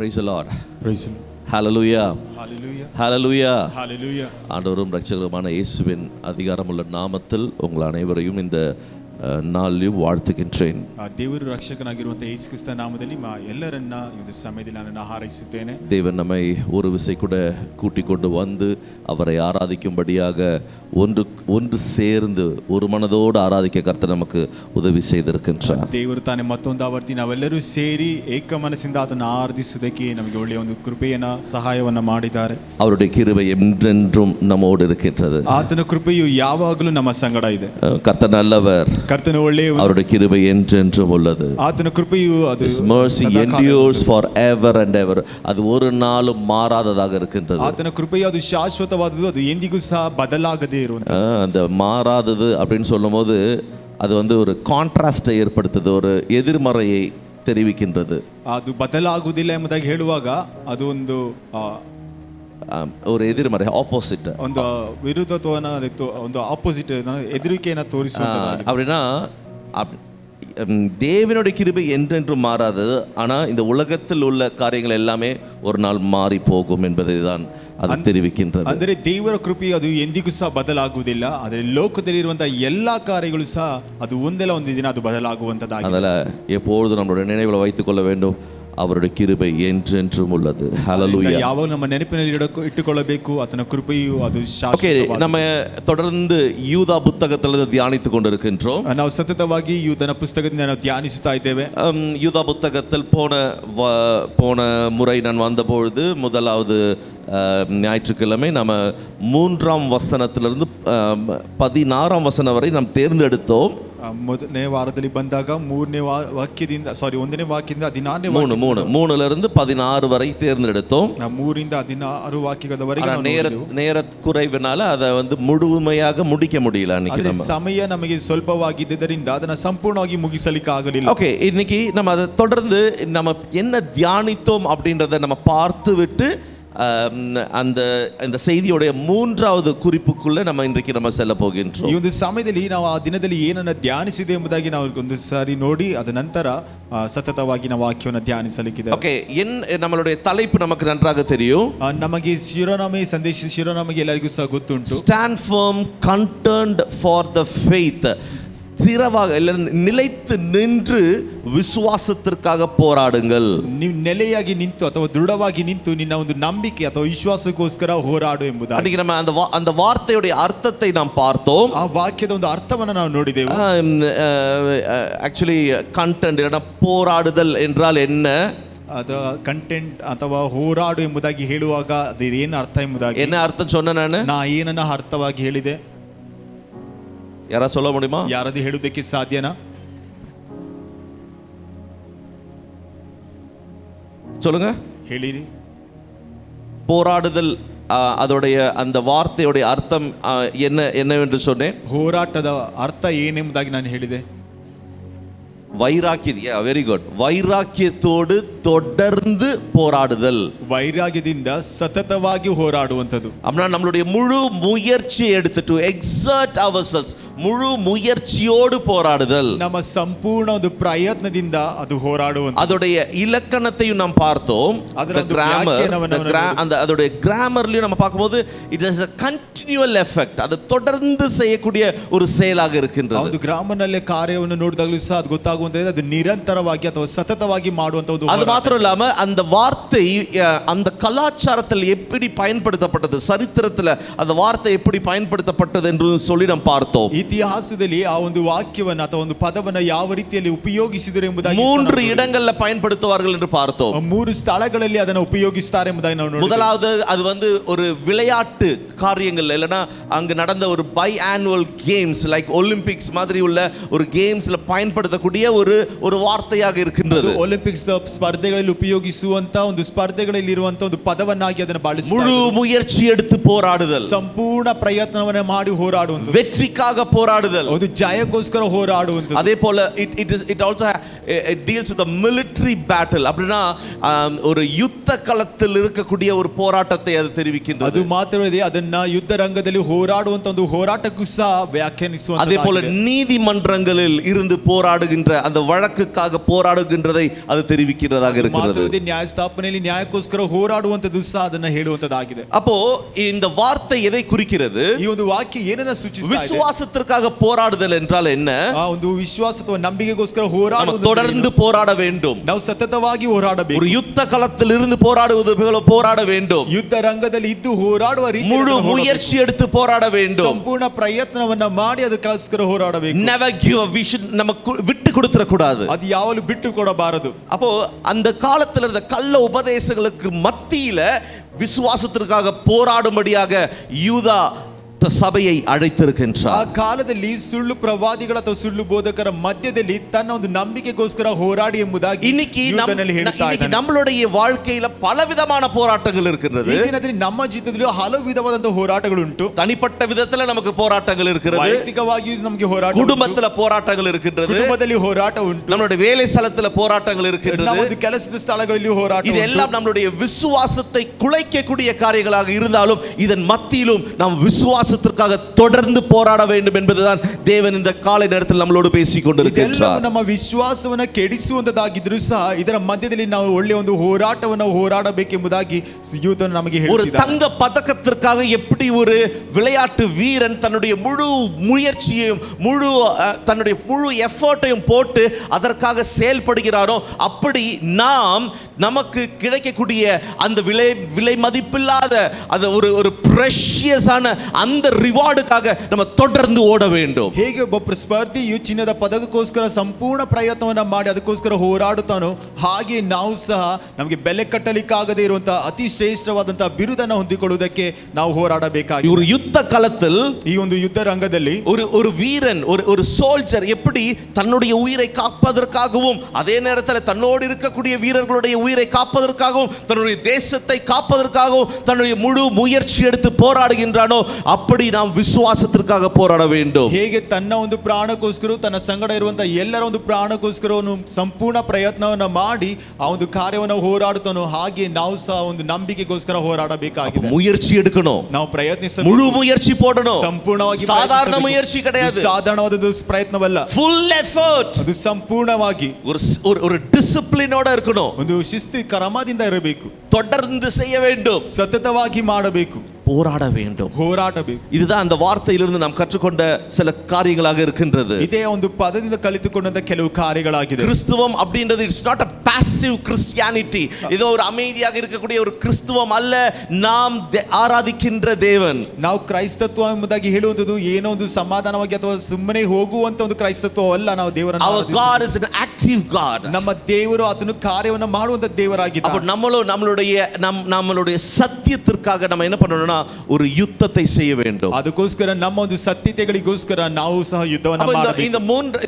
Praise the Lord. Praise Him. Hallelujah. Hallelujah. Hallelujah. Hallelujah. ஆண்டவரும் இரட்சகருமான இயேசுவின் அதிகாரமுள்ள நாமத்தில் உங்கள் அனைவரையும் இந்த நாளிலும் வாழ்த்துகின்றேன். ದೇವರು ರಕ್ಷಕನಾಗಿರುವಂತ ಯೇಸು ಕ್ರಿಸ್ತ ನಾಮದಲ್ಲಿ ಎಲ್ಲರನ್ನ ಈ ಸಮಯದಲ್ಲಿ ನಾನು ಹಾರೈಸುತ್ತೇನೆ. தேவன் நம்மை ஒரு விசை கூட கூட்டிக் கொண்டு வந்து அவரை ஆராதிக்கும்படியாக ஒன்று சேர்ந்து ஒரு மனதோடு ஆராதிக்க கர்த்தர் நமக்கு உதவி செய்திருக்கின்றார். ದೇವರು ತಾನೇ ಮತ್ತೊಂದು ಆವರ್ತಿ ನಾವೆಲ್ಲರೂ ಸೇರಿ ಏಕ ಮನಸ್ಸಿಂದ ಅದನ್ನು ಆರಾಧಿಸುವುದಕ್ಕೆ ನಮಗೆ ಒಳ್ಳೆಯ ಒಂದು ಕೃಪೆಯನ್ನ ಸಹಾಯವನ್ನ ಮಾಡಿದ್ದಾರೆ. அவருடைய கிருபை என்றென்றும் நம்மோடு இருக்கின்றது. ಆತನ ಕೃಪೆಯು ಯಾವಾಗಲೂ ನಮ್ಮ ಸಂಗಡ ಇದೆ. கர்த்தர் நல்லவர். ಕರ್ತನು ಒಳ್ಳೆಯವರು. அவருடைய கிருபை என்றென்றும் உள்ளது. ಆತನ ಕೃಪೆಯು ಅದು His mercy endures forever and ever. அது ஒரு நாளும் மாறாததாக இருக்கின்றது. ಆತನ ಕೃಪೆಯು ಅದು ಶಾಶ್ವತವಾದದ್ದು, ಅದು ಎಂದಿಗೂ ಸಹ ಬದಲಾಗದೇ ಇರುವಂತದ್ದು. அந்த மாறாதது அப்படின்னு சொல்லும்போது அது வந்து ஒரு கான்ட்ராஸ்டை ஏற்படுத்துது, ஒரு எதிர்மறையை தெரிவிக்கின்றது. ಅದು ಬದಲಾಗುವುದಿಲ್ಲ ಎಂಬುದಾಗಿ ಹೇಳುವಾಗ ಅದು ಒಂದು ஒரு எதிர்மறை, ஆப்போசிட், ಒಂದು ವಿರುದ್ಧತ್ವನ ಒಂದು ಆಪೋಸಿಟ್ ಎದುರಿಕೆಯನ್ನು ತೋರಿಸುತ್ತದೆ. அப்படின்னா தேவனுடைய கிருபை என்றென்றும் மாறாதது. ஆனால் இந்த உலகத்தில் உள்ள காரியங்கள் எல்லாமே ஒரு நாள் மாறி போகும் என்பதை தான் அது தெரிவிக்கின்றது. ಅಂದರೆ ದೇವರ ಕೃಪೆ ಅದು ಎಂದಿಗೂ ಸಹ ಬದಲಾಗುವುದಿಲ್ಲ. ಆದರೆ ಲೋಕದಲ್ಲಿರುವಂತಹ ಎಲ್ಲಾ ಕಾರ್ಯಗಳು ಸಹ ಅದು ಒಂದಲ್ಲ ಒಂದು ದಿನ ಅದು ಬದಲಾಗುವಂತದ್ದಾಗಿದೆ. அதனால எப்பொழுதும் நம்மளுடைய நினைவில் வைத்துக் கொள்ள வேண்டும், அவருடைய கிருபை என்றென்றும் உள்ளது. ஹல்லேலூயா. ಯಾವಾಗ ನಮ್ಮ ನೆನಪಿನಲ್ಲಿ ಇಟ್ಟುಕೊಳ್ಳಬೇಕು ಆತನ ಕೃಪೆಯು ಅದು ಶಾಶ್ವತವಾಗಿದೆ. நம்ம தொடர்ந்து யூதா புத்தகத்தில் தியானித்துக் கொண்டிருக்கின்றோம். ನಾವು ಸತತವಾಗಿ ಯೂದನ ಪುಸ್ತಕದಿಂದ ನಾವು ಧ್ಯಾನಿಸುತ್ತಾ ಇದ್ದೇವೆ. யூதா புத்தகத்தில் போன முறை நான் வந்தபொழுது முதலாவது ஞாயிற்றுக்கிழமை நம்ம 3ஆம் வசனத்திலிருந்து 16ஆம் வசனம் வரை நாம் தேர்ந்தெடுத்தோம். ಮೊದಲನೇ ವಾರದಲ್ಲಿ ಬಂದಾಗ 1ನೇ ವಾಕ್ಯದಿಂದ 3ல இருந்து 16 வரை தேர்ந்தெடுத்தோம். 3ರಿಂದ 16 ವಾಕ್ಯಗಳವರೆಗೆ நேர குறைவினால அதை வந்து முழுமையாக முடிக்க முடியல. ಅன்னைக்கு ಸಮಯ ನಮಗೆ ಸ್ವಲ್ಪವಾಗಿದ್ದರಿಂದ ಅದನ್ನ ಸಂಪೂರ್ಣವಾಗಿ ಮುಗಿಸಲಿಕ್ಕೆ ಆಗಲಿಲ್ಲ. ஓகே, இன்னைக்கு நம்ம அதை தொடர்ந்து நம்ம என்ன தியானித்தோம் அப்படின்றத நம்ம பார்த்து விட்டு அந்த செய்தியோடைய 3வது குறிப்புக்குள்ள நம்ம இன்றைக்கு நம்ம செல்ல போகின்றோம். ಈ ಒಂದು ಸಮಯದಲ್ಲಿ ನಾವು ಆ ದಿನದಲ್ಲಿ ಏನನ್ನ ಧ್ಯಾನಿಸಿದೆ ಎಂಬುದಾಗಿ ನಾವು ಒಂದು ಸಾರಿ ನೋಡಿ ಅದ ನಂತರ ಸತತವಾಗಿ ನಾವು ವಾಕ್ಯವನ್ನು ಧ್ಯಾನಿಸಲಿಕ್ಕಿದೆ. ಓಕೆ, நம்மளுடைய தலைப்பு நமக்கு நன்றாக தெரியும். ನಮಗೆ ಶಿರೋನಾಮೆ ಎಲ್ಲರಿಗೂ ಸಹ ಗೊತ್ತುಂಟು. Stand firm, contend for the faith. ಸ್ಥಿರವಾಗಿ நிலைத்து நின்று ವಿಶ್ವಾಸத்திற்காக போராடுங்கள். ನೀವು ನೆಲೆಯಾಗಿ ನಿಂತು ಅಥವಾ ದೃಢವಾಗಿ ನಿಂತು ನಿನ್ನ ಒಂದು ನಂಬಿಕೆ ಅಥವಾ ವಿಶ್ವಾಸಕ್ಕೋಸ್ಕರ ಹೋರಾಡು ಎಂಬುದಾಗಿ. அன்றைக்கு நம்ம அந்த வார்த்தையுடைய அர்த்தத்தை நாம் பார்த்தோம். ಆ ವಾಕ್ಯದ ಒಂದು ಅರ್ಥವನ್ನು ನಾವು ನೋಡಿದೆವು. ஆக்சுவலி கண்டென்ட் இல்லைன்னா போராடுதல் என்றால் என்ன, ಅಥವಾ ಕಂಟೆಂಟ್ ಅಥವಾ ಹೋರಾಡು ಎಂಬುದಾಗಿ ಹೇಳುವಾಗ ಅದು ಏನು ಅರ್ಥ ಎಂಬುದಾಗಿ என்ன அர்த்தம் சொன்னேன் ನಾ ಏನನ್ನ ಅರ್ಥವಾಗಿ ಹೇಳಿದೆ? யாராவது சொல்ல முடியுமா? ಯಾರಾದ್ರೂ ಹೇಳುವುದಕ್ಕೆ ಸಾಧ್ಯನಾ? சொல்லுங்க, ಹೇಳಿರಿ. போராடுதல் அதோடைய அந்த வார்த்தையுடைய அர்த்தம் என்னவென்று சொன்னேன். ಹೋರಾಟದ ಅರ್ಥ ಏನೆಂಬುದಾಗಿ ನಾನು ಹೇಳಿದೆ. Very good. வைராக்கியத்தோடு தொடர்ந்து போராடுதல். வைராಗ್ಯದಿಂದ ಸತತವಾಗಿ ಹೋರಾಡುವಂತದ್ದು. அப்படின்னா நம்மளுடைய முழு முயற்சியை எடுத்துட்டு exert ourselves, முழு முயற்சியோடு போராடுதல். ನಮ್ಮ ಸಂಪೂರ್ಣ ಒಂದು ಪ್ರಯತ್ನದಿಂದ ಅದು ಹೋರಾಡುವಂತದ್ದು. அதோடைய இலக்கணத்தையும் நாம் பார்த்தோம். அதோடைய கிராமர்லயும் நம்ம பார்க்கும்போது it is a continual effect. அது தொடர்ந்து செய்யக்கூடிய ஒரு செயலாக இருக்கின்றது. ಒಂದು ಗ್ರಾಮರ್ನಲ್ಲಿ ಕಾರ್ಯವನ್ನು ನೋಡಿದಾಗಲೂ ಸಹ ಅದು ಗೊತ್ತಾಗುವಂತದ್ದು ಅದು ನಿರಂತರವಾಗಿ ಅಥವಾ ಸತತವಾಗಿ ಮಾಡುವಂತದ್ದು. அது மாத்திரம் இல்லாம அந்த வார்த்தை அந்த கலாச்சாரத்தில் எப்படி பயன்படுத்தப்பட்டது, சரித்திரத்தில் அந்த வார்த்தை எப்படி பயன்படுத்தப்பட்டது என்று சொல்லி நாம் பார்த்தோம். ಇತಿಹಾಸದಲ್ಲಿ ಆ ಒಂದು ವಾಕ್ಯವನ್ನು ಅಥವಾ ಒಂದು ಪದವನ್ನು ಯಾವ ರೀತಿಯಲ್ಲಿ ಉಪಯೋಗಿಸಿದರು ಎಂಬುದಾಗಿ 3 இடங்களில் பயன்படுத்துவார்கள் என்று பார்த்தோம். 3 ಸ್ಥಳಗಳಲ್ಲಿ ಅದನ್ನು ಉಪಯೋಗಿಸುತ್ತಾರೆ ಎಂಬುದಾಗಿ ನಾವು ನೋಡಿದ್ದೇವೆ. முதலாவது அது வந்து ஒரு விளையாட்டு காரியங்கள் இல்லனா அங்க நடந்த ஒரு biannual games like Olympics மாதிரி உள்ள ஒரு கேம்ஸ்ல பயன்படுத்தக்கூடிய ஒரு வார்த்தையாக இருக்கின்றது. ஒலிம்பிக்ஸ் ಸ್ಪರ್ಧೆಗಳಲ್ಲಿ ಉಪಯೋಗಿಸುವಂತ ಒಂದು ಸ್ಪರ್ಧೆಗಳಲ್ಲಿ ಇರುವಂತ ಒಂದು ಪದವನ್ನಾಗಿ ಅದನ್ನು ಬಳಸುತ್ತಾರೆ. முழு முயற்சி எடுத்து போராடுதல், ಸಂಪೂರ್ಣ ಪ್ರಯತ್ನವನ್ನ ಮಾಡಿ ಹೋರಾಡುವಂಥದ್ದು, வெற்றிக்காக போராடுதல். ಒಂದು ಜಯಕ್ಕೋಸ್ಕರ ಹೋರಾಡುವಂಥದ್ದು. அதே போல it also it deals with a military battle. அப்படினா ஒரு யுத்த களத்தில் இருக்கக்கூடிய ஒரு போராட்டத்தை அது தெரிவிக்கின்றது. ಅದು ಮಾತ್ರವೇ ಅದನ್ನ ಯುದ್ಧ ರಂಗದಲ್ಲಿ ಹೋರಾಡುವಂತ ಒಂದು ಹೋರಾಟಕ್ಕೂ ಸಹ ವ್ಯಾಖ್ಯಾನಿಸುವಂತ. அதே போல நீதிமன்றங்களில் இருந்து போராடுகின்ற அந்த வழக்குக்காக போராடுகின்றதை அது தெரிவிக்கிறதாக இருக்கிறது. ಮಾತ್ರವೇ ನ್ಯಾಯಸ್ಥಾಪನೆಯಲ್ಲಿ ನ್ಯಾಯಕ್ಕೋಸ್ಕರ ಹೋರಾಡುವಂತದ್ದು ಸಹ ಅದನ್ನ ಹೇಳುವಂತದಾಗಿದೆ. அப்போ இந்த வார்த்தை எதை குறிக்கிறது? ಈ ಒಂದು ವಾಕ್ಯ ಏನನ್ನ ಸೂಚಿಸುತ್ತದೆ? விசுவாசத்திற்காக போராடுதல் என்றால் என்ன? ಆ ಒಂದು ವಿಶ್ವಾಸ ಅಥವಾ ನಂಬಿಕೆಗೋಸ್ಕರ ಹೋರಾಡುವುದು, தொடர்ந்து போராட வேண்டும். ನಾವು ಸತತವಾಗಿ ಹೋರಾಡಬೇಕು. ஒரு யுத்த களத்தில் இருந்து போராடுவது போல போராட வேண்டும். ಯುದ್ಧ ರಂಗದಲ್ಲಿ ಇದ್ದು ಹೋರಾಡುವ ರೀತಿ முழு முயற்சி எடுத்து போராட வேண்டும். ಸಂಪೂರ್ಣ ಪ್ರಯತ್ನವನ್ನ ಮಾಡಿ ಅದಕ್ಕೋಸ್ಕರ ಹೋರಾಡಬೇಕು. never give up. we should நமக்கு விட்டு கொடுத்துற கூடாது. ಅದು ಯಾವಾಗಲೂ ಬಿಟ್ಟು ಕೊಡಬಾರದು. அப்போ அந்த காலத்துல இருந்த கள்ள உபதேசங்களுக்கு மத்தியில விசுவாசத்திற்காக போராடும்படியாக யூதா சபையை அழைத்திருக்கின்றார். ಆ ಕಾಲದಲ್ಲಿ ಸುಳ್ಳು ಪ್ರವಾದಿಗಳ ಅಥವಾ ಸುಳ್ಳು ಬೋಧಕರ ಮಧ್ಯದಲ್ಲಿ ತನ್ನ ಒಂದು ನಂಬಿಕೆಗೋಸ್ಕರ ಹೋರಾಡಿ ಎಂಬುದಾಗಿ இன்னைக்கு ಯೂದನಲ್ಲಿ ಹೇಳ್ತಾ ಇದ್ದಾನೆ. நம்மளுடைய வாழ்க்கையில பலவிதமான போராட்டங்கள் இருக்கிறது. ಈ ದಿನದಲ್ಲಿ ನಮ್ಮ ಜೀವಿತದಲ್ಲಿ ಹಲವು ವಿಧವಾದಂತಹ ಹೋರಾಟಗಳು ಉಂಟು. தனிப்பட்ட விதத்துல நமக்கு போராட்டங்கள் இருக்கிறது. ವೈಯಕ್ತಿಕವಾಗಿ ನಮಗೆ ಹೋರಾಟ, குடும்பத்துல போராட்டங்கள் இருக்கிறது, ಕುಟುಂಬದಲ್ಲಿ ಹೋರಾಟ ಉಂಟು, நம்மளுடைய வேலை ಸ್ಥಳத்துல போராட்டங்கள் இருக்கிறது, ನಮ್ಮ ಒಂದು ಕೆಲಸದ ಸ್ಥಳಗಳಲ್ಲಿ ಹೋರಾಟ. இதெல்லாம் நம்மளுடைய விசுவாசத்தை குலைக்கக்கூடிய காரியங்களாக இருந்தாலும் இதன் மத்தியிலும் நாம் விசுவாசத்திற்காக தொடர்ந்து போராட வேண்டும் என்பதுதான் தேவன் இந்த காலை நேரத்தில் நம்மளோடு பேசிக் கொண்டிருக்கிறார். ನಮ್ಮ ವಿಶ್ವಾಸವನ್ನ ಕೆಡಿಸುವಂತದಾಗಿದ್ರೂ ಸಹ ಇದರ ಮಧ್ಯದಲ್ಲಿ ನಾವು ಒಳ್ಳೆಯ ಒಂದು ಹೋರಾಟವನ್ನು ಹೋರಾಡಬೇಕೆಂಬುದಾಗಿ ಯೂದನು ನಮಗೆ ஒரு ಹೇಳಿದ್ದಾನೆ. தங்க பதக்கத்திற்காக எப்படி ஒரு விளையாட்டு வீரன் தன்னுடைய முழு முயற்சியையும் தன்னுடைய முழு எஃபர்ட்டையும் போட்டு அதற்காக செயல்படுகிறாரோ அப்படி நாம் நமக்கு கிடைக்கக்கூடிய அந்த விலை மதிப்பில்லாத அந்த ஒரு பிரஷியஸான அந்த ரிவார்டுக்காக நம்ம தொடர்ந்து ஓட வேண்டும். ಹೇಗೆ ಒಬ್ಬ ಸ್ಪರ್ಧಿಯು ಚಿನ್ನದ ಪದಕಕ್ಕೋಸ್ಕರ ಸಂಪೂರ್ಣ ಪ್ರಯತ್ನವನ್ನ ಮಾಡಿ ಅದಕ್ಕೋಸ್ಕರ ಹೋರಾಡುತ್ತಾನೋ ಹಾಗೆ ನಾವು ಸಹ ನಮಗೆ ಬೆಲೆ ಕಟ್ಟಲಿಕ್ಕಾಗದೇ ಇರುವಂತಹ ಅತಿ ಶ್ರೇಷ್ಠವಾದಂತಹ ಬಿರುದನ್ನು ಹೊಂದಿಕೊಳ್ಳುವುದಕ್ಕೆ ನಾವು ಹೋರಾಡಬೇಕಾಗಿದೆ. ஒரு யுத்த களத்தில், ಈ ಒಂದು ಯುದ್ಧ ರಂಗದಲ್ಲಿ ஒரு வீரன், ஒரு சோல்ஜர் எப்படி தன்னுடைய உயிரை காப்பதற்காகவும் அதே நேரத்தில் தன்னோடு இருக்கக்கூடிய வீரர்களுடைய உயிரை காப்பதற்காகவும் தன்னுடைய தேசத்தை காப்பதற்காகவும் தன்னுடைய முழு முயற்சி எடுத்து போராடுகின்றானோ அப்படி நாம் விசுவாசத்திற்காக போராட வேண்டும். ಹೇಗೆ ತನ್ನ ಒಂದು ಪ್ರಾಣಕ್ಕೋಸ್ಕರ ತನ್ನ ಸಂಗಡ ಇರುವಂತಹ ಎಲ್ಲರ ಒಂದು ಪ್ರಾಣಕ್ಕೋಸ್ಕರ ಸಂಪೂರ್ಣ ಪ್ರಯತ್ನವನ್ನ ಮಾಡಿ ಆ ಒಂದು ಕಾರ್ಯವನ್ನು ಹೋರಾಡುತ್ತಾನೋ ಹಾಗೆ ನಾವು ಸಹ ಒಂದು ನಂಬಿಕೆಗೋಸ್ಕರ ಹೋರಾಡಬೇಕಾಗಿದೆ. முயற்சி எடுக்கணும், ನಾವು ಪ್ರಯತ್ನಿಸಬೇಕು, முழு முயற்சி போடணும். ಸಂಪೂರ್ಣವಾಗಿ சாதாரண முயற்சி கிடையாது, ಸಾಧಾರಣವಾದ ಪ್ರಯತ್ನವಲ್ಲ, ಫುಲ್ ಎಫರ್ಟ್. ಅದು ಸಂಪೂರ್ಣವಾಗಿ ஒரு டிசிப்ளினோட இருக்கணும், ಒಂದು ಶಿಸ್ತು ಕ್ರಮದಿಂದ ಇರಬೇಕು, தொடர்ந்து செய்ய வேண்டும், ಸತತವಾಗಿ ಮಾಡಬೇಕು, போராட வேண்டும், ಹೋರಾಡಬೇಕು. இதுதான் அந்த வார்த்தையிலிருந்து நாம் கற்றுக்கொண்ட சில காரியங்களாக இருக்கின்றது. ಇದೇ ಒಂದು ಪದದಿಂದ ಕಲಿತುಕೊಂಡಂತ ಕೆಲವು ಕಾರ್ಯಗಳಾಗಿದೆ. கிறிஸ்துவம் அப்படின்றது it's not a passive Christianity. ஏதோ ஒரு அமைதியாக இருக்கக்கூடிய ஒரு கிறிஸ்துவம் அல்ல, நாம் ஆராதிக்கின்ற தேவன். ನಾವು ಕ್ರೈಸ್ತತ್ವ ಎಂಬುದಾಗಿ ಹೇಳುವುದು ಏನೋ ಒಂದು ಸಮಾಧಾನವಾಗಿ ಅಥವಾ ಸುಮ್ಮನೆ ಹೋಗುವಂತ ಒಂದು ಕ್ರೈಸ್ತತ್ವ ಅಲ್ಲ. ನಾವು ದೇವರನ್ನು our God is an active God. ನಮ್ಮ ದೇವರು ಅದನ್ನು ಕಾರ್ಯವನ್ನು ಮಾಡುವಂತ ದೇವರಾಗಿದ್ದಾನೆ. அப்ப நம்மளுடைய சத்தியத்திற்காக நம்ம என்ன பண்ணணும்னா ஒரு யுத்தத்தை செய்ய வேண்டும். ಅದಕ್ಕೋಸ್ಕರ ನಮ್ಮ ಒಂದು ಸತ್ಯತೆಗಳಿಗೋಸ್ಕರ ನಾವು ಸಹ ಯುದ್ಧವನ್ನು ಮಾಡಬೇಕು.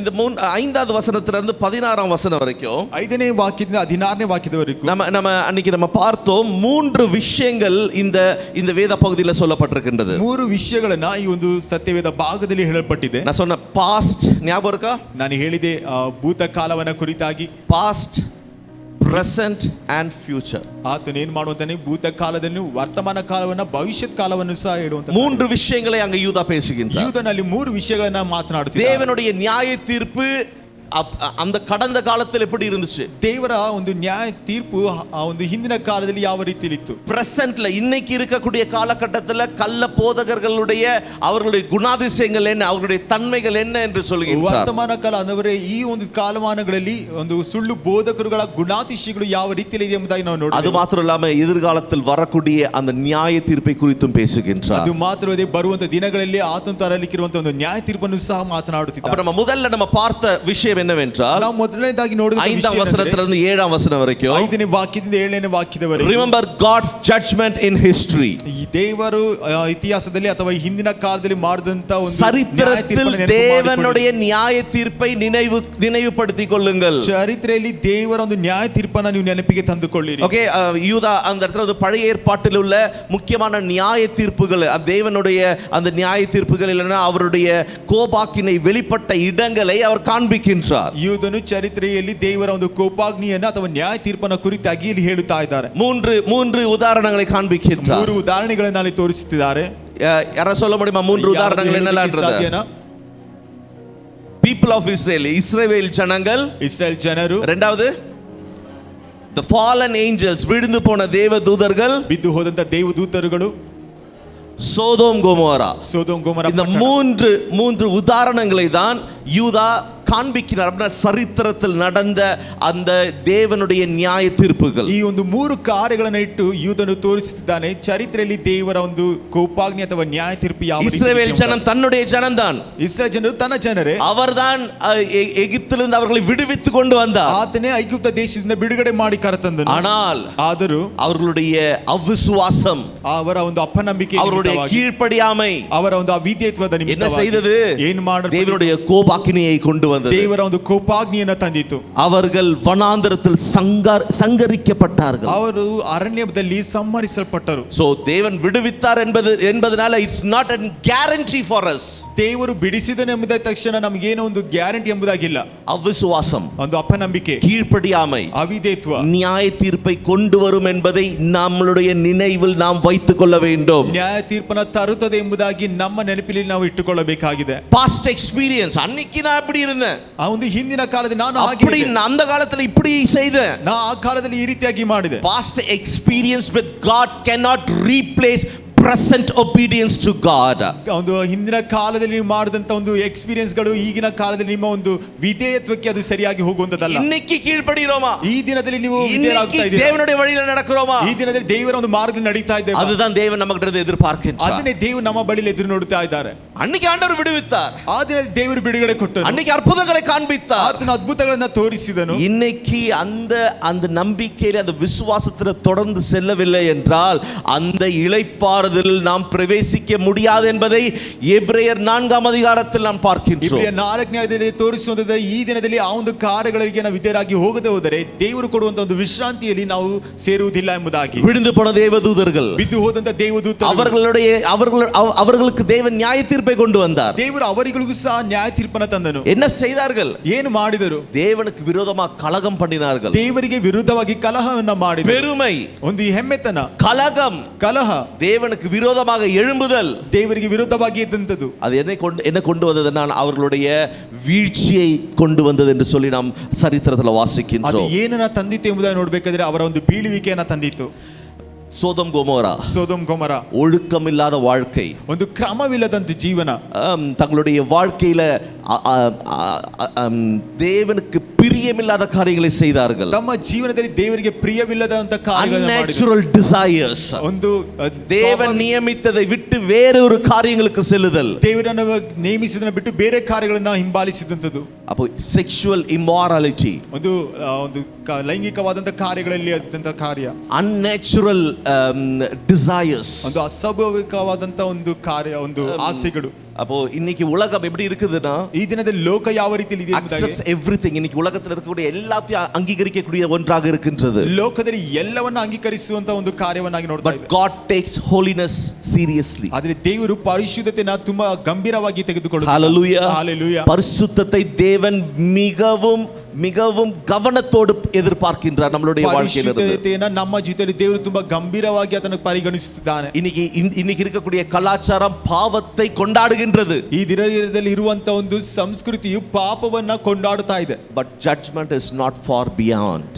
இந்த ஐந்தாவது வசனத்திலிருந்து 16ஆம் வசனம் வரைக்கும், 5ನೇ ವಾಕ್ಯದಿಂದ 16ನೇ ವಾಕ್ಯದವರೆಗೂ நம்ம அன்னைக்கு நம்ம பார்த்தோம். 3 விஷயங்கள் இந்த வேத பகுதியில் சொல்லப்பட்டிருக்கின்றது. 3 ವಿಷಯಗಳನ್ನ ಈ ಒಂದು ಸತ್ಯವೇದ ಭಾಗದಲ್ಲಿ ಹೇಳಲ್ಪಟ್ಟಿದೆ. நான் சொன்ன பாஸ்ட் ஞாபகம் இருக்கா? ನಾನು ಹೇಳಿದೆ ಭೂತಕಾಲವನ್ನ ಕುರಿತಾಗಿ, பாஸ்ட், ಪ್ರೆಸೆಂಟ್ ಅಂಡ್ ಫ್ಯೂಚರ್. ಆತನು ಏನು ಮಾಡುವಂತಾನೆ, ಭೂತಕಾಲದನ್ನು, ವರ್ತಮಾನ ಕಾಲವನ್ನ, ಭವಿಷ್ಯತ್ ಕಾಲವನ್ನು ಸಹ ಹೇಳುವಂತ 3 விஷயங்களை அங்க யூதா பேசுகின்றார். ಯೂದನಲ್ಲಿ 3 ವಿಷಯಗಳನ್ನ ಮಾತನಾಡುತ್ತಿದ್ದಾನೆ. தேவனுடைய நியாய தீர்ப்பு அந்த கடந்த காலத்தில் எப்படி இருந்துச்சு? ದೇವರ ಒಂದು ನ್ಯಾಯ ತೀರ್ಪು ಆ ಒಂದು ಹಿಂದಿನ ಕಾಲದಲ್ಲಿ ಯಾವ ರೀತಿಯಲ್ಲಿ ಇತ್ತು? பிரசன்ட்ல இன்னைக்கு இருக்கக்கூடிய காலகட்டத்தில் கள்ள போதகர்களுடைய அவர்களுடைய குணாதிசயங்கள் என்ன, அவர்களுடைய தன்மைகள் என்ன என்று சொல்கிறார். ವರ್ತಮಾನ ಕಾಲ ಅಂದರೆ ಈ ಒಂದು ಕಾಲಮಾನಗಳಲ್ಲಿ ಒಂದು ಸುಳ್ಳು ಬೋಧಕರುಗಳ ಗುಣಾತಿಶಯಗಳು ಯಾವ ರೀತಿಯಲ್ಲಿ ಇದೆ ಎಂಬುದಾಗಿ ನಾವು ನೋಡೋಣ. அது மாத்திரம் இல்லாம எதிர்காலத்தில் வரக்கூடிய அந்த நியாய தீர்ப்பை குறித்தும் பேசுகின்றார். ಅದು ಮಾತ್ರವೇ ಬರುವಂತ ದಿನಗಳಲ್ಲಿ ಆತನು ತರಲಿಕ್ಕಿರುವಂತ ಒಂದು ನ್ಯಾಯ ತೀರ್ಪನ್ನು ಸಹ ಮಾತನಾಡುತ್ತಿದ್ದಾರೆ. நம்ம முதல்ல பார்த்த விஷயம் என்னவென்றால் ನಾವು ಮೊದಲನೇದಾಗಿ ನೋಡಿದ 5ஆம் வசனத்திலிருந்து 7ஆம் வசனம் வரைக்கும் 5ನೇ ವಾಕ್ಯದಿಂದ 7ನೇ ವಾಕ್ಯದವರೆಗೆ remember God's judgment in history. ಈ ದೇವರು ಇತಿಹಾಸದಲ್ಲಿ ಅಥವಾ ಹಿಂದಿನ ಕಾಲದಲ್ಲಿ ಮಾಡಿದಂತ ಒಂದು சரித்திரத்தில் தேவனுடைய நியாய தீர்ப்பை நினைவுபடுத்திக் கொள்ளுங்கள். ಚರಿತ್ರೆಯಲ್ಲಿ ದೇವರ ಒಂದು ನ್ಯಾಯ ತೀರ್ಪನ್ನು ನೀವು ನೆನಪಿಗೆ ತಂದುಕೊಳ್ಳಿರಿ. ஓகே, யூதா அந்த இடத்துல பழைய ஏற்பாட்டில் உள்ள முக்கியமான நியாய தீர்ப்புகள், தேவனுடைய அந்த நியாய தீர்ப்புகள் இல்லைன்னா அவருடைய கோபாக்கினை வெளிப்பட்ட இடங்களை அவர் காண்பிக்கின்றார். ಯೂದನು ಚರಿತ್ರೆಯಲ್ಲಿ ದೇವರ ಒಂದು ಕೋಪಾಗ್ನಿಯನ್ನು ಅಥವಾ ನ್ಯಾಯ ತೀರ್ಪನ್ನು ಕುರಿತಾಗಿ ಇಲ್ಲಿ ಹೇಳುತ್ತಾ ಇದ್ದಾರೆ. மூன்று உதாரணங்களை காண்பிக்கின்றார். 3 ಉದಾಹರಣೆಗಳನ್ನು ಅಲ್ಲಿ ತೋರಿಸುತ್ತಿದ್ದಾರೆ. யாரா சொல்ல முடியுமா 3 உதாரணங்கள் என்னெல்லாம்? people of Israel, இஸ்ரவேல் ஜனங்கள், இஸ்ரேல் ಜನರು. இரண்டாவது the fallen angels, விழுந்து போன தேவதூதர்கள், ಬಿದ್ದು ಹೋದಂತ ದೇವದೂತರುಗಳು, சோதோம் கொமோரா. இந்த மூன்று உதாரணங்களை தான் யூதா காண்பிக்கிறார். அப்படின்னா சரித்திரத்தில் நடந்த அந்த தேவனுடைய நியாய தீர்ப்புகள். ಈ ಒಂದು 3 ಕಾರ್ಯಗಳನ್ನು ಇಟ್ಟು ಯೂದನು ತೋರಿಸುತ್ತಿದ್ದಾನೆ. ಚರಿತ್ರೆಯಲ್ಲಿ ದೇವರ ಒಂದು ಕೋಪಾಗ್ನಿ ಅಥವಾ ನ್ಯಾಯ ತೀರ್ಪು ಯಾವ ರೀತಿ. இஸ்ரவேல் ஜனம் தன்னுடைய ஜனம்தான். ಇಸ್ರೇಲ್ ಜನರು ತನ್ನ ಜನರೇ. அவர்தான் எகிப்திலிருந்து அவர்களை விடுவித்து கொண்டு வந்தார். ಆತನೇ ಐಗುಪ್ತ ದೇಶದಿಂದ ಬಿಡುಗಡೆ ಮಾಡಿ ಕರೆತಂದನು. ஆனால் ಆದರೂ அவர்களுடைய அவிசுவாசம், ಅವರ ಒಂದು ಅಪನಂಬಿಕೆ, அவருடைய கீழ்ப்படியாமை, ಅವರ ಒಂದು ಅವಿಧೇಯತ್ವದ ನಿಮಿತ್ತವಾಗಿ என்ன செய்தது? ಏನು ಮಾಡಿದ್ರು? தேவனுடைய கோபாக்கினியை கொண்டு வந்தது. ದೇವರ ಒಂದು ಕೋಪಾಗ್ನಿಯನ್ನು ತಂದಿತು. அவர்கள் வனாந்தரத்தில் சங்கரிக்கப்பட்டார்கள். ಅವರು ಅರಣ್ಯದಲ್ಲಿ ಸಂಹರಿಸಲ್ಪಟ್ಟರು. சோ தேவன் விடுவித்தார் என்பதனால it's not a guarantee for us. ದೇವರು ಬಿಡಿಸಿದನೆಂಬುದ ತಕ್ಷಣ ನಮಗೇನೋ ಒಂದು ಗ್ಯಾರಂಟಿ ಎಂಬುದಾಗಿಲ್ಲ. அவிசுவாசம், ಒಂದು ಅಪನಂಬಿಕೆ, கீழ்ப்படியாமை, ಅವಿಧೇಯತ್ವ நியாய தீர்ப்பை கொண்டு வரும் என்பதை நம்மளுடைய நினைவில் நாம் வைத்துக் கொள்ள வேண்டும். ನ್ಯಾಯ ತೀರ್ಪನ್ನು ತರುತ್ತದೆ ಎಂಬುದಾಗಿ ನಮ್ಮ ನೆನಪಿನಲ್ಲಿ ನಾವು ಇಟ್ಟುಕೊಳ್ಳಬೇಕಾಗಿದೆ. பாஸ்ட் எக்ஸ்பீரியன்ஸ், அன்னைக்கு நான் இப்படி இருந்தேன், ಆ ಒಂದು ಹಿಂದಿನ ಕಾಲದಲ್ಲಿ ನಾನು அப்படி அந்த காலத்துல இப்படி செய்தேன், ನಾ ಆ ಕಾಲದಲ್ಲಿ ಈ ರೀತಿಯಾಗಿ ಮಾಡಿದೆ. past experience with God cannot replace present obedience to God. ಒಂದು ಹಿಂದಿನ ಕಾಲದಲ್ಲಿ ನೀವು ಮಾಡಿದಂತ ಒಂದು ಎಕ್ಸ್ಪೀರಿಯನ್ಸ್ ಗಳು ಈಗಿನ ಕಾಲದಲ್ಲಿ ನಿಮ್ಮ ಒಂದು ವಿಧೇಯತ್ವಕ್ಕೆ ಅದು ಸರಿಯಾಗಿ ಹೋಗುವಂತದಲ್ಲ. இன்னைக்கு கீழ்ப்படிறோமா? ಈ ದಿನದಲ್ಲಿ ನೀವು ವಿಧೇಯರಾಗ್ತಾ ಇದ್ದೀರಾ? தேவனுடைய வழியில நடக்கிறோமா? ಈ ದಿನದಲ್ಲಿ ದೇವರ ಒಂದು ಮಾರ್ಗದಲ್ಲಿ ನಡೀತಾ ಇದ್ದೇವೆ. அதுதான் தேவன் நம்மகிட்ட எதிர்பார்க்கிறார். ಅದನ್ನೇ ದೇವರು ನಮ್ಮ ಬಳಿಯಲ್ಲಿ ಎದುರು ನೋಡುತ್ತಾ ಇದ್ದಾರೆ. அன்னைக்கு ஆண்டவர் விடுவித்தார். ಆ ದಿನದಲ್ಲಿ ದೇವರು ಬಿಡುಗಡೆ ಕೊಟ್ಟರು. அன்னைக்கு அற்புதங்களை காண்பித்தார். ಆತನ ಅದ್ಭುತಗಳನ್ನು ತೋರಿಸಿದನು. இன்னைக்கு அந்த நம்பிக்கையில அந்த விசுவாசத்துல தொடர்ந்து செல்லவில்லை என்றால் அந்த இளைப்பாறுதலில் நாம் பிரவேசிக்க முடியாது என்பதை எபிரேயர் 4ஆம் அதிகாரத்தில் நாம் பார்க்கின்றோம். ಇಬ್ರಿಯ 4ನೇ ಅಧ್ಯಾಯದಲ್ಲಿ ತೋರಿಸುವಂತದ್ದು ಈ ದಿನದಲ್ಲಿ ಆ ಒಂದು ಕಾರ್ಯಗಳಿಗೆ ನಾವು ವಿಧೇಯರಾಗಿ ಹೋಗದೆ ಹೋದರೆ ದೇವರು ಕೊಡುವಂತ ಒಂದು ವಿಶ್ರಾಂತಿಯಲ್ಲಿ ನಾವು ಸೇರುವುದಿಲ್ಲ ಎಂಬುದಾಗಿ. விழுந்து போன தேவதூதர்கள், ಬಿದ್ದು ಹೋದಂತ ದೇವದೂತರು, அவர்களுக்கு தேவன் நியாய தீர்ப்பை கொண்டு வந்தார். ದೇವರು ಅವರಿಗಳಿಗೂ ಸಹ ನ್ಯಾಯ ತೀರ್ಪನ್ನು ತಂದನು. என்ன செய்தார்கள்? ಏನು ಮಾಡಿದರು? தேவனுக்கு விரோதமாக கலகம் பண்ணினார்கள். ದೇವರಿಗೆ ವಿರುದ್ಧವಾಗಿ ಕಲಹವನ್ನ ಮಾಡಿದರು. பெருமை, ಒಂದು ಹೆಮ್ಮೆತನ, கலகம், ಕಲಹ, தேவனுக்கு விரோதமாக எழும்புதல், ದೇವರಿಗೆ ವಿರುದ್ಧವಾಗಿ ಇದ್ದಂತದ್ದು. அது என்ன கொண்டு வந்ததுன்னா அவர்களுடைய வீழ்ச்சியை கொண்டு வந்தது என்று சொல்லி நாம் சரித்திரத்தில் வாசிக்கின்றோம். ಅದು ಏನನ್ನ ತಂದಿತ್ತು ಎಂಬುದನ್ನು ನೋಡಬೇಕಾದ್ರೆ ಅವರ ಒಂದು ಬೀಳುವಿಕೆಯನ್ನ ತಂದಿತ್ತು. சோதோம் கொமோரா ஒழுக்கமில்லாத வாழ்க்கை, ಒಂದು ಕ್ರಮವಿಲ್ಲದಂತ ಜೀವನ, தங்களுடைய வாழ்க்கையில தேவனுக்கு பிரியமில்லாத காரியங்களை செய்தார்கள். ತಮ್ಮ ಜೀವನದಲ್ಲಿ ದೇವರಿಗೆ ಪ್ರಿಯವಿಲ್ಲದಂತ ಕಾರ್ಯಗಳನ್ನು ಮಾಡಿದರು. unnatural desires, ಒಂದು தேவன் நியமித்ததை விட்டு வேறொரு காரியங்களுக்கு செல்லுதல், ದೇವರನ್ನು ನೇಮಿಸಿದನ್ನು ಬಿಟ್ಟು ಬೇರೆ ಕಾರ್ಯಗಳನ್ನು ಹಿಂಬಾಲಿಸಿದಂತದ್ದು. அப்போ sexual immorality, ಒಂದು ಲೈಂಗಿಕವಾದಂತ ಕಾರ್ಯಗಳಲ್ಲಿ ಆದಂತ ಕಾರ್ಯ, unnatural desires, ಒಂದು ಅಸ್ವಾಭಾವಿಕವಾದಂತ ಒಂದು ಕಾರ್ಯ, ಒಂದು ಆಸೆಗಳು. அப்போ இன்னைக்கு உலகம் எப்படி இருக்குதுன்னா, ಈ ದಿನದಲ್ಲಿ ಲೋಕ ಯಾವ ರೀತಿಯಲ್ಲಿ ಇದೆ accepts everything. இன்னைக்கு உலகத்தில் இருக்கக்கூடிய எல்லாத்தையும் அங்கீகரிக்கக்கூடிய ஒன்றாக இருக்கின்றது. ಲೋಕದಲ್ಲಿ ಎಲ್ಲವನ್ನ ಅಂಗೀಕರಿಸುವಂತ ಒಂದು ಕಾರ್ಯವನ್ನಾಗಿ ನೋಡ್ತಾ ಇದೆ. But God takes holiness seriously. ಆದರೆ ದೇವರು ಪರಿಶುದ್ಧತೆಯನ್ನು ತುಂಬಾ ಗಂಭೀರವಾಗಿ ತೆಗೆದುಕೊಳ್ಳುತ್ತಾರೆ. Hallelujah. Hallelujah. பரிசுத்தத்தை தேவன் மிகவும் மிகவும் கவனத்தோடு எதிர்பார்க்கின்றார் நம்மளுடைய வாழ்க்கையில். ಪರಿಶುದ್ಧತೆಯನ್ನು ನಮ್ಮ ಜೀವಿತದಲ್ಲಿ ದೇವರು ತುಂಬಾ ಗಂಭೀರವಾಗಿ ಅದನ್ನು ಪರಿಗಣಿಸುತ್ತಿದ್ದಾನೆ. இன்னைக்கு இருக்கக்கூடிய கலாச்சாரம் பாவத்தை கொண்டாடுகின்றது. ಈ ದಿನದಲ್ಲಿ ಇರುವಂತ ಒಂದು ಸಂಸ್ಕೃತಿಯು ಪಾಪವನ್ನ ಕೊಂಡಾಡುತ್ತಾ ಇದೆ. But judgment is not far beyond.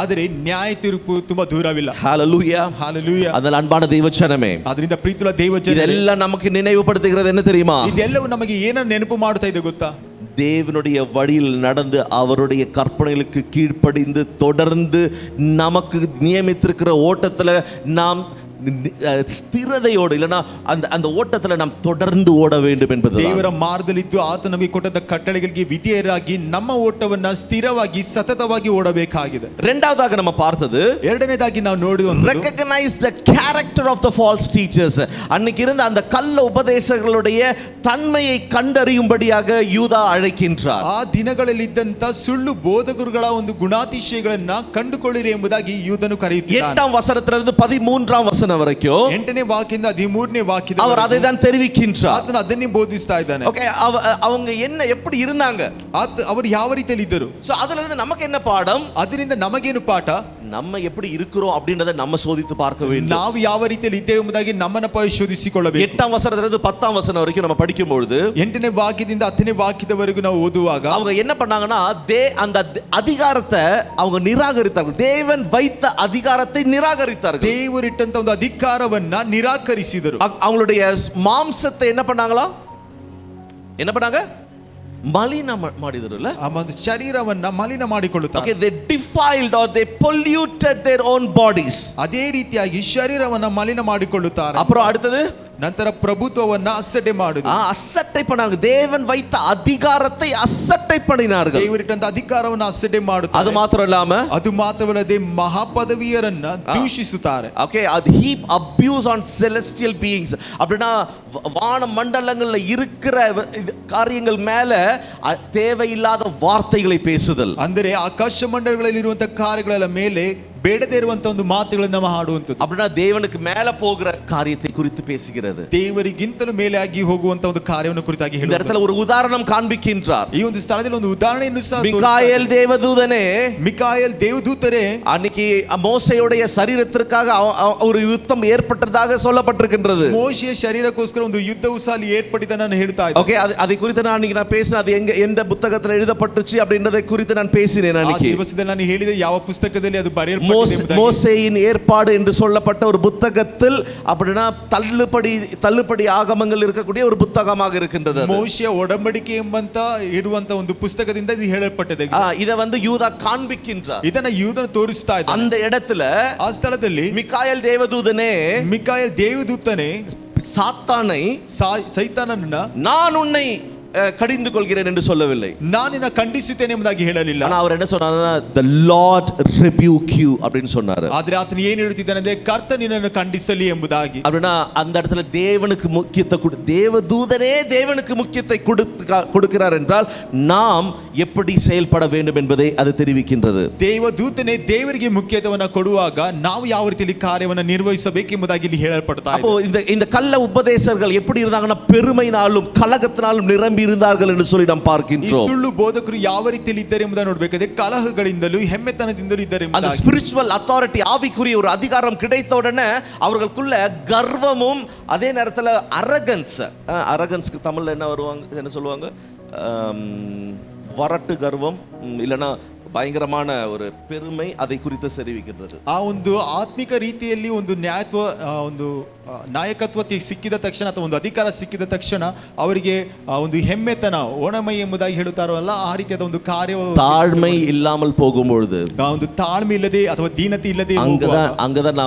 ಆದರೆ ನ್ಯಾಯ ತೀರ್ಪು ತುಂಬಾ ದೂರವಿಲ್ಲ. Hallelujah. Hallelujah. அதனால் அன்பான தேவஜனமே, ಅದರಿಂದ ಪ್ರೀತಿಯುಳ್ಳ ದೇವಜನರೇ, இதெல்லாம் நமக்கு நினைவுபடுத்துகிறது என்ன தெரியுமா? ಇದೆಲ್ಲವೂ ನಮಗೆ ಏನನ್ನು ನೆನಪು ಮಾಡುತ್ತಾ ಇದೆ ಗೊತ್ತಾ? தேவனுடைய வழியில் நடந்து அவருடைய கற்பனைகளுக்கு கீழ்ப்படிந்து தொடர்ந்து நமக்கு நியமித்திருக்கிற ஓட்டத்தில் நாம் ஸ்திரதையோடு இல்லைன்னா அந்த அந்த ஓட்டத்தில் நாம் தொடர்ந்து ஓட வேண்டும் என்பது ದೇವರ ಮಾರ್ಗದಲ್ಲಿದ್ದು ಆತ ನಮಗೆ ಕೊಟ್ಟಂತ ಕಟ್ಟಳೆಗಳಿಗೆ ವಿಧೇಯರಾಗಿ ನಮ್ಮ ಓಟವನ್ನ ಸ್ಥಿರವಾಗಿ ಸತತವಾಗಿ ಓಡಬೇಕಾಗಿದೆ. இரண்டாவதாக நம்ம பார்த்தது, ಎರಡನೇದಾಗಿ ನಾವು ನೋಡಿದ recognize the character of the false teachers. அன்னைக்கு இருந்த அந்த கள்ள உபதேசங்களுடைய தன்மையை கண்டறியும்படியாக யூதா அழைக்கின்றார். ಆ ದಿನಗಳಲ್ಲಿ ಇದ್ದಂತ ಸುಳ್ಳು ಬೋಧಕರುಗಳ ಒಂದು ಗುಣಾತಿಶಯಗಳನ್ನ ಕಂಡುಕೊಳ್ಳಿರಿ ಎಂಬುದಾಗಿ ಯೂದನು ಕರೆಯುತ್ತಾನೆ. 8ாம் வசனத்திலிருந்து 13ாம் வசனம் வரைக்கும் 8ನೇ ವಾಕ್ಯದಿಂದ 13ನೇ ವಾಕ್ಯದ அவர் அதை தான் தெரிவிக்கின்றார். ಆತನು ಅದನ್ನೇ ಬೋಧಿಸ್ತಾ ಇದ್ದಾನೆ. ஓகே, அவங்க என்ன எப்படி இருந்தாங்க, ಅವರು ಯಾವ ರೀತಿಯಲ್ಲಿ ಇದ್ದರು, சோ அதுல இருந்து நமக்கு என்ன பாடம், ಅದರಿಂದ ನಮಗೇನು ಪಾಠ, நம்ம எப்படி இருக்கிறோம் அப்படின்றத நம்ம சோதித்து பார்க்க வேண்டும். ನಾವು ಯಾವ ರೀತಿಯಲ್ಲಿ ಇದ್ದೇವೆ ಎಂಬುದಾಗಿ ನಮ್ಮನ್ನ ಪರಿಶೋಧಿಸಿಕೊಳ್ಳಬೇಕು. 8ாம் வசனத்திலிருந்து 10ாம் வசனம் வரைக்கும் நம்ம படிக்கும் பொழுது 8ನೇ ವಾಕ್ಯದಿಂದ 10ನೇ ವಾಕ್ಯದವರೆಗೂ ನಾವು ಓದುವಾಗ அவங்க என்ன பண்ணாங்கன்னா அந்த அதிகாரத்தை அவங்க நிராகரித்தார்கள். தேவன் வைத்த அதிகாரத்தை நிராகரித்தார்கள். ದೇವರಿಟ್ಟಂತ ಒಂದು ಅಧಿಕಾರವನ್ನ ನಿರಾಕರಿಸಿದರು. அவங்களுடைய மாம்சத்தை என்ன பண்ணாங்களா, என்ன பண்ணாங்க, ಮಲಿನ ಮಾಡಿದ್ರಲ್ಲ, ಆ ಒಂದು ಶರೀರವನ್ನ ಮಲಿನ ಮಾಡಿಕೊಳ್ಳುತ್ತಾರೆ. Okay, they defiled or they polluted their own bodies. ಅದೇ ರೀತಿಯಾಗಿ ಶರೀರವನ್ನ ಮಲಿನ ಮಾಡಿಕೊಳ್ಳುತ್ತಾರೆ. அப்புறம் அடுத்தது ನಂತರ ಪ್ರಭುತ್ವವನ್ನ ಅಸಡ್ಡೆ ಮಾಡುದು, ಅಸட்டை பண்ணாங்க. தேவன் வைத்த அதிகாரத்தை அசட்டை பண்ணினார்கள். ದೇವರಿಟ್ಟಂತ ಅಧಿಕಾರವನ್ನ ಅಸಡ್ಡೆ ಮಾಡುತ್ತಾರೆ. அது மாத்திரம் இல்லாம ಅದು ಮಾತ್ರವಲ್ಲದೆ ಮಹಾಪದವಿಯರನ್ನ ದೂಷಿಸುತ್ತಾರೆ. Okay, அது heap abuse on celestial beings. அப்படினா வான மண்டலங்கள்ல இருக்கிற காரியங்கள் மேல தேவையில்லாத வார்த்தைகளை பேசுதல். ಅಂದರೆ ಆಕಾಶ ಮಂಡಲಗಳಲ್ಲಿ ಇರುವಂತ ಕಾರ್ಯಗಳ ಮೇಲೆ ಬೇಡದೇ ಇರುವಂತ ಒಂದು ಮಾತುಗಳನ್ನು ಆಡುವಂತದ್ದು. அப்படினா தேவனுக்கு மேல போகிற காரியத்தை குறித்து பேசுகிறது. ದೇವರಿಗಿಂತಲೂ ಮೇಲೆ ಆಗಿ ಹೋಗುವಂತ ಒಂದು ಕಾರ್ಯವನ್ನು ಕುರಿತಾಗಿ இந்த இடத்துல ஒரு உதாரணம் காண்பிக்கின்றார். ಈ ಒಂದು ಸ್ಥಳದಲ್ಲಿ ಒಂದು ಉದಾಹರಣೆಯನ್ನು ಸಹ மிகாயேல் தேவதூதனே, மிகாயேல் ದೇವದೂತರೇ, அன்னைக்கு மோசேயுடைய சரீரத்திற்காக ஒரு யுத்தம் ஏற்பட்டதாக சொல்லப்பட்டிருக்கின்றது. ಮೋಶೆಯ ಶರೀರಕ್ಕೋಸ್ಕರ ಒಂದು ಯುದ್ಧವು ಸಹ ಏರ್ಪಟ್ಟಿದ್ದನ್ನು ಹೇಳ್ತಾ ಇದ್ದಾರೆ. ஓகே, அதை குறித்து நான் பேசினேன். அது எந்த புத்தகத்தில் எழுதப்பட்டுச்சு அப்படின்றதை குறித்து நான் பேசினேன். அன்னைக்கு ದಿವಸದಲ್ಲಿ ನಾನು ಹೇಳಿದೆ ಯಾವ ಪುಸ್ತಕದಲ್ಲಿ ಅದು ಬರೆಯಲ್ಪಟ್ಟಿದೆ. மோசேயின் ஏற்பாடு என்று சொல்லப்பட்ட ஒரு புத்தகத்தில் அப்படினா தள்ளுபடி ஆகமங்கள் இருக்கக்கூடிய ஒரு புத்தகமாக இருக்கின்றது. ಮೋಶೆಯ ಒಡಂಬಡಿಕೆ ಎಂಬಂತ ಇರುವಂತ ಒಂದು ಪುಸ್ತಕದಿಂದ ಇದು ಹೇಳಲ್ಪಟ್ಟಿದೆ. இத யூதா காண்பிக்கின்றார். ಇದನ್ನ ಯೂದನು ತೋರಿಸ್ತಾ ಇದ್ದಾನೆ. அந்த இடத்துல ಆ ಸ್ಥಳದಲ್ಲಿ மிகாயேல் தேவதூதனே, மிகாயேல் தேவதூதனே சாத்தானை, ಸೈತಾನನನ್ನ நான் உன்னை கடிந்து கொள்கிறேன் என்று சொல்லவில்லை. நான் நின்ன கண்டிಸುತ್ತೇನೆ ಎಂಬುದಾಗಿ ಹೇಳಲಿಲ್ಲ. ஆனா அவர் என்ன சொன்னாருன்னா the Lord rebuke you அப்படினு சொன்னாரு. ಆದ್ರೆ ಆತನು ಏನು ಹೇಳುತ್ತಿದ್ದಾನೆ ಅಂದ್ರೆ ಕರ್ತನು ನಿನ್ನನ್ನು ಖಂಡಿಸಲಿ ಎಂಬುದಾಗಿ. அப்படினா அந்த இடத்துல தேவனுக்கு முக்கியத்துவம் தேவதூதனே தேவனுக்கு முக்கியத்தை கொடுக்கிறார் என்றால் நாம் எப்படி செயல்பட வேண்டும் என்பதை அது தெரிவிக்கின்றது. ದೇವದೂತನೇ ದೇವರಿಗೆ ಮುಖ್ಯತ್ವವನ್ನು ಕೊಡುವಾಗ ನಾವು ಯಾವ ರೀತಿಯಲ್ಲಿ ಕಾರ್ಯವನ್ನು ನಿರ್ವಹಿಸಬೇಕು ಎಂಬುದಾಗಿ ಇಲ್ಲಿ ಹೇಳಲ್ಪಡ್ತಾ ಇದೆ. அப்போ இந்த கள்ள உபதேசர்கள் எப்படி இருந்தாங்கன்னா பெருமைனாலும் கலகத்தினாலும் நிரம்பி இருந்தார்கள் என்று சொல்லி நாம் பார்க்கின்றோம். ಈ ಸುಳ್ಳು ಬೋಧಕರು ಯಾವ ರೀತಿಯಲ್ಲಿ ಇದ್ದಾರೆ ಎಂಬುದನ್ನು ನೋಡಬೇಕಾದ್ರೆ ಕಲಹಗಳಿಂದಲೂ ಹೆಮ್ಮೆತನದಿಂದಲೂ ಇದ್ದಾರೆ. அந்த ஸ்பிரிச்சுவல் அத்தாரிட்டி, ஆவிக்குரிய ஒரு அதிகாரம் கிடைத்த உடனே அவர்களுக்குள்ள கர்வமும் அதே நேரத்தில் அரகன்ஸ்க்கு தமிழ்ல என்ன சொல்லுவாங்க, வரட்டு கர்வம் இல்லைன்னா பயங்கரமான ஒரு பெருமை, அதை குறித்து தெரிவிக்கின்றது. ಆ ಒಂದು ಆತ್ಮಿಕ ರೀತಿಯಲ್ಲಿ ಒಂದು ಒಂದು ನಾಯಕತ್ವ ಸಿಕ್ಕಿದ ತಕ್ಷಣ ಅಥವಾ ಒಂದು ಅಧಿಕಾರ ಸಿಕ್ಕಿದ ತಕ್ಷಣ ಅವರಿಗೆ ಒಂದು ಹೆಮ್ಮೆತನ, ಓಣಮೈ ಎಂಬುದಾಗಿ ಹೇಳುತ್ತಾರಲ್ಲ, ಆ ರೀತಿಯಾದ ಒಂದು ಕಾರ್ಯ, தாழ்மை இல்லாமல் போகும்பொழுது, ಒಂದು ತಾಳ್ಮೆ ಇಲ್ಲದೆ ಅಥವಾ ದೀನತೆ ಇಲ್ಲದೆ அங்கதான்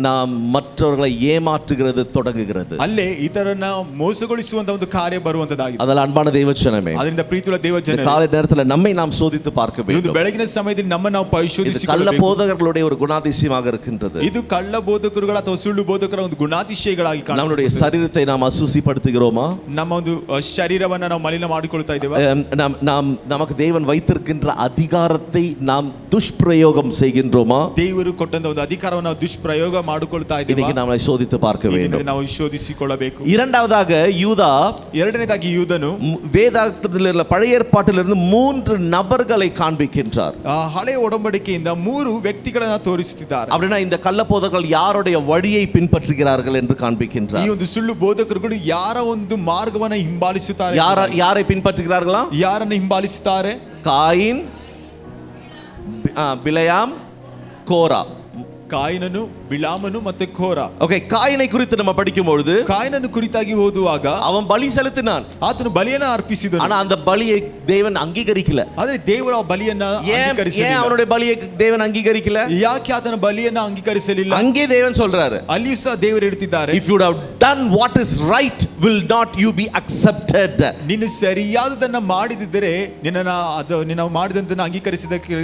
நாம் மற்றவர்களை ஏமாற்றுகிறது தொடங்குகிறது. ಅಲ್ಲೇ ಇತರನ್ನ ಮೋಸಗೊಳಿಸುವಂತ ಒಂದು ಕಾರ್ಯ ಬರುವಂತದಾಗಿದೆ. அதனால அன்பான தேவஜனமே, ಅದರಿಂದ ಪ್ರೀತಿಯುಳ್ಳ ದೇವಜನರೇ, காலை நேரத்தில் நம்மை நாம் சோதித்து பார்க்க வேண்டும். ಬೆಳಗಿನ ಸಮಯದಲ್ಲಿ ನಮ್ಮ ನಾವು ಪರಿಶೋಧಿಸಿಕೊಳ್ಳಬೇಕು. கள்ள போதகர்களுடைய ஒரு குணாதிசயமாக இருக்கின்றது. ಇದು ಕಳ್ಳ ಬೋಧಕರುಗಳ ಅಥವಾ ಸುಳ್ಳು ಬೋಧಕರ ಒಂದು ಗುಣಾತಿಶಯಗಳಾಗಿ ಕಾಣುತ್ತದೆ. நம்மளுடைய சரீரத்தை நாம் அசுசிப்படுத்துகிறோமா? ನಮ್ಮ ಒಂದು ಶರೀರವನ್ನ ನಾವು ಮಲಿನ ಮಾಡಿಕೊಳ್ತಾ ಇದ್ದೇವೆ. நமக்கு தேவன் வைத்திருக்கின்ற அதிகாரத்தை நாம் துஷ்பிரயோகம் செய்கின்றோமா? ದೇವರು ಕೊಟ್ಟಂತ ಒಂದು ಅಧಿಕಾರವನ್ನು ನಾವು ದುಷ್ಪ್ರಯೋಗ ಮಾಡಿಕೊಳ್ತಾ ಇದ್ದೇವೆ. இன்னைக்கு நாம் சோதித்து பார்க்க வேண்டும். ನಾವು ಶೋಧಿಸಿಕೊಳ್ಳಬೇಕು. இரண்டாவதாக யூதா, ಎರಡನೇದಾಗಿ ಯೂದನು வேதாகமத்தில் பழைய ஏற்பாட்டிலிருந்து 3 நபர்களை காண்பிக்கின்றார். ಹಳೆಯ ಒಡಂಬಡಿಕೆಯಿಂದ 3 ವ್ಯಕ್ತಿಗಳನ್ನು ತೋರಿಸುತ್ತಿದ್ದಾರೆ. அப்படினா இந்த கள்ள போதகர்கள் யாருடைய வழியை பின்பற்றுகிறார்கள் என்று காண்பிக்கின்றார். ಈ ಒಂದು ಸುಳ್ಳು ಬೋಧಕರುಗಳು ಯಾರ ಒಂದು ಮಾರ್ಗವನ್ನು ಹಿಂಬಾಲಿಸುತ್ತಾರೆ. யாரை பின்பற்றுகிறார்களா? ಯಾರನ್ನು ಹಿಂಬಾಲಿಸುತ್ತಾರೆ? ಕಾಯಿನ್, ಬಿಲಯಾಮ್, ಕೋರಾ. ಕಾಯಿನನು, ಬಿಳಾಮನು ಮತ್ತೆ ಕೋರ. ஓகே, காயினை குறித்து நம்ம படிக்கும் பொழுது ಕಾಯಿನನ್ನು ಕುರಿತಾಗಿ ಓದುವಾಗ அவன் பலி செலுத்தினான், ಆತನು ಬಲಿಯನ್ನ ಅರ್ಪಿಸಿದನು. ஆனா அந்த பலியை தேவன் அங்கீகரிக்கல. ಆದ್ರೆ ದೇವರು ಆ ಬಲಿಯನ್ನ ஏன் ಅಂಗೀಕರಿಸಲಿಲ್ಲ. அவனுடைய பலியை தேவன் அங்கீகரிக்கல? ಯಾಕೆ ಆತನ ಬಲಿಯನ್ನ ಅಂಗೀಕರಿಸಲಿಲ್ಲ? அங்கே தேவன் சொல்றாரு, ಅಲ್ಲಿಯೂ ಸಹ ದೇವರು ಹೇಳ್ತಿದ್ದಾರೆ, if you would have done what is right, will not you be accepted? ನೀನು ಸರಿಯಾದದನ್ನ ಮಾಡಿದಿದ್ದರೆ ನಿನ್ನ ಮಾಡಿದಂತನ್ನ ಅಂಗೀಕರಿಸಿದಕ್ಕೆ.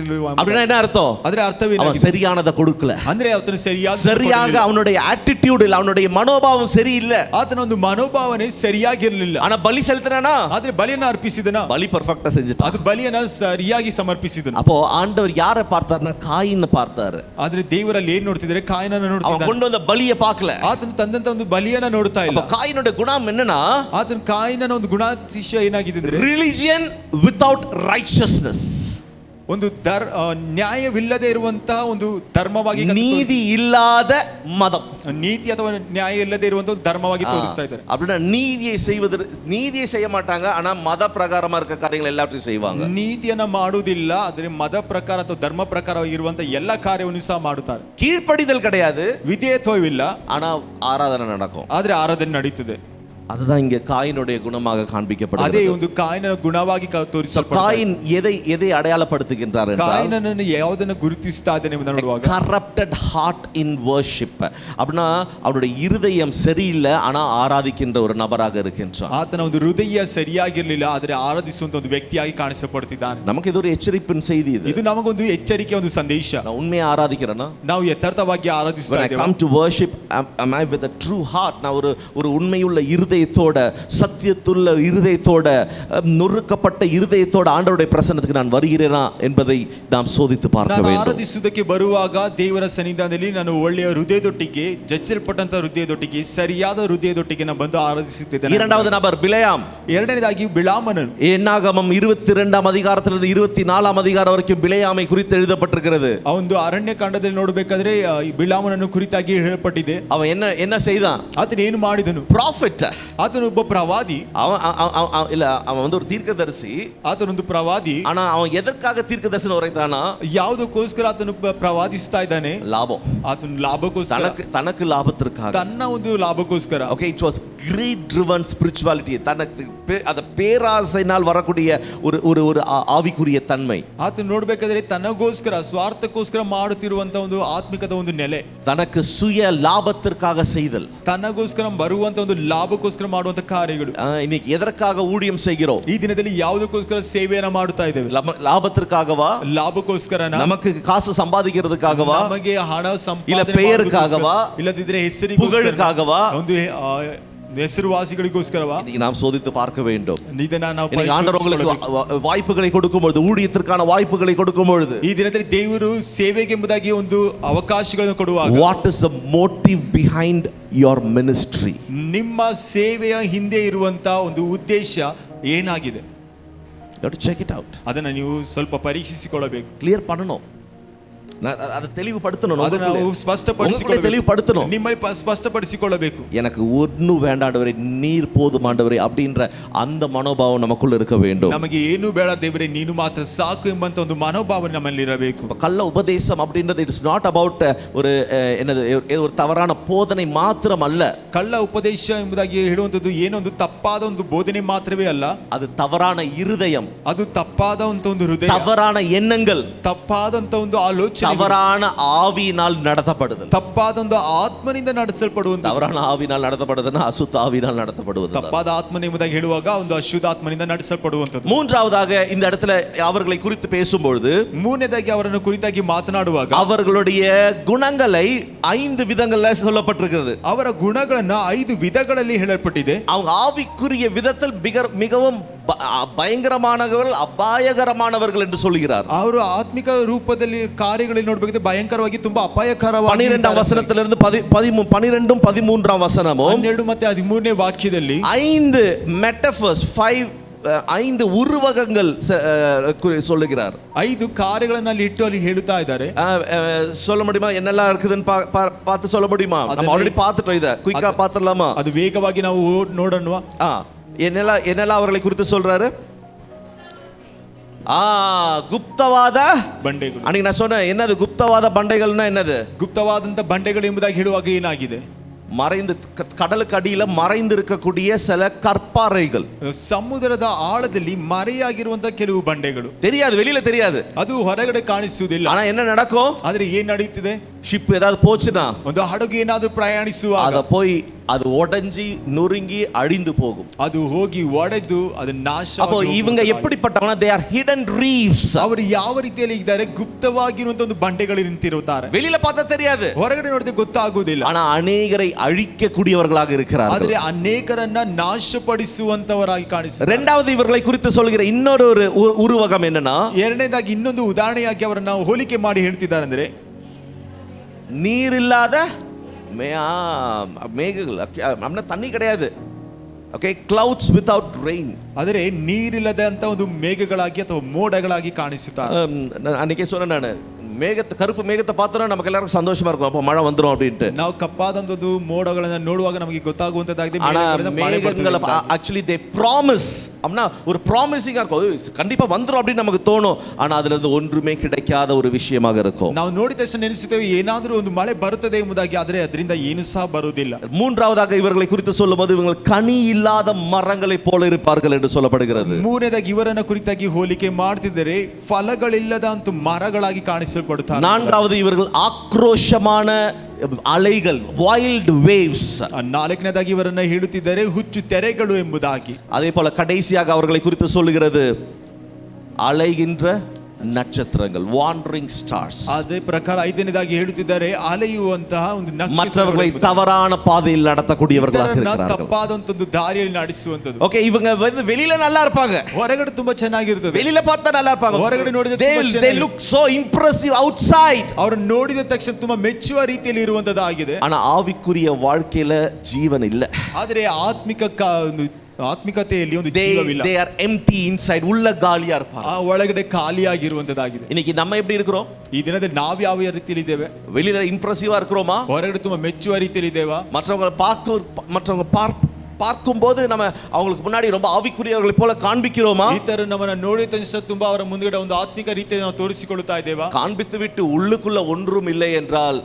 அப்படினா என்ன அர்த்தம்? ಅದರ ಅರ್ಥವೇನು? அவன் சரியானதை கொடுக்கல. ಅಂದ್ರೆ ಆತನು சரியாக அவனுடைய ஆட்டிட்யூட் இல்ல, அவனுடைய மனோபாவம் சரியில்லை. ಆತನ ಒಂದು ಮನೋಭಾವನೆ ಸರಿಯಾಗಿರಲಿಲ್ಲ. ஆனா பலி செலுத்தினானா? ಆದ್ರೆ ಬಲಿಯನ್ನ ಅರ್ಪಿಸಿದನ. பலி ಪರ್ಫೆಕ್ಟಾ செஞ்சுட்டான். ಅದು ಬಲಿಯನ್ನ ಸರಿಯಾಗಿ ಸಮರ್ಪಿಸಿದನು. அப்போ ಆண்டவர் யாரை பார்த்தார்னா காயினை பார்த்தாரு. ಆದ್ರೆ ದೇವರಲ್ಲಿ ಏನು ನೋಡ್ತಿದ್ದಾರೆ? ಕಾಯಿನನ್ನು அவன் ನೋಡ್ತಿದ್ದಾರೆ. கொண்டு வந்த பலியை பார்க்கல. ಆತನು ತಂದಂತ ಒಂದು ಬಲಿಯನ್ನ ನೋಡ್ತಾ ಇಲ್ಲ. அப்ப காயினுடைய குணம் என்னன்னா, ಆತನ ಕಾಯಿನನ ಒಂದು ಗುಣಾತಿಶಯ ಏನಾಗಿದೆ ಅಂದ್ರೆ religion without righteousness. ಒಂದು ನ್ಯಾಯವಿಲ್ಲದೆ ಇರುವಂತಹ ಒಂದು ಧರ್ಮವಾಗಿ, நீதி இல்லாத மதம், ನೀತಿ ಅಥವಾ ನ್ಯಾಯ ಇಲ್ಲದೆ ಇರುವಂತಹ ಒಂದು ಧರ್ಮವಾಗಿ ತೋರಿಸ್ತಾ ಇದ್ದಾರೆ. அப்படின்னா நீதியை செய்ய மாட்டாங்க, ஆனா மத பிரகாரமா இருக்க காரியங்கள் எல்லாத்தையும் செய்வாங்க. ನೀತಿಯನ್ನ ಮಾಡುವುದಿಲ್ಲ, ಆದರೆ ಮத ಪ್ರಕಾರ ಅಥವಾ ಧರ್ಮ ಪ್ರಕಾರವಾಗಿರುವಂತಹ ಎಲ್ಲ ಕಾರ್ಯವನ್ನು ಸಹ ಮಾಡುತ್ತಾರೆ. கீழ்ப்படிதல் கிடையாது, ವಿಧೇಯತ್ವವಿಲ್ಲ, ஆனா ஆராதனை நடக்கும். ಆದ್ರೆ ಆರಾಧನೆ ನಡೀತದೆ. அதுதான் இங்க காயினுடைய குணமாக காண்பிக்கப்படுகிறது. ಅದೇ ಒಂದು ಕಾಯಿನ ಗುಣವಾಗಿ ತೋರಿಸಲ್ಪಡುತ್ತದೆ. காயின் எதை அடையாளப்படுத்துகின்றார் என்றால், ಕಾಯಿನನ್ನು ಯಾವುದನ್ನು ಗುರುತಿಸ್ತಾ ಇದ್ದಾನೆ ಎಂದು ನೋಡುವಾಗ, corrupted heart in worship. அப்படினா அவருடைய இருதயம் சரியில்லை, ஆனா ஆராதிக்கின்ற ஒரு நபராக இருக்கின்றார். ಆತನ ಒಂದು ಹೃದಯ ಸರಿಯಾಗಿರಲಿಲ್ಲ, ಆದರೆ ಆರಾಧಿಸುವಂತ ಒಂದು ವ್ಯಕ್ತಿಯಾಗಿ ಕಾಣಿಸಲ್ಪಡುತ್ತಿದ್ದಾನೆ. நமக்கு இது ஒரு எச்சரிப்பின் செய்தி. ಇದು ನಮಗೊಂದು ಎಚ್ಚರಿಕೆ, ಒಂದು ಸಂದೇಶ. நான் உண்மையா ஆராதிக்கிறேனா? ನಾವು ಯಥಾರ್ಥವಾಗಿ ಆರಾಧಿಸ್ತಾ When I ಇದ್ದೇವೆ. come to worship, am I with a true heart? நான் ஒரு உண்மையுள்ள இருதயத்தோட, சத்தியத்துள்ள இருதயத்தோட, நொறுக்கப்பட்ட இருதயத்தோட ஆண்டவருடைய பிரசன்னத்துக்கு நான் வருகிறேனா என்பதை நாம் சோதித்து பார்க்க ನಾನು வேண்டும். ಆರಾಧಿಸುವುದಕ್ಕೆ ಬರುವಾಗ ದೇವರ ಸನ್ನಿಧಾನದಲ್ಲಿ ನಾನು ಒಳ್ಳೆಯ ಹೃದಯದೊಟ್ಟಿಗೆ, ಜಜ್ಜಲ್ಪಟ್ಟಂತ ಹೃದಯದೊಟ್ಟಿಗೆ, ಸರಿಯಾದ ಹೃದಯದೊಟ್ಟಿಗೆ ನಾನು ಬಂದು ಆರಾಧಿಸುತ್ತಿದ್ದೇನೆ. இரண்டாவது நபர் பிலேயாம். ಎರಡನೇದಾಗಿ ಬಿಳಾಮನನು. என்னாகமம் 22 அதிகாரத்திலிருந்து 24 அதிகாரம் வரைக்கும் பிலேயாமை குறித்து எழுதப்பட்டிருக்கிறது. ಆ ಒಂದು ಅರಣ್ಯ ಕಾಂಡದಲ್ಲಿ ನೋಡಬೇಕಾದ್ರೆ ಬಿಳಾಮನನ್ನು ಕುರಿತಾಗಿ ಹೇಳಲ್ಪಟ್ಟಿದೆ. அவன் என்ன செய்தான்? ಆತನು ಏನು ಮಾಡಿದನು? ப்ராஃபிட். ಆತನು ಒಬ್ಬ ಪ್ರವಾದಿ. அவன் வந்து ஒரு தீர்க்கதரிசி. ಆತನೊಂದು ಪ್ರವಾದಿ. ஆனா அவன் எதற்காக தீர்க்கதரிசனம் உரைத்தானா? ಯಾವುದಕ್ಕೋಸ್ಕರ ಆತನು ಪ್ರವಾದಿಸ್ತಾ ಇದ್ದಾನೆ? லாபம். ಆತನು ಲಾಭಕ್ಕೋಸ್ಕರ, தனக்கு லாபத்திற்காக, ತನ್ನ ಒಂದು ಲಾಭಕ್ಕೋಸ್ಕರ. Okay, it was greed driven spirituality. தனக்கு அந்த பேராசையினால் வரக்கூடிய ஒரு ஆவிக்குரிய தன்மை. ಆತನು ನೋಡಬೇಕಾದ್ರೆ ತನ್ನಗೋಸ್ಕರ, ಸ್ವಾರ್ಥಕ್ಕೋಸ್ಕರ ಮಾಡುತ್ತಿರುವಂತ ಒಂದು ಆತ್ಮಿಕದ ಒಂದು ನೆಲೆ. தனக்கு சுய லாபத்திற்காக செய்தல், ತನ್ನಗೋಸ್ಕರ ಬರುವಂತ ಒಂದು ಲಾಭಕ್ಕೋಸ್ಕರ ಮಾಡುವಂತ ಕಾರ್ಯಗಳು. இன்னைக்கு எதற்காக ஊழியம் செய்கிறோம்? ಈ ದಿನದಲ್ಲಿ ಯಾವುದಕ್ಕೋಸ್ಕರ ಸೇವೆಯನ್ನ ಮಾಡುತ್ತಾ ಇದ್ದೇವೆ? லாபத்திற்காகவா? ಲಾಭಕ್ಕೋಸ್ಕರನಾ? நமக்கு ಕಾಸು ಸಂಪಾದಿக்கிறதுக்காகவா? ನಮಗೆ ಹಣ இல்ல ಸಂಪಾದನೆ பெயருக்காகவா? ಇಲ್ಲದಿದ್ರೆ ಹೆಸರಿಗೋಸ್ಕರ, புகழுக்காகவா? ಒಂದು ಹೆಸರುವಾಸಿಗಳಿಗೋಸ್ಕರವಾ? நாம் சோதித்து பார்க்க வேண்டும். ಇದನ್ನ ನಾವು ஆண்டவர் உங்களுக்கு வாய்ப்புகளை கொடுக்கும் பொழுது, ஊழியத்திற்கான வாய்ப்புகளை கொடுக்கும் பொழுது, ಈ ದಿನದಲ್ಲಿ ದೇವರು ಸೇವೆಗೆ ಎಂಬುದಾಗಿ ಒಂದು ಅವಕಾಶಗಳನ್ನು ಕೊಡುವಾಗ, what is the motive behind your ministry? ನಿಮ್ಮ ಸೇವೆಯ ಹಿಂದೆ ಇರುವಂತ ಒಂದು ಉದ್ದೇಶ ಏನಾಗಿದೆ? You have to check it out. ಅದನ್ನ ನೀವು ಸ್ವಲ್ಪ ಪರೀಕ್ಷಿಸಿಕೊಳ್ಳಬೇಕು. ಕ್ಲಿಯರ್ பண்ணணும். அதை தெளிவுபடுத்தணும். அதை ನಾವು ಸ್ಪಷ್ಟಪಡಿಸಿಕೊಳ್ಳಬೇಕು. தெளிவுபடுத்தணும். ನಿಮ್ಮಲ್ಲಿ ಸ್ಪಷ್ಟಪಡಿಸಿಕೊಳ್ಳಬೇಕು. எனக்கு ஒன்றும் வேண்டாண்டவரே, நீர் போதும் ஆண்டவரே அப்படின்ற அந்த மனோபாவம் நமக்குள்ள இருக்க வேண்டும். ನಮಗೆ ಏನು ಬೇಡ ದೇವರೇ, ನೀನು ಮಾತ್ರ ಸಾಕು ಎಂಬಂತ ಒಂದು ಮನೋಭಾವ ನಮ್ಮಲ್ಲಿ ಇರಬೇಕು. கள்ள உபதேசம் அப்படின்றது இட்ஸ் நாட் அபவுட் ஒரு ஒரு தவறான போதனை மாத்திரம் அல்ல. ಕಳ್ಳ ಉಪದೇಶ ಎಂಬುದಾಗಿ ಹೇಳುವಂತದ್ದು ಏನೊಂದು ತಪ್ಪಾದ ಒಂದು ಬೋಧನೆ ಮಾತ್ರವೇ ಅಲ್ಲ, அது தவறான இருதயம், ಅದು ತಪ್ಪಾದಂತ ಒಂದು ಹೃದಯ, தவறான எண்ணங்கள், ತಪ್ಪಾದಂತ ಒಂದು ಆಲೋಚನೆ, தவறான ஆவியினால் நடத்தப்படுதல். ತಪ್ಪಾದ ಒಂದು ಆತ್ಮನಿಂದ ನಡೆಸಲ್ಪಡುವಂತ. தவறான ஆவியினால் நடத்தப்படுதுன்னா அசுத்த ஆவியினால் நடத்தப்படுவது. ತಪ್ಪಾದ ಆತ್ಮನ ಎಂಬುದಾಗಿ ಹೇಳುವಾಗ ಒಂದು ಅಶುದ್ಧಾತ್ಮನಿಂದ ನಡೆಸಲ್ಪಡುವಂತದ್ದು. மூன்றாவதாக இந்த இடத்துல அவர்களை குறித்து பேசும்பொழுது, ಮೂರನೇದಾಗಿ ಅವರನ್ನು ಕುರಿತಾಗಿ ಮಾತನಾಡುವಾಗ, அவர்களுடைய குணங்களை 5 விதங்கள்ல சொல்லப்பட்டிருக்கிறது. ಅವರ ಗುಣಗಳನ್ನ 5 ವಿಧಗಳಲ್ಲಿ ಹೇಳಲ್ಪಟ್ಟಿದೆ. அவங்க ஆவிக்குரிய விதத்தில் மிகவும் பயங்கரமானவர்கள், அபாயகரமானவர்கள் என்று சொல்கிறார். ಅವರು ಆತ್ಮಿಕ ರೂಪದಲ್ಲಿ ಕಾರ್ಯಗಳಲ್ಲಿ ನೋಡಬೇಕಿದ್ರೆ ಭಯಂಕರವಾಗಿ ತುಂಬಾ ಅಪಾಯಕರವಾಗಿ. 12ாம் வசனத்திலிருந்து 12 13ாம் வசனமும் 12 ಮತ್ತು 13ನೇ ವಾಕ್ಯದಲ್ಲಿ 5 மெட்டஃபர்ஸ், 5 உருவகங்கள் சொல்லுகிறார். 5 ಕಾರ್ಯಗಳನ್ನು ಅಲ್ಲಿ ಇಟ್ಟು ಅಲ್ಲಿ ಹೇಳುತ್ತಾ ಇದ್ದಾರೆ. சொல்ல முடியுமா என்னெல்லாம் இருக்குதுன்னு பார்த்து சொல்ல முடியுமா? நம்ம ஆல்ரெடி பார்த்துட்டோம், இத குயிக்கா பார்த்துடலாமா? ಅದು ವೇಗವಾಗಿ ನಾವು ನೋಡೋಣವಾ? என்னெல்லாம் அவர்களை குறித்து சொல்றாரு? ಗುಪ್ತವಾದ ಬಂಡೆಗಳು. ಅನಿಗೆ ನಾ ಸೊನ್ನೆ என்னது ಗುಪ್ತವಾದ ಬಂಡೆಗಳ್னா என்னது? ಗುಪ್ತವಾದಂತ ಬಂಡೆಗಳು ಎಂಬುದಾಗಿ ಹೇಳುವಾಗ ಏನಾಗಿದೆ? மறைந்து கடலுக்கு அடியில மறைந்து இருக்கக்கூடிய சில கற்பாறைகள். ಸಮುದ್ರದ ಆಳದಲ್ಲಿ ಮರೆಯಾಗಿರುವಂತ ಕೆಲವು ಬಂಡೆಗಳು. தெரியாது, வெளியில தெரியாது, ಅದು ಹೊರಗಡೆ ಕಾಣಿಸುವುದಿಲ್ಲ. ஆனா என்ன நடக்கும்? ಆದ್ರೆ ಏನ್ ನಡೀತಿದೆ? ஷிப் ஏதாவது போச்சுனா, ಒಂದು ಹಡಗು ಏನಾದ್ರೂ ಪ್ರಯಾಣಿಸುವಾಗ ಅದ போய் அது உடைஞ்சி நொறுங்கி அழிந்து போகும். ಅದು ಹೋಗಿ ಒಡೆದು ಅದು ನಾಶ. அப்போ இவங்க எப்படிப்பட்டவங்க? they are hidden reefs. ಅವರು ಯಾವ ರೀತಿಯಲ್ಲಿ ಇದ್ದಾರೆ? ಗುಪ್ತವಾಗಿರುವಂತ ಒಂದು ಬಂಡೆಗಳು ನಿಂತಿರುತ್ತಾರೆ. வெளியில பார்த்தா தெரியாது, ಹೊರಗಡೆ ನೋಡಿದ್ರೆ ಗೊತ್ತಾಗುವುದಿಲ್ಲ. ஆனா ಅನೇகரை அழிக்கக்கூடியவர்களாக இருக்கிறார்கள். ಆದರೆ ಅನೇಕರನ್ನ ನಾಶಪಡಿಸುವಂತವರಾಗಿ ಕಾಣಿಸುತ್ತಾರೆ. இரண்டாவது இவர்களை குறித்து சொல்கிற இன்னொரு ஒரு உருவகம் என்னன்னா, ಎರಡನೇದಾಗಿ ಇನ್ನೊಂದು ಉದಾಹರಣೆಯಾಗಿ ಅವರನ್ನ ಹೋಲಿಕೆ ಮಾಡಿ ಹೇಳ್ತಿದ್ದಾರೆ ಅಂದ್ರೆ, நீரில்லாத மேகங்கள், அப்படின்னா தண்ணி கிடையாது. Okay, clouds without rain. ಆದರೆ ನೀರಿಲ್ಲದಂತ ಒಂದು ಮೇಘಗಳಾಗಿ ಅಥವಾ ಮೋಡಗಳಾಗಿ ಕಾಣಿಸುತ್ತಾರೆ. அன்னைக்கே சொன்னேன் ನಾನು, கருப்பு மேகத்தை பார்த்தோன்னா நமக்கு எல்லாருக்கும் சந்தோஷமா இருக்கும், அப்போ மழை வந்துரும் அப்படின்ட்டு. ನಾವು ಕಪ್ಪಾದಂತದ್ದು ಮೋಡಗಳನ್ನ ನೋಡುವಾಗ ನಮಗೆ ಗೊತ್ತಾಗುವಂತದ್ದಾಗಿದೆ. மேகங்கள் ஆக்சுவலி தே ப்ராமிஸ், அப்படின்னா ஒரு ப்ராமிசிங்கா இருக்கும், கண்டிப்பா வந்துரும் அப்படின்னு நமக்கு தோணும். ஆனா அதுல இருந்து ஒன்றுமே கிடைக்காத ஒரு விஷயமாக இருக்கும். ನಾವು ನೋಡಿದ ತಕ್ಷಣ ನೆನೆಸುತ್ತೇವೆ ಏನಾದರೂ ಒಂದು ಮಳೆ ಬರುತ್ತದೆ ಎಂಬುದಾಗಿ, ಆದರೆ ಅದರಿಂದ ಏನು ಸಹ ಬರುವುದಿಲ್ಲ. மூன்றாவதாக இவர்களை குறித்து சொல்லும்போது, இவங்க கனி இல்லாத மரங்களை போல இருப்பார்கள் என்று சொல்லப்படுகிறது. ಮೂರನೇದಾಗಿ ಇವರನ್ನ ಕುರಿತಾಗಿ ಹೋಲಿಕೆ ಮಾಡ್ತಿದ್ದಾರೆ, ಫಲಗಳಿಲ್ಲದಂತ ಮರಗಳಾಗಿ ಕಾಣಿಸಲ್ಪಡುತ್ತಾರೆ. நான்காவது, இவர்கள் ஆக்ரோஷமான அலைகள், வைல்ட் வேவ்ஸ். ನಾಲ್ಕನೇದಾಗಿ ಇವರನ್ನ ಹೇಳುತ್ತಿದ್ದಾರೆ ಹುಚ್ಚು ತೆರೆಗಳು ಎಂಬುದಾಗಿ. அதே போல கடைசியாக அவர்களை குறித்து சொல்லுகிறது அலைகின்ற ನಕ್ಷತ್ರಗಳು, ವಾಂಡರಿಂಗ್ ಸ್ಟಾರ್ಸ್. ಅದೇ ಪ್ರಕಾರ ಐದನೇದಾಗಿ ಹೇಳುತ್ತಿದ್ದಾರೆ ಅಲೆಯುವಂತಹ ಒಂದು ನಕ್ಷತ್ರಗಳು, மற்றவர்களை தவறான பாதையில் நடத்தக்கூடியவர்களாக இருக்கிறார்கள், ತಪ್ಪಾದಂತ ಒಂದು ದಾರಿಯಲ್ಲಿ ನಡೆಸುವಂತದ್ದು. ಓಕೆ, ಇவங்க வந்து வெளியில நல்லா இருப்பாங்க, ಹೊರಗಡೆ ತುಂಬಾ ಚೆನ್ನಾಗಿರುತ್ತದೆ, வெளியில பார்த்தா நல்லா இருப்பாங்க, ಹೊರಗಡೆ ನೋಡಿದ್ರೆ they look so impressive outside. ಅವರು ನೋಡಿದ ತಕ್ಷಣ ತುಂಬಾ ಮೆಚ್ಚುವ ರೀತಿಯಲ್ಲಿ ಇರುವಂತದ್ದಾಗಿದೆ. ஆனா ஆவிக்குரிய வாழ்க்கையில ஜீவன் இல்ல. ಆದರೆ ಆತ್ಮಿಕತೆಯಲ್ಲಿ ಒಂದು ಜೀವವಿಲ್ಲ. they are empty inside, ಉள்ள ಗಾಳಿயா இருப்பாங்க, ಒಳಗಡೆ ಖಾಲಿಯಾಗಿರುವಂತದ್ದಾಗಿದೆ. இன்னைக்கு நம்ம எப்படி இருக்கிறோம்? ಈ ದಿನದಲ್ಲಿ ನಾವು ಯಾವ ರೀತಿಯಲ್ಲಿ ಇದ್ದೇವೆ? வெளியில இம்ப்ரெசிவா இருக்கிறோமா? ಹೊರಗಡೆ ತುಂಬಾ ಮೆಚ್ಚುವ ರೀತಿಯಲ್ಲಿ ಇದ್ದೇವಾ? மற்றவங்க பார்க்கும்போது நம்ம அவங்களுக்கு முன்னாடி ரொம்ப ஆவிக்குரியவர்களை போல காண்பிக்கிறோமா? ಇತರರು ನಮ್ಮನ್ನ ನೋಡಿದ ತಕ್ಷಣ ತುಂಬಾ ಅವರ ಮುಂದುಗಡೆ ಒಂದು ಆತ್ಮಿಕ ರೀತಿಯಲ್ಲಿ ನಾವು ತೋರಿಸಿಕೊಳ್ಳುತ್ತಾ ಇದ್ದೇವಾ? காண்பித்து விட்டு உள்ளுக்குள்ள ஒன்றும் இல்லை என்றால்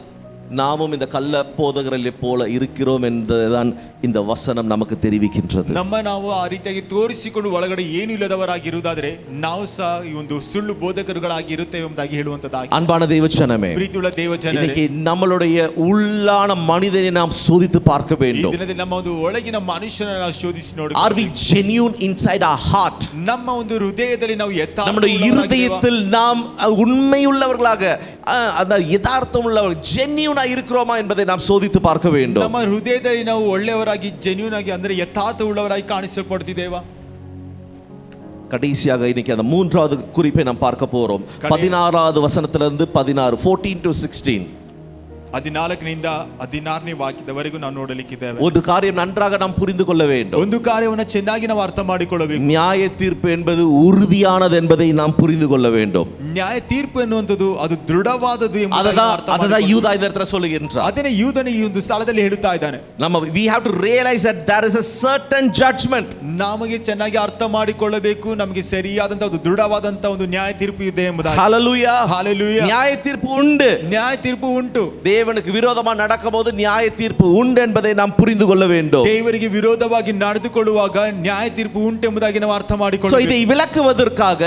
நாமும் இந்த கள்ள போதகர்களை போல இருக்கிறோம் என்பதுதான் இந்த வசனம் நமக்கு தெரிவிக்கின்றது. ನಾವು ಆ ರೀತಿಯಾಗಿ ತೋರಿಸಿಕೊಂಡು ಒಳಗಡೆ ಏನು ಇಲ್ಲದವರಾಗಿರುವುದಾದರೆ ನಾವು ಸಹ ಈ ಒಂದು ಸುಳ್ಳು ಬೋಧಕರುಗಳಾಗಿ ಇರುತ್ತೇವೆ ಎಂಬುದಾಗಿ ಹೇಳುವಂತದ್ದಾಗಿ. அன்பான தேவஜனமே, ಪ್ರೀತಿಯುಳ್ಳ ದೇವಜನರೇ, இன்னைக்கு நம்மளுடைய உள்ளான மனிதனை நாம் சோதித்து பார்க்க ಈ வேண்டும். ದಿನದಲ್ಲಿ ನಮ್ಮ ಒಂದು ಒಳಗಿನ ಮನುಷ್ಯನ ನಾವು ಶೋಧಿಸಿ ನೋಡಿ, Are we genuine inside our heart? ನಮ್ಮ ಒಂದು ಹೃದಯದಲ್ಲಿ ನಾವು நம்முடைய இருதயத்தில் நாம் உண்மையுள்ளவர்களாக, அந்த யதார்த்தம் உள்ளவர் ஜென்யூனா இருக்கிறோமா என்பதை நாம் சோதித்து பார்க்க வேண்டும். ನಮ್ಮ ಹೃದಯದಲ್ಲಿ ನಾವು ಒಳ್ಳೆಯವರಾಗಿ ಜೆನ್ಯೂನ್ ಆಗಿ ಅಂದ್ರೆ ಯಥಾರ್ಥ ಉಳ್ಳವರಾಗಿ ಕಾಣಿಸಲ್ಪಡ್ತಿದ್ದೇವಾ? கடைசியாக இன்னைக்கு அந்த மூன்றாவது குறிப்பை நாம் பார்க்க போறோம். 16வது வசனத்திலிருந்து 16, 14 to 16. 14ನಿಂದ 16ನೇ ವಾಕ್ಯದವರೆಗೂ ನಾವು ನೋಡಲಿಕ್ಕಿದ್ದೇವೆ. ஒரு காரியம் நன்றாக நாம் புரிந்து கொள்ள வேண்டும். ಒಂದು ಕಾರ್ಯವನ್ನು ಚೆನ್ನಾಗಿ ನಾವು ಅರ್ಥ ಮಾಡಿಕೊಳ್ಳಬೇಕು. நியாய தீர்ப்பு என்பது உறுதியானது என்பதை நாம் புரிந்து கொள்ள வேண்டும். ನ್ಯಾಯ ತೀರ್ಪು ಎನ್ನುವಂಥದ್ದು ಅದು ದೃಢವಾದದ್ದು ಎಂಬುದನ್ನು ಅರ್ಥ ಅದನ್ನ ಯೂದ இந்த இடத்துல சொல்லுகின்றார். ಅದನ್ನೇ ಯೂದನು ಈ ಒಂದು ಸ್ಥಳದಲ್ಲಿ ಹೇಳುತ್ತಾ ಇದ್ದಾನೆ. we have to realize that there is a certain judgment. ನಮಗೆ ಚೆನ್ನಾಗಿ ಅರ್ಥ ಮಾಡಿಕೊಳ್ಳಬೇಕು, ನಮಗೆ ಸರಿಯಾದಂತ ಒಂದು ದೃಢವಾದಂತ ಒಂದು ನ್ಯಾಯ ತೀರ್ಪು ಇದೆ ಎಂಬುದಾಗಿ. ஹalleluya, ஹalleluya. நியாய தீர்ப்பு உண்டு, ನ್ಯಾಯ ತೀರ್ಪು ಉಂಟು. தேவனுக்கு விரோதமாக நடக்கும்போது நியாய தீர்ப்பு உண்டு என்பதை நாம் புரிந்து கொள்ள வேண்டும். ದೇವರಿಗೆ ವಿರೋಧವಾಗಿ ನಡೆದುಕೊಳ್ಳುವಾಗ ನ್ಯಾಯ ತೀರ್ಪು ಉಂಟು ಎಂಬುದಾಗಿ ನಾವು ಅರ್ಥ ಮಾಡಿಕೊಳ್ಳಬೇಕು. இதை விளக்குவதற்காக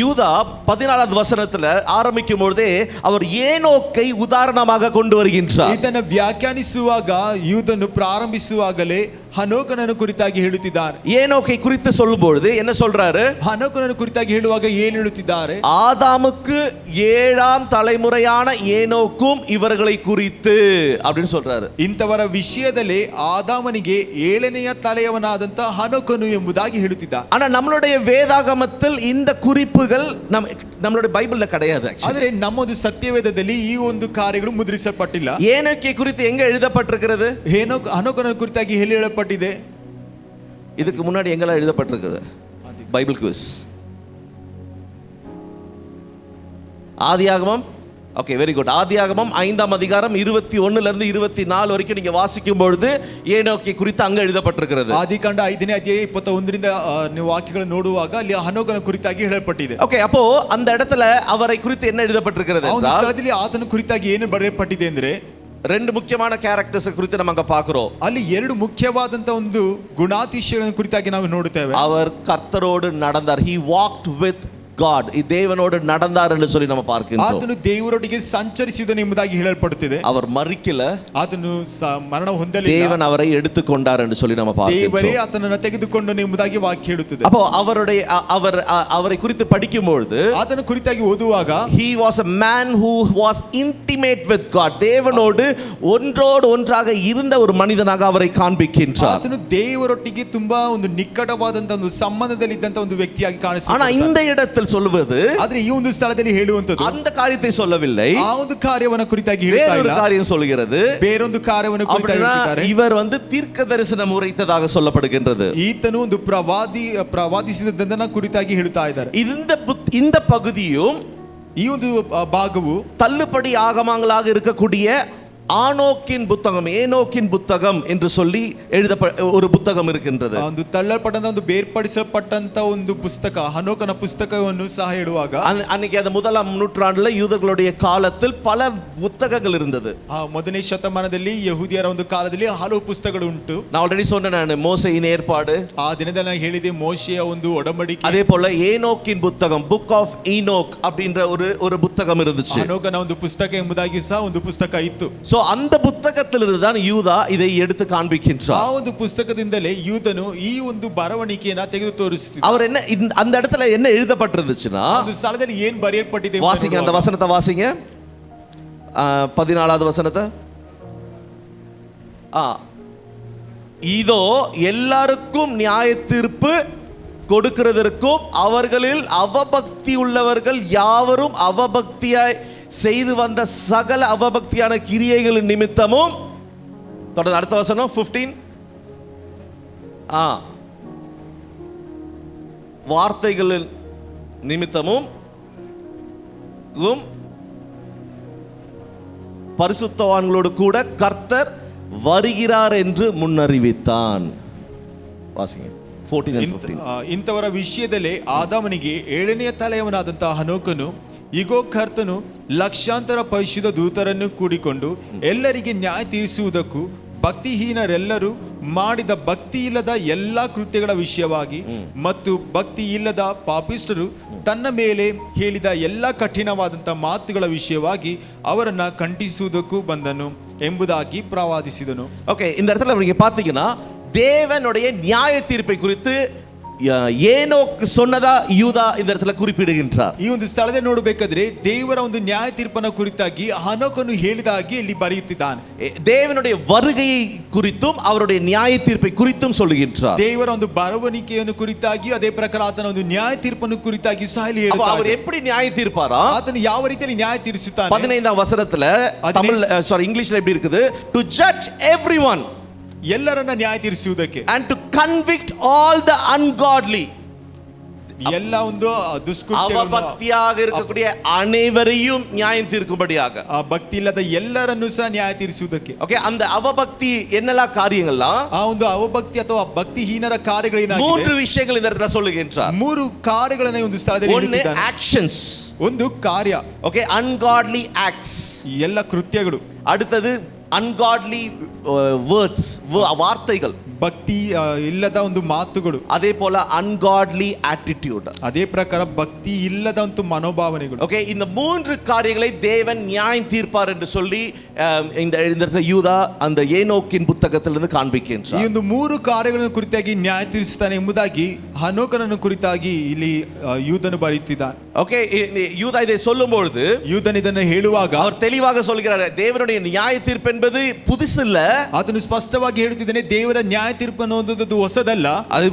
யூதா 14வது வசனத்துல ஆரம்பிக்கும் பொழுதே அவர் ஏனோக்கை உதாரணமாக கொண்டு வருகின்றார். ಇದನ್ನು ವ್ಯಾಖ್ಯಾನಿಸುವಾಗ ಯೂದನು ಪ್ರಾರಂಭಿಸುವಾಗಲೇ ಹನೋಕನನ್ನು ಕುರಿತಾಗಿ ಹೇಳುತ್ತಿದ್ದಾರೆ. ஏனோக்கை குறித்து சொல்லும் பொழுது என்ன சொல்றாரு? ಹನೋಕನನ್ನು ಕುರಿತಾಗಿ ಹೇಳುವಾಗ ಏನು ಹೇಳುತ್ತಿದ್ದಾರೆ? ஆதாமுக்கு 7ஆம் தலைமுறையான ஏனோக்கும் இவர்களை குறித்து அப்படின்னு சொல்றாரு. ಇಂಥವರ ವಿಷಯದಲ್ಲಿ ಆದಾಮನಿಗೆ 7ನೆಯ ತಲೆಯವನಾದಂತ ಹನೋಕನು ಎಂಬುದಾಗಿ ಹೇಳುತ್ತಿದ್ದಾರೆ. ஆனா நம்மளுடைய வேதாகமத்தில் இந்த குறிப்புகள் நம்மளுடைய பைபிள்ல கிடையாது. ಆದರೆ ನಮ್ಮದು ಸತ್ಯವೇದದಲ್ಲಿ ಈ ಒಂದು ಕಾರ್ಯಗಳು ಮುದ್ರಿಸಲ್ಪಟ್ಟಿಲ್ಲ. ஏனோக்கை குறித்து எங்க எழுதப்பட்டிருக்கிறது? ಹನೋಕನ ಕುರಿತಾಗಿ ಎಲ್ಲಿ ಹೇಳಲ್ಪಟ್ಟಿದೆ? இதுக்கு முன்னாடி எங்கெல்லாம் எழுதப்பட்டிருக்குது? Bible quiz. ஆதியாகமம் ஓகே, வெரி குட். ஆதியாகமம் 5ஆம் அதிகாரம் 21 லிருந்து 24 வரைக்கும் நீங்க வாசிக்கும் பொழுது ஏனோக்கை குறித்து அங்க எழுதப்பட்டிருக்கிறது. ಆದಿಕಾಂಡ 5ನೇ ಅಧ್ಯಾಯ 21ರಿಂದ ನೀವು ವಾಕ್ಯಗಳನ್ನು ನೋಡುವಾಗ ಅಲ್ಲಿ ಹನೋಕನ ಕುರಿತಾಗಿ ಹೇಳಲ್ಪಟ್ಟಿದೆ. ஓகே, அப்போ அந்த இடத்துல அவரை குறித்து என்ன எழுதப்பட்டிருக்கிறது ಆ ಒಂದು என்றால் ಸ್ಥಳದಲ್ಲಿ ಆತನ ಕುರಿತಾಗಿ ಏನು ಬರೆಯಲ್ಪಟ್ಟಿದೆ ಅಂದ್ರೆ ரெண்டு முக்கியமான கேரக்டர்ஸ் குறித்து நம்ம அங்க பார்க்கிறோம். ಅಲ್ಲಿ ಎರಡು ಮುಖ್ಯವಾದಂತ ಒಂದು ಗುಣಾತಿಶಯಗಳ ಕುರಿತಾಗಿ ನಾವು ನೋಡುತ್ತೇವೆ. அவர் கர்த்தரோடு நடந்தார். He walked with God. தேவனோடு நடந்தார் என்று சொல்லி நம்ம பார்க்கிறோம். ಆತನು ದೇವರೊಟ್ಟಿಗೆ ಸಂಚರಿಸಿದನು ಎಂಬುದಾಗಿ ಹೇಳಲ್ಪಡುತ್ತದೆ. அவர் ಮರಿಕல, ಆತನು ಮರಣ ಹೊಂದಲಿಲ್ಲ, தேவன் அவரை எடுத்துக்கொண்டார் என்று சொல்லி நம்ம பார்க்கிறோம். ದೇವರೇ ಆತನನ್ನು ತೆಗೆದುಕೊಂಡನು ಎಂಬುದಾಗಿ ವಾಕ್ಯ ಹೇಳುತ್ತದೆ. அப்போ அவரை குறித்து படிக்கும் பொழுது ಆತನ ಕುರಿತಾಗಿ ಓದುವಾಗ he was a man who was intimate with God. தேவனோடு ஒன்றோடு ஒன்றாக இருந்த ஒரு மனிதனாக அவரை காண்பிக்கின்றார். ಆತನು ದೇವರೊಟ್ಟಿಗೆ ತುಂಬಾ ಒಂದು ನಿಕಟವಾದಂತ ಒಂದು ಸಂಬಂಧದಲ್ಲಿ ಇದ್ದಂತ ಒಂದು ವ್ಯಕ್ತಿಯಾಗಿ ಕಾಣಿಸುತ್ತಾನೆ. ஆனா இந்த இடத்தில் சொல்லுவது ಆದ್ರೆ ಈ ಒಂದು ಸ್ಥಳದಲ್ಲಿ ಹೇಳುವಂತದ್ದು அந்த காரியத்தை சொல்லவில்லை. ಆ ಒಂದು ಕಾರ್ಯವನ್ನ ಕುರಿತಾಗಿ ಹೇಳ್ತಾ வேறொரு ಇಲ್ಲ, காரியம் சொல்கிறது. ಬೇರೊಂದು ಕಾರ್ಯವನ್ನು ಕುರಿತಾಗಿ ಹೇಳ್ತಿದ್ದಾರೆ. இவர் தீர்க்க தரிசனம் உரைத்ததாக சொல்லப்படுகின்றது. ಈತನು ಒಂದು ಪ್ರವಾದಿಸಿದದ್ದನ್ನ ಕುರಿತಾಗಿ ಹೇಳ್ತಾ ಇದ್ದಾರೆ. இந்த பகுதியும் ಈ ಒಂದು ಭಾಗವು தள்ளுபடி ஆகமங்களாக இருக்கக்கூடிய ஆனோக்கின் புத்தகம், ஏனோக்கின் புத்தகம் என்று சொல்லி ஒரு புத்தகம் இருக்கின்றது. ಒಂದು ತಳ್ಳಲ್ಪಟ್ಟಂತ ಒಂದು ಬೇರ್ಪಡಿಸಲ್ಪಟ್ಟಂತ ಒಂದು ಪುಸ್ತಕ, ಹನೋಕನ ಪುಸ್ತಕವನ್ನು ಸಹ ಹೇಳುವಾಗ அன்னைக்கு அந்த 1ஆம் நூற்றாண்டுல யூதர்களுடைய காலத்தில் பல புத்தகங்கள் இருந்தது. ಮೊದಲನೇ ಶತಮಾನದಲ್ಲಿ ಯಹೂದಿಯರ ಒಂದು ಕಾಲದಲ್ಲಿ ಹಲವು ಪುಸ್ತಕಗಳು ಉಂಟು. நான் ஆல்ரெடி சொன்னேன், நான் மோசேயின் ஏற்பாடு, ಆ ದಿನದಲ್ಲಿ ನಾನು ಹೇಳಿದೆ ಮೋಶೆಯ ಒಂದು ಒಡಂಬಡಿಕೆ. அதே போல ஏனோக்கின் புத்தகம், புக் ஆஃப் ஈனோக் அப்படின்ற ஒரு புத்தகம் இருந்துச்சு. ಹನೋಕನ ಒಂದು ಪುಸ್ತಕ ಎಂಬುದಾಗಿ ಸಹ ಒಂದು ಪುಸ್ತಕ ಇತ್ತು. சோ அந்த புத்தகத்திலிருந்து தான் யூதா இதை எடுத்து காண்பிக்கின்றார். ಆ ಒಂದು ಪುಸ್ತಕದಿಂದಲೇ ಯೂದನು ಈ ಒಂದು ಬರವಣಿಗೆಯನ್ನು ತೆಗೆದು ತೋರಿಸುತ್ತಿದ್ದ. அவர் என்ன அந்த இடத்துல என்ன எழுதப்பட்டிருந்துச்சுன்னா, ಒಂದು ಸ್ಥಳದಲ್ಲಿ ಏನು ಬರೆಯಲ್ಪಟ್ಟಿದೆ வாசிங்க, அந்த வசனத்தை வாசிங்க, 14வது வசனத்தை. இதோ எல்லாருக்கும் நியாய தீர்ப்பு கொடுக்கிறதற்கும் அவர்களில் அவபக்தி உள்ளவர்கள் யாவரும் அவபக்தியாய் செய்து வந்த சகல அவபக்தியான கிரியைகளின் நிமித்தமும், தொடர்ந்து அடுத்த வசனம் 15, வார்த்தைகளின் நிமித்தமும் பரிசுத்தவான்களோடு கூட கர்த்தர் வருகிறார் என்று முன்னறிவித்தான். வாசிங்க 14 and 15. ಇಂಥವರ ವಿಷಯದಲ್ಲಿ ಆದಾಮನಿಗೆ 7ನೇ ತಲೆಯವನಾದಂತಹ ಹನೋಕನು, ಇಗೋ ಕರ್ತನು ಲಕ್ಷಾಂತರ ಪರಿಶುದ್ಧ ದೂತರನ್ನು ಕೂಡಿಕೊಂಡು ಎಲ್ಲರಿಗೆ ನ್ಯಾಯ ತೀರಿಸುವುದಕ್ಕೂ ಭಕ್ತಿಹೀನರೆಲ್ಲರೂ ಮಾಡಿದ ಭಕ್ತಿ ಇಲ್ಲದ ಎಲ್ಲ ಕೃತ್ಯಗಳ ವಿಷಯವಾಗಿ ಮತ್ತು ಭಕ್ತಿ ಇಲ್ಲದ ಪಾಪಿಷ್ಠರು ತನ್ನ ಮೇಲೆ ಹೇಳಿದ ಎಲ್ಲ ಕಠಿಣವಾದಂಥ ಮಾತುಗಳ ವಿಷಯವಾಗಿ ಅವರನ್ನ ಖಂಡಿಸುವುದಕ್ಕೂ ಬಂದನು ಎಂಬುದಾಗಿ ಪ್ರವಾದಿಸಿದನು. ஓகே, இந்த இடத்துல நீங்க பாத்தீங்கன்னா தேவனுடைய நியாய தீர்ப்பை குறித்து ஏனோக் சொன்னதா யூதா இந்த இடத்துல குறிப்பிடுகின்றார். ಈ ಒಂದು ಸ್ಥಳದಲ್ಲಿ ನೋಡಬೇಕಾದ್ರೆ ದೇವರ ಒಂದು ನ್ಯಾಯ ತೀರ್ಪನ ಕುರಿತಾಗಿ ಹನೋಕನು ಹೇಳಿದಾಗಿ ಇಲ್ಲಿ ಬರೆಯುತ್ತಿದ್ದಾನೆ. தேவனுடைய வருகையை குறித்தும் அவருடைய நியாய தீர்ப்பை குறித்தும் சொல்லுகின்றார். ದೇವರ ಒಂದು ಬರವಣಿಗೆಯನ್ನು ಕುರಿತಾಗಿ ಅದೇ ಪ್ರಕಾರ ಆತನ ಒಂದು ನ್ಯಾಯ ತೀರ್ಪನ್ನು ಕುರಿತಾಗಿ ಸಹ ಇಲ್ಲಿ ಹೇಳ್ತಾನೆ. அவர் எப்படி நியாய தீர்ப்பாரா? ಆತನು ಯಾವ ರೀತಿಯಲ್ಲಿ ನ್ಯಾಯ ತೀರಿಸುತ್ತಾನೆ? 15ஆம் வசனத்துல இங்கிலீஷ்ல எப்படி இருக்குது? To judge everyone, ಎಲ್ಲರನ್ನ ನ್ಯಾಯ ತೀರಿಸುವುದಕ್ಕೆ, and to convict all the ungodly, ಎಲ್ಲ ಒಂದು அவபக்தியாக இருக்கக்கூடிய அனைவரையும் நியாயம் தீர்க்கும்படியாக, ಭಕ್ತಿ ಇಲ್ಲದ ಎಲ್ಲರನ್ನು ಸಹ ನ್ಯಾಯ ತೀರಿಸುವುದಕ್ಕೆ. ஓகே, அந்த அவபக்தி என்னெல்லாம் காரியங்கள்லாம், ಆ ಒಂದು ಅವಭಕ್ತಿ ಅಥವಾ ಭಕ್ತಿಹೀನರ ಕಾರ್ಯಗಳೇನಾಗಿದೆ? 3 விஷயங்கள் இந்த இடத்துல சொல்லுகின்றார். 3 ಕಾರ್ಯಗಳನ್ನು ಒಂದು ಸ್ಥಳದಲ್ಲಿ ಹೇಳಿದ್ದಾನೆ. ஆக்ஷன்ஸ், ಒಂದು ಕಾರ್ಯ, ஓகே, ungodly acts, ಎಲ್ಲ ಕೃತ್ಯಗಳು. அடுத்தது ungodly words, வார்த்தைகள், ಭಕ್ತಿ ಇಲ್ಲದ ಒಂದು ಮಾತುಗಳು. அதே போல ungodly attitude, ಅದೇ ಪ್ರಕಾರ ಭಕ್ತಿ ಇಲ್ಲದ ಒಂದು ಮನೋಭಾವನೆಗಳು. ஓகே, இந்த 3 காரியங்களை தேவன் நியாயம் தீர்ப்பார் என்று சொல்லி இந்த யூதா அந்த ஏனோக்கின் புத்தகத்திலிருந்து ಕಾಣ್பிக்கின்றார். ಈ ಒಂದು 3 ಕಾರ್ಯಗಳನ್ನು ಕುರಿತಾಗಿ ನ್ಯಾಯ ತೀರಿಸುತ್ತಾನೆ ಎಂಬುದಾಗಿ ಹನೋಕನನ್ನು ಕುರಿತಾಗಿ ಇಲ್ಲಿ ಯೂದನು ಬರೆಯುತ್ತಿದ್ದಾನೆ. ஓகே, யூதா இதை சொல்லும்போது, யூதன் ಇದನ್ನು ಹೇಳುವಾಗ அவர் தெளிவாக சொல்கிறார், தேவனுடைய நியாய தீர்ப்பு என்பது புதுசு இல்ல. ಆತನು ಸ್ಪಷ್ಟವಾಗಿ ಹೇಳುತ್ತಿದ್ದಾನೆ, ದೇವರ ನ್ಯಾಯ ತೀರ್ಪು ಅನ್ನುವುದು ಹೊಸದಲ್ಲ. அது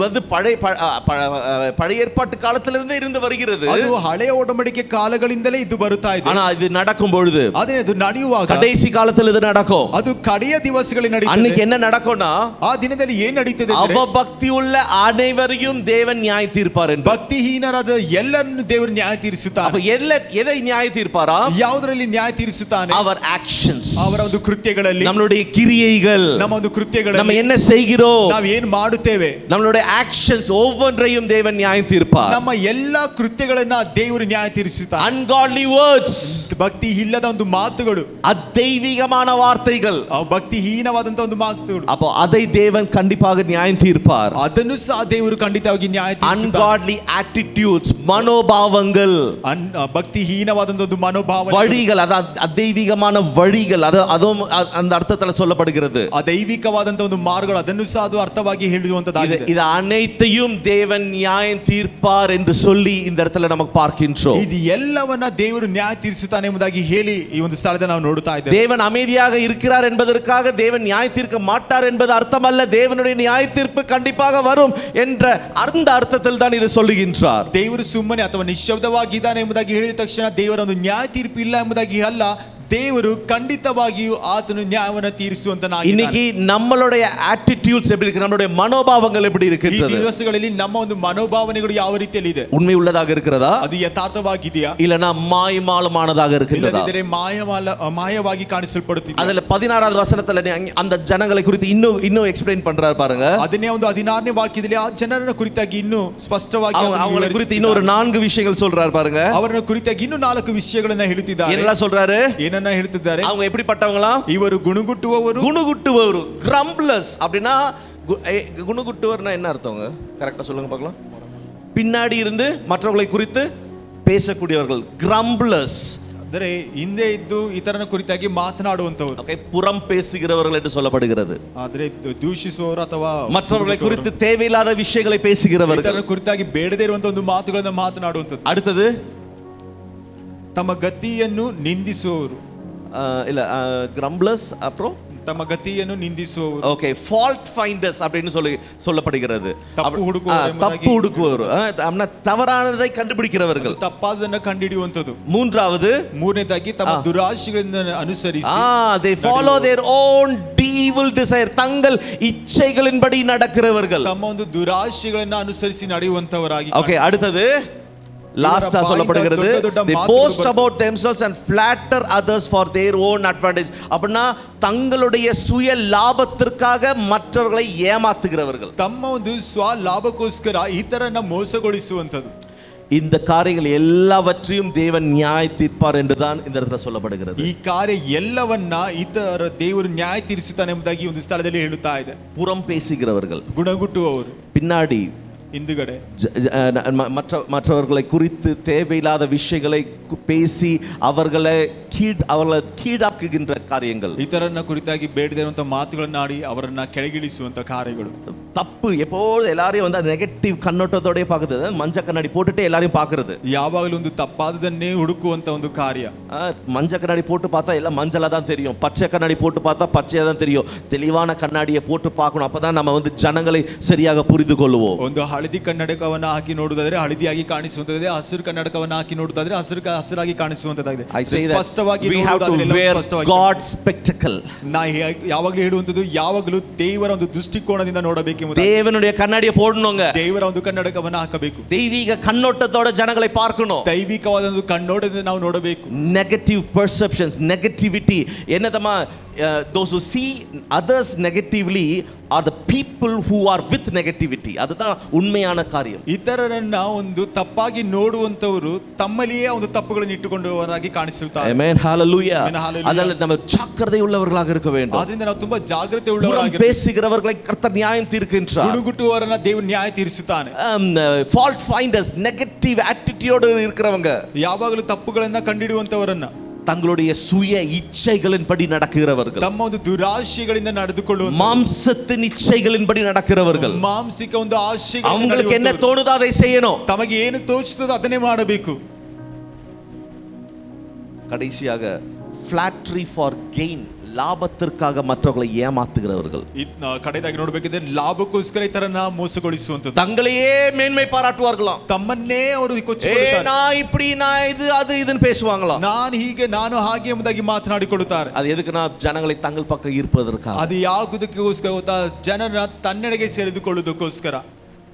பழைய ஏற்பாட்டு காலத்திலிருந்து இருந்து வருகிறது. ಅದು ಹಳೆಯ ಒಡಂಬಡಿಕೆ ಕಾಲಗಳಿಂದಲೇ ಇದು ಬರುತ್ತಾ ಇದೆ. ஆனா இது நடக்கும் பொழுது, ಅದು ನಡೆಯುವಾಗ, கடைசி காலத்தில் இது நடக்கும். ಅದು ಕಡೆಯ ದಿವಸಗಳಲ್ಲಿ ನಡೆಯುತ್ತದೆ. அன்னைக்கு என்ன நடக்கும்னா, ಆ ದಿನದಲ್ಲಿ ಏನು ನಡೆಯುತ್ತದೆ? அவபக்தி உள்ள அனைவரையும் தேவன் நியாய தீர்ப்பார் என்று. ಭಕ್ತಿಹೀನರಾದ ಎಲ್ಲರನ್ನು ದೇವರು ನ್ಯಾಯ ತೀರಿಸುತ್ತಾನೆ. அப்ப எதை நியாய தீர்ப்பாரா? ಯಾವುದರಲ್ಲಿ ನ್ಯಾಯ ತೀರಿಸುತ್ತಾನೆ? அவர் ஆக்ஷன்ஸ், ಅವರ ಒಂದು ಕೃತ್ಯಗಳಲ್ಲಿ, நம்மளுடைய கிரியைகள், ನಮ್ಮ ಒಂದು ಕೃತ್ಯಗಳಲ್ಲಿ, நம்ம என்ன செய்கிறோம், ನಾವು ಏನು ಮಾಡುತ್ತೇವೆ, நம்மளுடைய ஆக்ஷன்ஸ் ஒவ்வொன்றையும் தேவன் நியாய தீர்ப்பார். ನಮ್ಮ ಎಲ್ಲಾ ಕೃತ್ಯಗಳನ್ನ ದೇವರು ನ್ಯಾಯ ತೀರಿಸುತ್ತಾನೆ. ungodly words, ಭಕ್ತಿ ಇಲ್ಲದ ಒಂದು ಮಾತುಗಳು, அதெய்வீகமான வார்த்தைகள், ಭಕ್ತಿಹೀನವಾದಂತ ಒಂದು ಮಾತುಗಳು, அப்போ அதை தேவன் கண்டிப்பாக நியாயம் தீர்ப்பார். ಅದನ್ನು ಸಹ ದೇವರು ಖಂಡಿತವಾಗಿ ನ್ಯಾಯ ತೀರಿಸುತ್ತಾನೆ. ungodly attitudes, மனோபாவங்கள், ಭಕ್ತಿಹೀನವಾದಂತ ಒಂದು ಮನೋಭಾವ, வழிகள், அதாவது அதெய்வீகமான வழிகள், அதுவும் அந்த அர்த்தத்துல சொல்லப்படுகிறது. ಅದೈವಿಕವಾದಂತ ಒಂದು ಮಾರ್ಗಗಳು, ಅದನ್ನು ಸಹ ಅದು ಅರ್ಥವಾಗಿ ಹೇಳುವಂತದ್ದಾಗಿದೆ. இது அனைத்தையும் தேவன் நியாயம் தீர்ப்பார் என்று சொல்லி இந்த இடத்துல நமக்கு பார்க்கின்றோம். ಇದು ಎಲ್ಲವನ್ನ ದೇವರು ನ್ಯಾಯ ತೀರಿಸುತ್ತಾನೆ ಎಂಬುದಾಗಿ ಹೇಳಿ ಈ ಒಂದು ಸ್ಥಳದಲ್ಲಿ ನಾವು ನೋಡುತ್ತಾ ಇದ್ದೇವೆ. தேவன் அமைதியாக இருக்கிறார் என்பதற்காக தேவன் நியாய தீர்க்க மாட்டார் என்பது அர்த்தம் அல்ல. தேவனுடைய நியாய தீர்ப்பு கண்டிப்பாக வரும் என்ற அந்த அர்த்தத்தில் தான் இது சொல்லுகின்றார். ದೇವರು ಸುಮ್ಮನೆ ಅಥವಾ ನಿಶ್ಶಬ್ದವಾಗಿದ್ದಾನೆ ಎಂಬುದಾಗಿ ಹೇಳಿದ ತಕ್ಷಣ ದೇವರ ಒಂದು ನ್ಯಾಯ ತೀರ್ಪು ಇಲ್ಲ ಎಂಬುದಾಗಿ ಅಲ್ಲ, ದೇವರು ಖಂಡಿತವಾಗಿಯೂ ಆತನು ನ್ಯಾಯವನ್ನು ತೀರಿಸುವಂತನಾಗಿದ್ದಾನೆ. இன்னைக்கு நம்மளுடைய ஆட்டிட்யூட்ஸ் எப்படி இருக்கு, நம்மளுடைய மனோபாவங்கள் எப்படி ಈ இருக்கின்றது, ದಿವಸಗಳಲ್ಲಿ ನಮ್ಮ ಒಂದು ಮನೋಭಾವನೆಗಳು ಯಾವ ರೀತಿಯಲ್ಲಿ ಇದೆ? உண்மை உள்ளதாக இருக்கிறதா, ಅದು ಯಥಾರ್ಥವಾಗಿದೆಯಾ, இல்லனா மாயமாலமானதாக இருக்கின்றதா? ಇಲ್ಲದಿದ್ದರೆ ಮಾಯವಾಗಿ ಕಾಣಿಸಲ್ಪಡುತ್ತಿದೆ. அதுல 16வது வசனத்துல அந்த ஜனங்களை குறித்து இன்னும் எக்ஸ்பிளைன் பண்றாரு பாருங்க. ಅದನ್ನೇ ಒಂದು 16ನೇ ವಾಕ್ಯದಲ್ಲಿ ಆ ಜನರನ್ನ ಕುರಿತಾಗಿ ಇನ್ನೂ ಸ್ಪಷ್ಟವಾಗಿ அவங்களை குறித்து இன்னொரு 4 விஷயங்கள் சொல்றாரு பாருங்க. ಅವರನ್ನ ಕುರಿತಾಗಿ ಇನ್ನೂ 4 ವಿಷಯಗಳನ್ನ ಹೇಳುತ್ತಿದ್ದಾರೆ. என்ன சொல்றாரு? ಏನನ್ನ ಹೇಳುತ್ತಿದ್ದಾರೆ? அவங்க எப்படிப்பட்டவங்களா? ಇವರು ಗುಣಗುಟ್ಟುವವರು, கிரம்ப்லர்ஸ். அப்படினா குணகுட்டுவர்னா என்ன அர்த்தங்க? கரெக்ட்டா சொல்லுங்க பார்க்கலாம். பின்னாடி இருந்து மற்றவர்களை குறித்து பேசக்கூடியவர்கள், கிரம்ப்லர்ஸ். ಅಂದರೆ ಹಿಂದೆ ಇದ್ದು ಇತರನ ಕುರಿತಾಗಿ ಮಾತನಾಡುವಂತವರು. ஓகே, புறம் பேசுகிறவர்கள் என்று சொல்லப்படுகிறது. ಆದರೆ ದೂಷಿಸುವವರು ಅಥವಾ மற்றவர்களை குறித்து தேவையில்லாத விஷயங்களை பேசுகிறவர்கள், ಇತರನ ಕುರಿತಾಗಿ ಬೇಡದೇ ಇರುವಂತ ಒಂದು ಮಾತುಗಳನ್ನು ಮಾತನಾಡುವಂತದ್ದು. அடுத்தது ತಮ್ಮ ಗತಿಯನ್ನು ನಿಂದಿಸುವವರು. இல்ல கிரம்ப்லர்ஸ், அப்புறம் ತಮ್ಮ ಗತಿಯನ್ನು ನಿಂದಿಸುವವರು. ஓகே, ஃபால்ட் ஃபைண்டர்ஸ் அப்படின்னு சொல்லப்படுகிறது. ತಪ್ಪು ಹುಡುಕುವವರು, தவறானதை கண்டுபிடிக்கிறவர்கள், ತಪ್ಪಾದನ್ನ ಕಂಡುಹಿಡಿಯುವಂತದ್ದು. மூன்றாவதுದಾಗಿ ತಮ್ಮ ದುರಾಶೆಗಳಿಂದ ಅನುಸರಿಸಿ they follow their own evil desire, தங்கள் இச்சைகளின்படி நடக்கிறவர்கள், ತಮ್ಮ ಒಂದು ದುರಾಶೆಗಳನ್ನು ಅನುಸರಿಸಿ ನಡೆಯುವಂತವರಾಗಿ. ஓகே, அடுத்தது லாஸ்டா சொல்லப்படுகிறது, they boast about themselves and flatter others for their own advantage. அப்படினா தங்களுடைய சுய லாபத்திற்காக மற்றவர்களை ஏமாத்துகிறவர்கள், ತಮ್ಮ ಒಂದು ಸ್ವ ಲಾಭಕ್ಕೋಸ್ಕರ ಇತರರನ್ನ ಮೋಸಗೊಳಿಸುವಂತದ್ದು. இந்த காரியங்கள் எல்லாவற்றையும் தேவன் நியாய தீர்ப்பார் என்றுதான் இந்த இடத்துல சொல்லப்படுகிறது. ಈ ಕಾರ್ಯ ಎಲ್ಲವನ್ನ ಇತರ ದೇವರು ನ್ಯಾಯ ತೀರಿಸುತ್ತಾನೆ ಎಂಬುದಾಗಿ ಒಂದು ಸ್ಥಳದಲ್ಲಿ ಹೇಳುತ್ತಾ ಇದೆ. புறம் பேசுகிறவர்கள், ಗುಣಗುಟ್ಟುವವರು, பின்னாடி ಹಿಂದುಗಡೆ மற்றவர்களை குறித்து தேவையில்லாத விஷயங்களை பேசி அவர்களை கீழாக்குகின்ற காரியங்கள், ಇತರರನ್ನ ಕುರಿತಾಗಿ ಬೇಡದಿರುವಂತ ಮಾತುಗಳನ್ನ ಆಡಿ ಅವರನ್ನ ಕೆಳಗಿಳಿಸುವಂತ ಕಾರ್ಯಗಳು. தப்பு. எப்போது எல்லாரையும் அந்த நெகட்டிவ் கண்ணோட்டத்தோடய பார்க்குறது, மஞ்ச கண்ணாடி போட்டுட்டு எல்லாரையும் பார்க்கறது, ಯಾವಾಗಲೂ ಒಂದು ತಪ್ಪಾದದನ್ನೇ ಹುಡುಕುವಂತ ಒಂದು ಕಾರ್ಯ. மஞ்ச கண்ணாடி போட்டு பார்த்தா எல்லாம் மஞ்சளா தான் தெரியும், பச்சை கண்ணாடி போட்டு பார்த்தா பச்சையா தான் தெரியும். தெளிவான கண்ணாடியை போட்டு பார்க்கணும், அப்பதான் நம்ம ஜனங்களை சரியாக புரிந்து கொள்வோம். ಒಂದು ಹಳದಿ ಕನ್ನಡಕವನ್ನ ಹಾಕಿ ನೋಡುವುದಾದ್ರೆ ಹಳದಿಯಾಗಿ ಕಾಣಿಸುವಂತದ್ದು, ಹಸಿರು ಕನ್ನಡಕವನ್ನ ಹಾಕಿ ನೋಡುವುದಾದ್ರೆ ಹಸಿರಾಗಿ ಕಾಣಿಸುವಂತದ್ದಾಗಿದೆ. ಸ್ಪಷ್ಟವಾಗಿ we have to wear God's spectacle. ನಾ ಯಾವಾಗಲೂ ಹೇಳುವಂತದ್ದು, ಯಾವಾಗಲೂ ದೇವರ ಒಂದು ದೃಷ್ಟಿಕೋನದಿಂದ ನೋಡಬೇಕು. தேவனுடைய கண்ணாடியை போடணுங்க, ದೇವರ ಒಂದು ಕನ್ನಡಕವನ್ನ ಹಾಕಬೇಕು. தெய்வீக கண்ணோட்டத்தோட ஜனங்களை பார்க்கணும், ದೈವಿಕವಾದ ಒಂದು ಕಣ್ಣೋಟದಿಂದ ನಾವು ನೋಡಬೇಕು. ನೆಗೆಟಿವ್ ಪರ್ಸೆಪ್ಷನ್ಸ್, ನೆಗೆಟಿವಿಟಿ என்னதமா, those who see others negatively are the people who are with negativity. அதுதான் உண்மையான காரியம். ಇತರರನ್ನ ಒಂದು ತಪ್ಪಾಗಿ ನೋಡುವಂತವರು ತಮ್ಮಲ್ಲಿಯೇ ಒಂದು ತಪ್ಪುಗಳನ್ನು ಇಟ್ಟುಕೊಂಡವರಾಗಿ ಕಾಣಿಸುತ್ತಾರೆ. Amen, hallelujah. ಅದಲ್ಲ நம்ம ஜாக்கிரதை உள்ளவர்களாக இருக்க வேண்டும். ಆದ್ದರಿಂದ ನಾವು ತುಂಬಾ ಜಾಗೃತೆ ಉಳ್ಳವರಾಗಿ பேசுகிறவர்களை கர்த்தர் நியாயம் தீர்க்கின்றார். ಗುಣಗುಟ್ಟುವವರನ್ನ ದೇವರು ನ್ಯಾಯ ತೀರಿಸುತ್ತಾನೆ. fault finders, நெகட்டிவ் ஆட்டிட்யூட் இருக்கிறவங்க, ಯಾವಾಗಲೂ ತಪ್ಪುಗಳನ್ನ ಕಂಡುಹಿಡಿಯುವಂತವರನ್ನ, தங்களுடைய சுய இச்சைகளின்படி நடக்கிறவர்கள், ತಮ್ಮ ಒಂದು ದುರಾಶೆಗಳಿಂದ ನಡೆದುಕೊಳ್ಳುವ, மாம்சத்தின் இச்சைகளின்படி நடக்கிறவர்கள், ಮಾಂಸಿಕ ಒಂದು ಆಶೆಗಳು, அவங்களுக்கு என்ன தோணுதோ அதை செய்யணும், ತಮಗೆ ಏನು ತೋಚುತ್ತದೋ ಅದನ್ನೇ ಮಾಡಬೇಕು. கடைசியாக flattery for gain, ಲಾಭத்திற்காக மற்றவர்களை ஏமாத்துகிறவர்கள். ಕಡೆದಾಗಿ ನೋಡಬೇಕಿದ್ರೆ ಲಾಭಕ್ಕೋಸ್ಕರ ಇತರನ್ನ ಮೋಸಗೊಳಿಸುವಂತದ್ದು. தங்களையே மேன்மை பாராட்டுவார்களாம், ತಮ್ಮನ್ನೇ ಅವರು ಕೊಚ್ಚಿಕೊಳ್ಳುತ್ತಾರೆ. நான் இப்படி, நான் இது, அது இதுன்னு பேசுவாங்களாம். ನಾನು ಹೀಗೆ, ನಾನು ಹಾಗೆ ಎಂಬುದಾಗಿ ಮಾತನಾಡಿಕೊಳ್ಳುತ್ತಾರೆ. அது எதுக்குன்னா ஜனங்களை தங்கள் பக்கம் ஈர்ப்பதற்காக. ಅದು ಯಾವುದಕ್ಕೋಸ್ಕರ ಗೊತ್ತಾ? ಜನರ ತನ್ನೆಡೆಗೆ ಸೆಳೆದುಕೊಳ್ಳುವುದಕ್ಕೋಸ್ಕರ.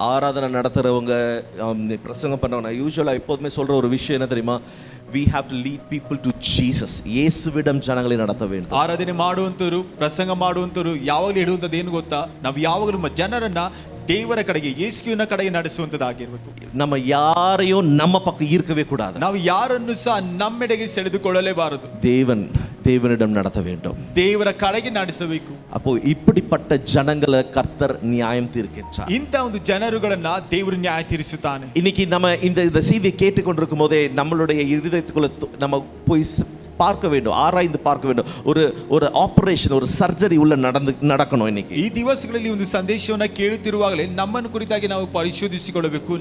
ஆராதனை நடத்துறவங்க பிரசங்கம் பண்றவங்க யூசுவலாக எப்போதுமே சொல்ற ஒரு விஷயம் என்ன தெரியுமா? we have to lead people to Jesus. ಯೇಸುವಿಡಂ ಜನங்களை நடத்த வேண்டும். ಆರಾಧನೆ ಮಾಡುವಂತರು ಪ್ರಸಂಗ ಮಾಡುವಂತರು ಯಾವಾಗಲೂ ಹೇಳುವಂತದ್ದು ಏನು ಗೊತ್ತಾ? ನಾವು ಯಾವಾಗಲೂ ನಮ್ಮ ಜನರನ್ನ ದೇವರ ಕಡೆಗೆ ಯೇಸುವಿನ ಕಡೆಗೆ ನಡೆಸುವಂತದ್ದಾಗಿರಬೇಕು. நம்ம யாரையும் நம்ம பக்கம் ஈர்க்கவே கூடாது. ನಾವು ಯಾರನ್ನು ಸಹ ನಮ್ಮೆಡೆಗೆ ಸೆಳೆದುಕೊಳ್ಳಲೇಬಾರದು. தேவனிடம் நடத்த வேண்டும். ದೇವರ ಕಡೆಗೆ ನಡೆಸಬೇಕು. அப்போ இப்படிப்பட்ட ஜனங்களை கர்த்தர் நியாயம் தீர்க்கின்றார். ಇಂಥ ಒಂದು ಜನರುಗಳನ್ನ ದೇವರು ನ್ಯಾಯ ತೀರಿಸುತ್ತಾನೆ. இன்னைக்கு நம்ம இந்த செய்தியை கேட்டுக்கொண்டிருக்கும் போதே நம்மளுடைய இருதயத்துக்குள்ள நம்ம போய் பார்க்க வேண்டும், ஆராய்ந்து பார்க்க வேண்டும். ஒரு ஆபரேஷன், ஒரு சர்ஜரி உள்ள நடக்கணும். இன்னைக்கு ಈ ದಿವಸಗಳಲ್ಲಿ ಒಂದು ಸಂದೇಶವನ್ನ ಕೇಳುತ್ತಿರುವಾಗಲೇ ನಮ್ಮನ್ನು ಕುರಿತಾಗಿ ನಾವು ಪರಿಶೋಧಿಸಿಕೊಳ್ಳಬೇಕು.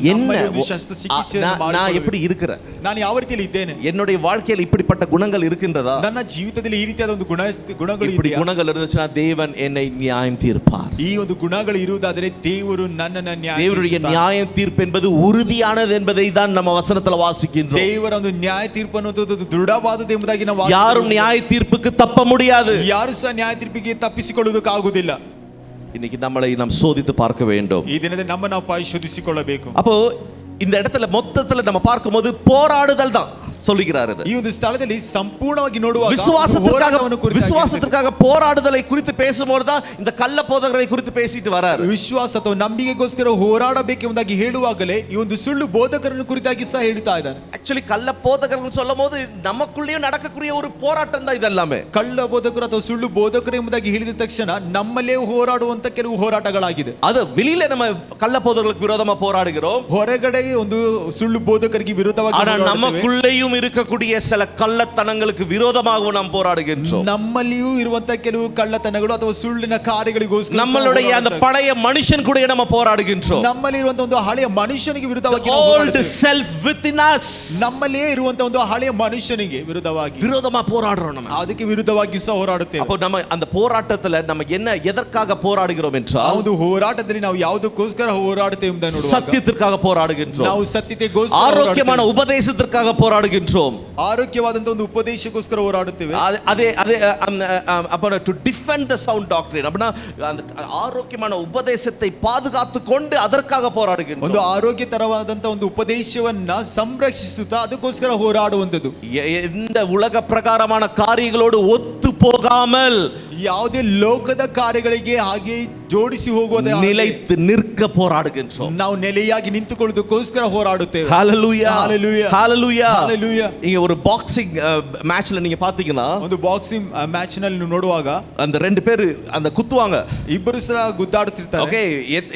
நான் எப்படி இருக்கிறேன், ನಾನು ಯಾವ ರೀತಿಯಲ್ಲಿ ಇದ್ದೇನೆ, என்னுடைய வாழ்க்கையில் இப்படிப்பட்ட குணங்கள் இருக்கின்றதா, ನನ್ನ ಜೀವಿತದಲ್ಲಿ ಈ ರೀತಿಯಾದ ಒಂದು ಗುಣಗಳು இப்படி குணங்கள் இருந்துச்சுன்னா தேவன் என்னை நியாயம் தீர்ப்பார். ಈ ಒಂದು ಗುಣಗಳು ಇರುವುದಾದರೆ ದೇವರು ನನ್ನನ್ನು ನ್ಯಾಯ தேவனுடைய நியாயம் தீர்ப்பு என்பது உறுதியானது என்பதை தான் நம்ம வசனத்துல வாசிக்கின்றோம். ದೇವರ ಒಂದು ನ್ಯಾಯ ತೀರ್ಪು ಅನ್ನುವುದು ದೃಢವಾದದ್ದು ಎಂಬುದಾಗಿ ನಾವು யாரும் நியாய தீர்ப்புக்கு தப்ப முடியாது. ಯಾರು ಸಹ ನ್ಯಾಯ ತೀರ್ಪಿಗೆ ತಪ್ಪಿಸಿಕೊಳ್ಳುವುದಕ್ಕಾಗುವುದಿಲ್ಲ. இன்னைக்கு நம்மளை நாம் சோதித்து பார்க்க வேண்டும். ಈ ದಿನದಲ್ಲಿ ನಮ್ಮ ನಾವು ಪರಿಶೋಧಿಸಿಕೊಳ್ಳಬೇಕು. அப்போ இந்த இடத்துல மொத்தத்துல நம்ம பார்க்கும்போது போராடுதல் தான் சொல்லுகிறார். ಈ ಒಂದು ಸ್ಥಳದಲ್ಲಿ ಸಂಪೂರ್ಣವಾಗಿ ನೋಡುವಾಗ விசுவாசத்திற்காக போராடுதலை குறித்து பேசும்போது தான் இந்த கள்ள போதகரை குறித்து பேசிட்டு வரார். ವಿಶ್ವಾಸ ಅಥವಾ ನಂಬಿಕೆಗೋಸ್ಕರ ಹೋರಾಡಬೇಕೆಂಬುದಾಗಿ ಹೇಳುವಾಗಲೇ ಈ ಒಂದು ಸುಳ್ಳು ಬೋಧಕರನ್ನು ಕುರಿತಾಗಿ ಸಹ ಹೇಳ್ತಾ ಇದ್ದಾನೆ. ஆக்சுவலி கள்ள போதகர்கள் சொல்லும்போது நமக்குள்ளேயும் நடக்கக்கூடிய ஒரு போராட்டம் தான் இதெல்லாமே. ಕಳ್ಳ ಬೋಧಕರು ಅಥವಾ ಸುಳ್ಳು ಬೋಧಕರು ಎಂಬುದಾಗಿ ಹೇಳಿದ ತಕ್ಷಣ ನಮ್ಮಲ್ಲೇ ಹೋರಾಡುವಂತ ಕೆಲವು ಹೋರಾಟಗಳಾಗಿದೆ. ಅದು வெளியில நம்ம கள்ள போதகர்களுக்கு விரோதமா போராடுகிறோம், ಹೊರಗಡೆ ಒಂದು ಸುಳ್ಳು ಬೋಧಕರಿಗೆ ವಿರುದ್ಧವಾಗಿ ಹೋರಾಡುತ್ತೇವೆ. நமக்குள்ளேயும் இருக்கக்கூடிய சில கள்ளத்தனங்களுக்கு விரோதமாக நாம் போராடுகின்றோம். ನಮ್ಮಲ್ಲಿಯೂ ಇರುವಂತ ಕೆಲವು ಕಳ್ಳತನಗಳು ಅಥವಾ ಸುಳ್ಳಿನ ಕಾರ್ಯಗಳಿಗೋಸ್ಕರ நம்மளுடைய அந்த பழைய மனுஷன் கூட நம்ம போராடுகின்றோம். ನಮ್ಮಲ್ಲಿ ಇರುವಂತ ಒಂದು ಹಳೆಯ ಮನುಷ್ಯನಿಗೆ ವಿರುದ್ಧವಾಗಿ old self within us, ನಮ್ಮಲ್ಲಿಯೇ ಇರುವಂತ ಒಂದು ಹಳೆಯ ಮನುಷ್ಯನಿಗೆ விரோதமா போராடுறோம். நம்ம ಅದಕ್ಕೆ ವಿರುದ್ಧವಾಗಿ ಸಹ ಹೋರಾಡುತ್ತೇವೆ. அப்போ நம்ம அந்த போராட்டத்துல நம்ம என்ன எதற்காக போராடுகிறோம் என்றால், ಆ ಒಂದು ಹೋರಾಟದಲ್ಲಿ ನಾವು ಯಾವುದಕ್ಕೋಸ್ಕರ ಹೋರಾಡುತ್ತೇವೆ ಎಂಬುದನ್ನು ನೋಡುವಾಗ சத்தியத்திற்காக போராடுகின்றோம். ನಾವು ಸತ್ಯತೆಗೋಸ್ಕರ, ஆரோக்கியமான உபதேசத்திற்காக போராடுகின்றோம். ಆರೋಗ್ಯವಾದಂತ ಒಂದು ಉಪದೇಶಕ್ಕೋಸ್ಕರ ಹೋರಾಡುತ್ತೇವೆ. அதே அப்ப to defend the sound doctrine, அப்படினா அந்த ஆரோக்கியமான உபதேசத்தை பாதுகாத்து கொண்டு அதற்காக போராடுகின்றோம். ಒಂದು ಆರೋಗ್ಯಕರವಾದಂತ ಒಂದು ಉಪದೇಶವನ್ನ ಸಂರಕ್ಷಿಸುತ್ತಾ ಅದಕ್ಕೋಸ್ಕರ ಹೋರಾಡುವಂತದ್ದು. எந்த உலக பிரகாரமான காரியங்களோடு ஒத்து போகாமல் ಯಾವುದೇ ಲೋಕದ ಕಾರ್ಯಗಳಿಗೆ ಹಾಗೆ ಜೋಡಿಸಿ ಹೋಗುವುದೇ நிலைத்து நிற்க போராடுகின்றோம். ನಾವು ನೆಲೆಯಾಗಿ ನಿಂತುಕೊಳ್ಳುವುದಕ್ಕೋಸ್ಕರ ಹೋರಾಡುತ್ತೇವೆ. ஹalleluya ஹalleluya ஹalleluya ஹalleluya. இங்க ஒரு பாக்ஸிங் மேட்ச்ல நீங்க பாத்தீங்கன்னா, ಒಂದು ಬಾಕ್ಸಿಂಗ್ ಮ್ಯಾಚ್ ನಲ್ಲಿ ನೋಡುವಾಗ அந்த ரெண்டு பேர் அந்த குத்துவாங்க, ಇಬ್ಬರು ಸಹ ಗುದ್ದಾಡುತ್ತಿರ್ತಾರೆ. ஓகே,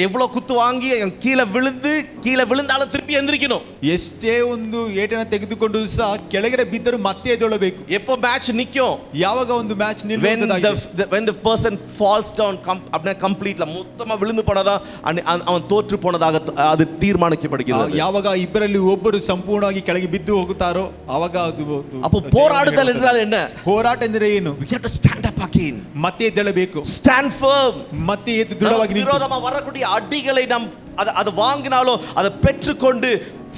எவ்வளவு குத்து வாங்கி கீழே விழுந்தாலும் திருப்பி எந்திரிக்கணும். ಎಷ್ಟೇ ಒಂದು ಏಟನ್ನ ತೆಗೆದುಕೊಂಡು ಸಹ ಕೆಳಗಡೆ ಬಿದ್ದರೂ ಮತ್ತೆ ಎದ್ದೇಳಬೇಕು. எப்போ மேட்ச் நிக்கும்? ಯಾವಾಗ ಒಂದು match ನಿಲ್ಲುವುದಾಗಿದೆ, when the person falls down அப்படியே கம்ப்ளீட்ல மொத்தமா விழுந்து போனதா அவன் தோற்று போனதாக அது தீர்மானிக்கப்படுகிறது. ಯಾವಾಗ ಇಬ್ಬರಲ್ಲಿ ಒಬ್ಬರು ಸಂಪೂರ್ಣವಾಗಿ ಕೆಳಗೆ ಬಿದ್ದು ಹೋಗುತ್ತಾರೋ ಆವಾಗ ಅದು. அப்போ போராடுதல் என்றால் என்ன? ಹೋರಾಟ ಎಂದರೆ ಏನು? we have to stand up again, ಮತ್ತೆ ಎದ್ದೇಳಬೇಕು. stand firm, ಮತ್ತೆ ಎದ್ದು ದೃಢವಾಗಿ ನಿಂತು விரோதமா வரக்கூடிய அடிகளை நாம் அது வாங்கினாலும் அதை பெற்றுக்கொண்டு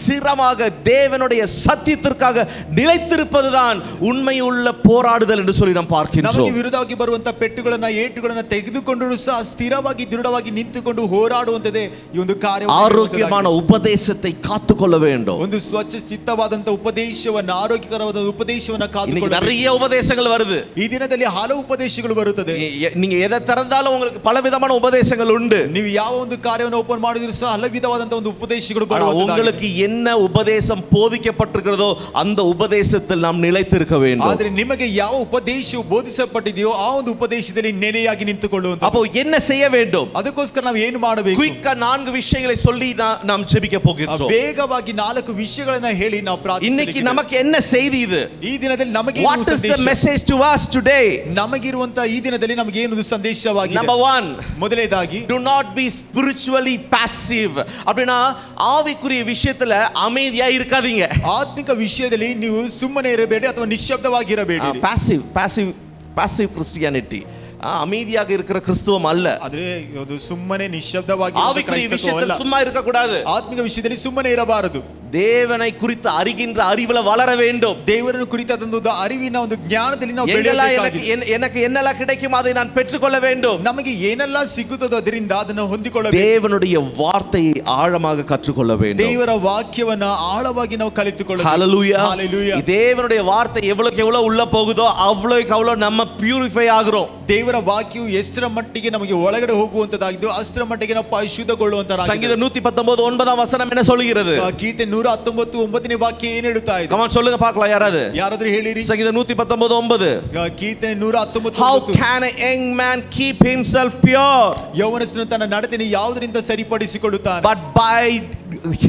சிரமாக தேவனுடைய சத்தியத்திற்காக நிலைத்திருப்பதுதான் உண்மையுள்ள போராடுதல் என்று சொல்லி நாம் பார்க்கிறோம். ನಮಗೆ ವಿರುದ್ಧವಾಗಿ ಬರುವಂತ ಪೆಟ್ಟುಗಳನ್ನ ಏಟುಗಳನ್ನ ತೆಗೆದುಕೊಂಡು ಸಹ ಸ್ಥಿರವಾಗಿ ದೃಢವಾಗಿ ನಿಂತುಕೊಂಡು ಹೋರಾಡುವಂತದೇ ಈ ಒಂದು ಕಾರ್ಯ. ஆரோக்கியமான உபதேசத்தை காத்துக்கொள்ள வேண்டும். ಒಂದು ಸ್ವಚ್ಛ ಚಿತ್ತವಾದಂತ ಉಪದೇಶವನ್ನ, ಆರೋಗ್ಯಕರವಾದ ಉಪದೇಶವನ್ನ ಕಾದುಕೊಳ್ಳಬೇಕು. நிறைய உபதேசங்கள் வருது. ಈ ದಿನದಲ್ಲಿ ಹಲವು ಉಪದೇಶಗಳು ಬರುತ್ತದೆ. நீங்க எதை திறந்தாலும் உங்களுக்கு பல விதமான உபதேசங்கள் உண்டு. ನೀವು ಯಾವ ಒಂದು ಕಾರ್ಯವನ್ನು ಓಪನ್ ಮಾಡಿದ್ರು ಸಹ ಹಲವು ವಿಧವಾದಂತ ಒಂದು ಉಪದೇಶಗಳು ಬರುತ್ತದೆ. உங்களுக்கு என்ன உபதேசம் போதிக்கப்பட்டிருக்கிறதோ அந்த உபதேசத்தில் நாம் நிலைத்திருக்க வேண்டும். ಆದರೆ ನಿಮಗೆ ಯಾವ ಉಪದೇಶವು ಬೋಧಿಸಲ್ಪಟ್ಟಿದೆಯೋ ಆ ಒಂದು ಉಪದೇಶದಲ್ಲಿ ನೆಲೆಯಾಗಿ ನಿಂತುಕೊಳ್ಳುವಂತ. அப்போ என்ன செய்ய வேண்டும்? ಅದಕ್ಕೋಸ್ಕರ ನಾವು ಏನು ಮಾಡಬೇಕು? குயிக்கா 4 விஷயங்களை சொல்லி நாம் ஜெபிக்க போகிறோம். ಬೇಗವಾಗಿ 4 ವಿಷಯಗಳನ್ನು ಹೇಳಿ ನಾವು ಪ್ರಾರ್ಥಿಸಲಿಕ್ಕೆ. இன்னைக்கு நமக்கு என்ன செய்தி இது? ಈ ದಿನದಲ್ಲಿ ನಮಗೆ what is the message to us today? ನಮಗಿರುವಂತ ಈ ದಿನದಲ್ಲಿ ನಮಗೆ ಏನು ಸಂದೇಶವಾಗಿದೆ? number 1, ಮೊದಲನೇದಾಗಿ do not be spiritually passive. அப்படினா ஆவிக்குரிய விஷயத்துல அமைதியா இருக்காதீங்க. ಆತ್ಮಿಕ ವಿಷಯದಲ್ಲಿ ನೀವು ಸುಮ್ಮನೆ ಇರಬೇಡಿ ಅಥವಾ ನಿಶ್ಶಬ್ದವಾಗಿರಬೇಡಿ. passive Christianity, அமைதியாக இருக்கிற கிறிஸ்துவம் அல்ல. ಆದರೆ ಇದು ಸುಮ್ಮನೆ ನಿಶ್ಶಬ್ದವಾಗಿ ஆவிக்குரிய விஷயத்துல சும்மா இருக்க கூடாது. ಆತ್ಮಿಕ ವಿಷಯದಲ್ಲಿ ಸುಮ್ಮನೆ ಇರಬಾರದು. தேவனை குறித்து அறிகின்ற அறிவுல வளர வேண்டும். ದೇವರನ್ನು ಕುರಿತಾದ ಒಂದು ಅರಿವಿನ ಒಂದು ಜ್ಞಾನದಲ್ಲಿ ನಾವು எங்கெல்லாம் ಬೆಳೆಯಬೇಕಾಗಿದೆ. எனக்கு என்னெல்லாம் கிடைக்கும் அதை நான் பெற்றுக்கொள்ள வேண்டும். ನಮಗೆ ಏನೆಲ್ಲ ಸಿಗುತ್ತದೋ ಅದರಿಂದ ಅದನ್ನು ಹೊಂದಿಕೊಳ್ಳಬೇಕು. தேவனுடைய வார்த்தையை ஆழமாக கற்றுக்கொள்ள வேண்டும். ದೇವರ ವಾಕ್ಯವನ್ನ ಆಳವಾಗಿ ನಾವು ಕಲಿತುಕೊಳ್ಳಬೇಕು. ஹalleluya. ஹalleluya. தேவனுடைய வார்த்தை எவ்வளவுக்கு எவ்வளவு உள்ள போகுதோ அவ்வளவுக்கு அவ்வளவு நம்ம பியூரிஃபை ஆகிறோம். ದೇವರ ವಾಕ್ಯವು ಎಷ್ಟರ ಮಟ್ಟಿಗೆ ನಮಗೆ ಒಳಗಡೆ ಹೋಗುವಂತದ್ದಾಗಿದ್ದು ಅಷ್ಟರ ಮಟ್ಟಿಗೆ ನಾವು ಪರಿಶುದ್ಧಗೊಳ್ಳುವಂತರಾಗಿದ್ದೇವೆ. சங்கீதம் 119 9ஆம் வசனம் என்ன சொல்கிறது? ಕೀರ್ತನೆ 119 9ನೇ ವಾಕ್ಯ ಏನು ಹೇಳುತ್ತಾ ಇದೆ? கமான் சொல்லுங்க பார்க்கலாம் யாராவது. ಯಾರಾದರೂ ಹೇಳಿರಿ. சங்கீதம் 119 9. ಕೀರ್ತನೆ 119 How can a young man keep himself pure? ಯೌವನಸ್ಥನು ತನ್ನ ನಡತೆಯನ್ನು ಯಾವುದರಿಂದ ಸರಿಪಡಿಸಿಕೊಳ್ಳುತ್ತಾನೆ? But by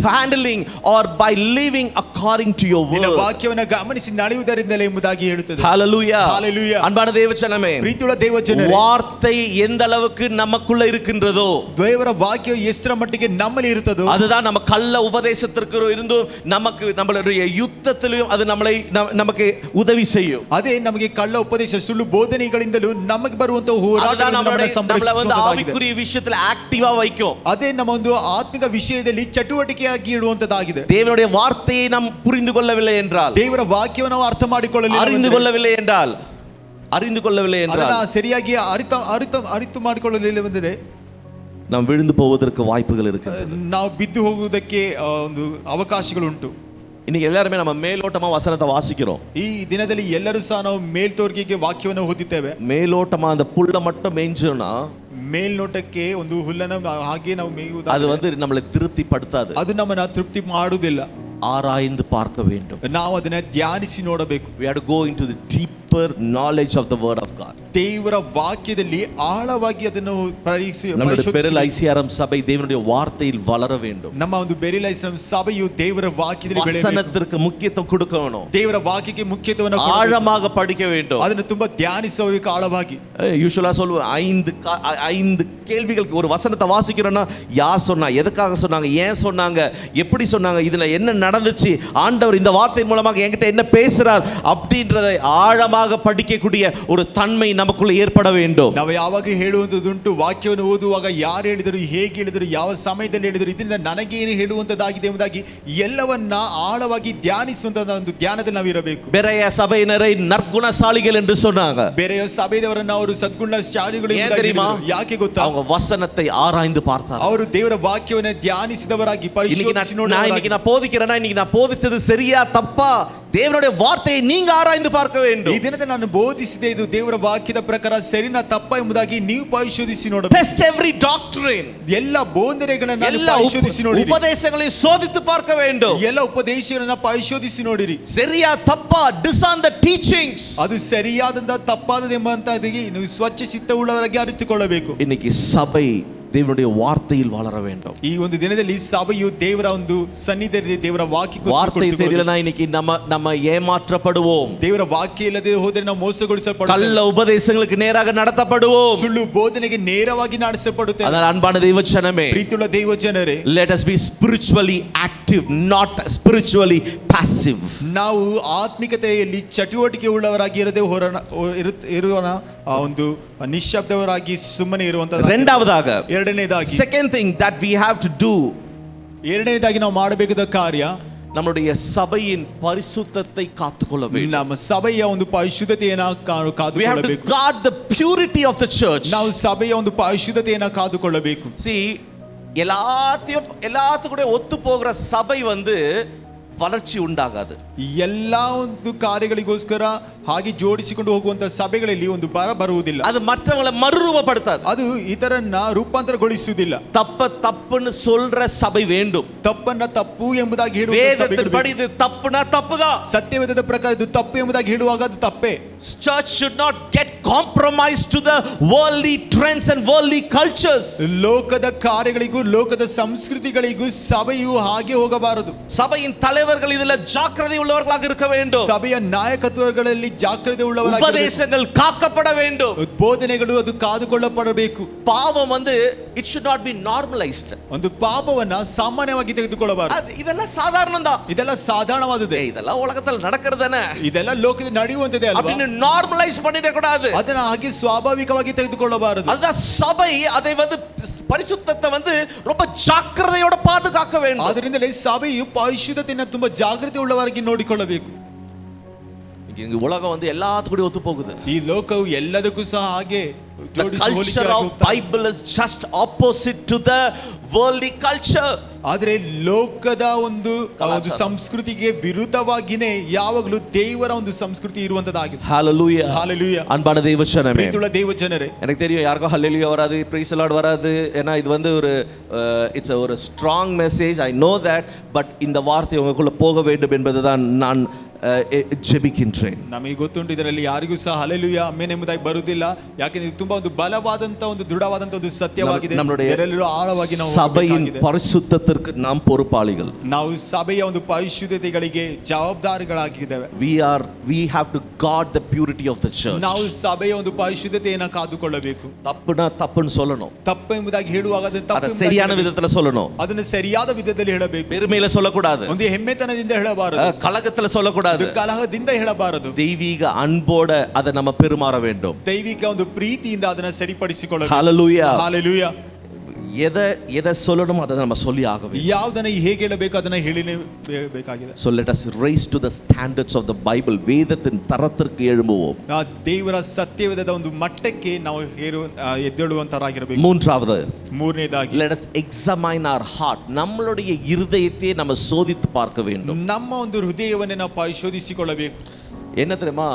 handling or by living according to your ನಿನ್ನ word. ವಾಕ್ಯವನ್ನು ಗಮನಿಸಿ ನಡೆಯುವುದರಿಂದಲೇ ಎಂಬುದಾಗಿ ಹೇಳುತ್ತದೆ. Hallelujah. Hallelujah. அன்பான தேவஜனமே, ಪ್ರೀತಿಯುಳ್ಳ ದೇವಜನರೇ, வார்த்தை எந்த அளவுக்கு நமக்குள்ள இருக்கின்றதோ ದೇವರ ವಾಕ್ಯ ಎಷ್ಟರ ಮಟ್ಟಿಗೆ ನಮ್ಮಲ್ಲಿ ಇರುತ್ತದೋ அதுதான் நம்ம கள்ள உபதேசத்திற்கு இருந்தும் நமக்கு நம்மளுடைய யுத்தத்திலும் அது நம்மளை நமக்கு உதவி செய்யும். ಅದೇ ನಮಗೆ ಕಳ್ಳ ಉಪದೇಶ ಸುಳ್ಳು ಬೋಧನೆಗಳಿಂದಲೂ ನಮಗೆ ಬರುವಂತ நம்மள வந்து ஆவிக்குரிய விஷயத்துல ஆக்டிவா வைக்கும். ಅದೇ ನಮ್ಮ ಒಂದು ಆತ್ಮಿಕ ವಿಷಯದಲ್ಲಿ ಚಟುವಟಿಕೆಯಾಗಿ ಇಡುವಂತದ್ದಾಗಿದೆ. தேவனுடைய வார்த்தையை நாம் புரிந்து கொள்ளவில்லை என்றால், ದೇವರ ವಾಕ್ಯವನ್ನು ನಾವು ಅರ್ಥ ಮಾಡಿಕೊಳ್ಳಲಿಲ್ಲ, அறிந்து கொள்ளவில்லை என்றால் ಅದನ್ನ ಸರಿಯಾಗಿ ಅರಿತು ಮಾಡಿಕೊಳ್ಳಲಿಲ್ಲವೆಂದರೆ நாம் விழுந்து போவதற்கு வாய்ப்புகள் இருக்கு. ನಾವು ಬಿದ್ದು ಹೋಗುವುದಕ್ಕೆ ಒಂದು ಅವಕಾಶಗಳುಂಟು. இன்னைக்கு எல்லாரும் நம்ம மேலோட்டமா வசனத்தை வாசிக்கிறோம். ಈ ದಿನದಲ್ಲಿ ಎಲ್ಲರೂ ಸಹ ನಾವು ಮೇಲ್ತೋರಿಕೆಗೆ ವಾಕ್ಯವನ್ನು ಓದುತ್ತೇವೆ. மேலோட்டமா அந்த புல்ல மட்டும் மேய்ஞ்சோம்னா, ಮೇಲ್ನೋಟಕ್ಕೆ ಒಂದು ಹುಲ್ಲನ್ನು ಹಾಗೆ ನಾವು ಮೇಯುವುದು, அது வந்து நம்மளை திருப்தி படுத்தாது. ಅದು ನಮ್ಮನ್ನ ತೃಪ್ತಿ ಮಾಡುವುದಿಲ್ಲ. ஆராய்ந்து பார்க்க வேண்டும். ನಾವು ಅದನ್ನ ಧ್ಯಾನಿಸಿ ನೋಡಬೇಕು. We have to go into the deeper knowledge of the word of God. ದೇವರ ವಾಕ್ಯದಲ್ಲಿ ಆಳವಾಗಿ ಅದನ್ನು நம்முடைய பெரியல் ஐசிஆர்எம் சபை தேவனுடைய வார்த்தையில் வளர வேண்டும். ನಮ್ಮ ಒಂದು ಬೆರಿಲ್ ಐಸಿಆರ್ಎಂ ಸಭೆಯು ದೇವರ ವಾಕ್ಯದಲ್ಲಿ ಬೆಳೆಯಬೇಕು. வசனத்திற்கு முக்கியத்துவம் கொடுக்கணும். ದೇವರ ವಾಕ್ಯಕ್ಕೆ ಮುಖ್ಯತ್ವವನ್ನು ஆழமாக படிக்க வேண்டும். ಅದನ್ನು ತುಂಬಾ ಧ್ಯಾನಿಸಬೇಕು ಆಳವಾಗಿ. யூசுவலா சொல்லுவேன், 5 கேள்விகளுக்கு ஒரு வசனத்தை வாசிக்கிறோம்னா, யார் சொன்னா, எதுக்காக சொன்னாங்க, ஏன் சொன்னாங்க, எப்படி சொன்னாங்க, இதுல என்ன நடந்துச்சு, ஆண்டவர் இந்த வார்த்தை மூலமாக என்கிட்ட என்ன பேசுறார் அப்படின்றதை ஆழமாக படிக்கக்கூடிய ஒரு தன்மை நமக்குள்ள ஏற்பட வேண்டும். ನಾವು ಯಾವಾಗ ಹೇಳುವಂತದುಂಟು, ವಾಕ್ಯವನ್ನು ಓದುವಾಗ ಯಾರು ಹೇಳಿದರು, ಹೇಗೆ ಹೇಳಿದರು, ಯಾವ ಸಮಯದಲ್ಲಿ ಹೇಳಿದರು, ಇದರಿಂದ ನನಗೇನು ಹೇಳುವಂತದ್ದಾಗಿದೆ ಎಂಬುದಾಗಿ ಎಲ್ಲವನ್ನ ಆಳವಾಗಿ ಧ್ಯಾನಿಸುವಂತ ಒಂದು ಧ್ಯಾನದಲ್ಲಿ ನಾವು ಇರಬೇಕು. பெரிய சபையினரை நற்குணசாலிகள் என்று சொன்னாங்க. ಬೇರೆಯ ಸಭೆಯವರನ್ನು ಅವರು ಸದ್ಗುಣಶಾಲಿಗಳು ಎಂದು ಹೇಳಿದರು. ಯಾಕೆ ಗೊತ್ತಾ? அவங்க வசனத்தை ஆராய்ந்து பார்த்தார்கள். ಅವರು ದೇವರ ವಾಕ್ಯವನ್ನು ಧ್ಯಾನಿಸಿದವರಾಗಿ ಪರಿಶೋಧಿಸಿ ನೋಡಿದವರಾಗಿ. இன்னைக்கு நான் போதிக்கிறேன்னா, இன்னைக்கு நான் போதிச்சது சரியா தப்பா, தேவனுடைய வார்த்தையை நீங்க ஆராய்ந்து பார்க்க வேண்டும். ಈ ದಿನದ ನಾನು ಬೋಧಿಸಿದೆ ಇದು ದೇವರ ವಾಕ್ಯದ ಪ್ರಕಾರ ಸರಿನಾ ತಪ್ಪಾ ಎಂಬುದಾಗಿ ನೀವು ಪರಿಶೋಧಿಸಿ ನೋಡಬೇಕು. Test every doctrine. ಎಲ್ಲ ಬೋಧನೆಗಳನ್ನು ಪರಿಶೋಧಿಸಿ ನೋಡಿರಿ. உபதேசங்களை சோதித்து பார்க்க வேண்டும். ಎಲ್ಲ ಉಪದೇಶಗಳನ್ನು ಪರಿಶೋಧಿಸಿ ನೋಡಿರಿ. சரியா தப்பா, discern the teachings. ಅದು ಸರಿಯಾದಂತ ತಪ್ಪಾದದ್ದು ಎಂಬಂತದಿಗೆ ನೀವು ಸ್ವಚ್ಛ ಚಿತ್ತವುಳ್ಳವರಾಗಿ ಅರಿತುಕೊಳ್ಳಬೇಕು. இன்னைக்கு சபை தேவனுடைய வார்த்தையில் வளர வேண்டும். ಈ ಒಂದು ದಿನದಲ್ಲಿ ಸಭೆಯು ದೇವರ ಒಂದು ಸನ್ನಿಧಿಯಲ್ಲಿ ದೇವರ ವಾಕ್ಯಕ್ಕೆ வார்த்தை தெரியலனா இன்னைக்கு நம்ம ஏமாற்றப்படுவோம். ದೇವರ ವಾಕ್ಯ ಇಲ್ಲದೆ ಹೋದರೆ ನಾವು ಮೋಸಗೊಳಿಸಲ್ಪಡುತ್ತೇವೆ. கள்ள உபதேசங்களுக்கு நேராக நடத்தப்படுவோம். ಸುಳ್ಳು ಬೋಧನೆಗೆ ನೇರವಾಗಿ ನಡೆಸಲ್ಪಡುತ್ತೇವೆ. அதனால் அன்பான தேவஜனமே, ಪ್ರೀತಿಯುಳ್ಳ ದೇವಜನರೇ, let us be spiritually active, not spiritually passive. ನಾವು ಆತ್ಮಿಕತೆಯಲ್ಲಿ ಚಟುವಟಿಕೆ ಉಳ್ಳವರಾಗಿ ಇರೋಣ, ಒಂದು ನಿಶ್ಶಬ್ದವರಾಗಿ ಸುಮ್ಮನೆ ಇರುವಂತ. இரண்டாவதாக, ಎರಡನೇದಾಗಿ, second thing that we have to do, ಎರಡನೇದಾಗಿ ನಾವು ಮಾಡಬೇಕಾದ ಕಾರ್ಯ நம்முடைய சபையின் பரிசுத்தத்தை காத்துக்கொள்ள வேண்டும். ನಮ್ಮ ಸಭೆಯ ಒಂದು ಪರಿಶುದ್ಧತೆಯನ್ನು we have to ಕಾದುಕೊಳ್ಳಬೇಕು. guard the purity of the church. ನಾವು ಸಭೆಯ ಒಂದು ಪರಿಶುದ್ಧತೆಯನ್ನು ಕಾದುಕೊಳ್ಳಬೇಕು. see, எல்லாத்துக்கூட ஒத்து போகிற சபை வந்து வளர்ச்சி உண்டாகாது. ಎಲ್ಲಾ ಒಂದು ಕಾರ್ಯಗಳಿಗೋಸ್ಕರ ಹಾಗೆ ಜೋಡಿಸಿಕೊಂಡು ಹೋಗುವಂತ ಸಭೆಗಳಲ್ಲಿ ಒಂದು ಬರುವುದಿಲ್ಲ. அது மற்றவங்களை மறுரூபப்படுத்தாது. ಅದು ಇತರನ್ನ ರೂಪಾಂತರಗೊಳಿಸುವುದಿಲ್ಲ. தப்புன்னு சொல்ற சபை வேண்டும். ತಪ್ಪನ್ನ ತಪ್ಪು ಎಂಬುದಾಗಿ ಹೇಳುವ வேதத்தின்படி இது தப்புனா தப்புதான். ಸತ್ಯವೇದದ ಪ್ರಕಾರ ಇದು ತಪ್ಪು ಎಂಬುದಾಗಿ ಹೇಳುವಾಗ ಅದು ತಪ್ಪೇ. Church should not get compromised to the worldly trends and worldly cultures. ಲೋಕದ ಕಾರ್ಯಗಳಿಗೂ ಲೋಕದ ಸಂಸ್ಕೃತಿಗಳಿಗೂ ಸಭೆಯು ಹಾಗೆ ಹೋಗಬಾರದು. சபையின் தலைவர்கள் இதில் ஜாக்கிரதை உள்ளவர்களாக இருக்க வேண்டும். ಸಭೆಯ ನಾಯಕತ್ವಗಳಲ್ಲಿ ಜಾಗ್ರತೆ ಉಳ್ಳವರಾಗಿ, உபதேசங்கள் காக்கப்பட வேண்டும். ಬೋಧನೆಗಳು ಅದು ಕಾದುಕೊಳ್ಳಪಡಬೇಕು. பாவம் வந்து it should not be normalized. ಒಂದು ಪಾಪವನ್ನ ಸಾಮಾನ್ಯವಾಗಿ ತೆಗೆದುಕೊಳ್ಳಬಾರದು. இதெல்லாம் சாதாரணம் தான். ಇದೆಲ್ಲ ಸಾಧಾರಣವಾದದ್ದು. இதெல்லாம் உலகத்தில் நடக்கிறது தானே. ಇದೆಲ್ಲ ಲೋಕದಲ್ಲಿ ನಡೆಯುವಂತದೇ ಅಲ್ವಾ? அப்படின்னு நார்மலைஸ் பண்ணிட கூடாது. ಅದನ್ನ ಹಾಗೆ ಸ್ವಾಭಾವಿಕವಾಗಿ ತೆಗೆದುಕೊಳ್ಳಬಾರದು. அதுதான் சபை அதை வந்து பரிசுத்தத்தை வந்து ரொம்ப ஜாக்கிரதையோட பாதுகாக்க வேண்டும். ಆದ್ದರಿಂದಲೇ ಸಭೆಯು ಪರಿಶುದ್ಧತೆಯನ್ನು ತುಂಬಾ ಜಾಗೃತಿ ಉಳ್ಳವರಾಗಿ ನೋಡಿಕೊಳ್ಳಬೇಕು. இங்க உலகம் வந்து எல்லாத்துக்கூட ஒத்து போகுது. ಈ ಲೋಕವು ಎಲ್ಲದಕ್ಕೂ ಸಹ ಹಾಗೆ The culture of Bible is just opposite to the worldly culture. ಆದರೆ ಲೋಕದ ಒಂದು ಸಂಸ್ಕೃತಿಗೆ ವಿರುದ್ಧವಾಗಿನೇ ಯಾವಾಗಲೂ ದೇವರ ಒಂದು ಸಂಸ್ಕೃತಿ ಇರುವಂತದ್ದಾಗಿದೆ. Hallelujah. Hallelujah. அன்பான தேவ ஜனமே, ಪ್ರೀತಿಯುಳ್ಳ ದೇವ ಜನರೇ, எனக்கு தெரியும் யாருக்கும் ஹalleluya வராது, praise the Lord வராது. ஏன்னா இது வந்து ஒரு இட்ஸ் ஒரு strong message, I know that. But இந்த வார்த்தை உங்களுக்குள்ள போக வேண்டும் என்பதுதான் நான் ಜೆಬಿಕಿಂಟ್ರೇನ್. ನಮಗೆ ಗೊತ್ತುಂಟು ಇದರಲ್ಲಿ ಯಾರಿಗೂ ಸಹ ಹಲ್ಲೆಲೂಯ ಆಮೆನ್ ಎಂಬುದಾಗಿ ಬರುವುದಿಲ್ಲ. ಯಾಕೆಂದ್ರೆ ಇದು ತುಂಬಾ ಒಂದು ಬಲವಾದಂತ ಒಂದು ದೃಢವಾದಂತ ಒಂದು ಸತ್ಯವಾಗಿದೆ. ಎಲ್ಲರೂ ಆಳವಾಗಿ ನಾವು ಸಭೆயின் பரிசுத்தத்திற்கு நாம் பொறுப்பாளிகள். ನಾವು ಸಭೆಯ ಒಂದು ಪರಿಶುದ್ಧತೆಗಳಿಗೆ ಜವಾಬ್ದಾರಿಗಳಾಗಿದ್ದೇವೆ. we have to guard the purity of the church. ನಾವು ಸಭೆಯ ಒಂದು ಪರಿಶುದ್ಧತೆಯನ್ನು ಕಾದುಕೊಳ್ಳಬೇಕು. ತಪ್ಪುನ ತಪ್ಪನ್ನು சொல்லணும். ತಪ್ಪು ಎಂಬುದಾಗಿ ಹೇಳುವಾಗ ಅದನ್ನು ತಪ್ಪು சரியான விதத்துல சொல்லணும். ಅದನ್ನು ಸರಿಯಾದ ವಿಧದಲ್ಲಿ ಹೇಳಬೇಕು. பெருமையில சொல்லக்கூடாது. ಒಂದು ಹೆಮ್ಮೆತನದಿಂದ ಹೇಳಬಾರದು. கலகத்துல சொல்லக்கூடாது. ಕಲಹದಿಂದ ಹೇಳಬಾರದು. தெய்வீக அன்போட அதை நம்ம பெருமாற வேண்டும். ದೈವಿಕ ಒಂದು ಪ್ರೀತಿಯಿಂದ ಅದನ್ನ ಸರಿಪಡಿಸಿಕೊಳ್ಳಬೇಕು. ஹalleluya. ஹalleluya. எதை சொல்லணும் அதை நம்ம சொல்லி ஆக வேண்டும். ಯಾವುದನ್ನ ಹೇಗೆ ಹೇಳಬೇಕು ಅದನ್ನ ಹೇಳಬೇಕಾಗಿದೆ. So let us raise to the standards of the Bible. வேதத்தின் தரத்திற்கு எழும்புவோம். ದೇವರ ಸತ್ಯವೇದದ ಒಂದು ಮಟ್ಟಕ್ಕೆ ನಾವು ಎದ್ದೇಳುವಂತರಾಗಿರಬೇಕು. ಮೂರನೇದಾಗಿ let us examine our heart. நம்மளுடைய இருதயத்தை நம்ம சோதித்து பார்க்க வேண்டும். ನಮ್ಮ ಒಂದು ಹೃದಯವನ್ನೇ ನಾವು ಪರಿಶೋಧಿಸಿಕೊಳ್ಳಬೇಕು. என்ன தெரியுமா,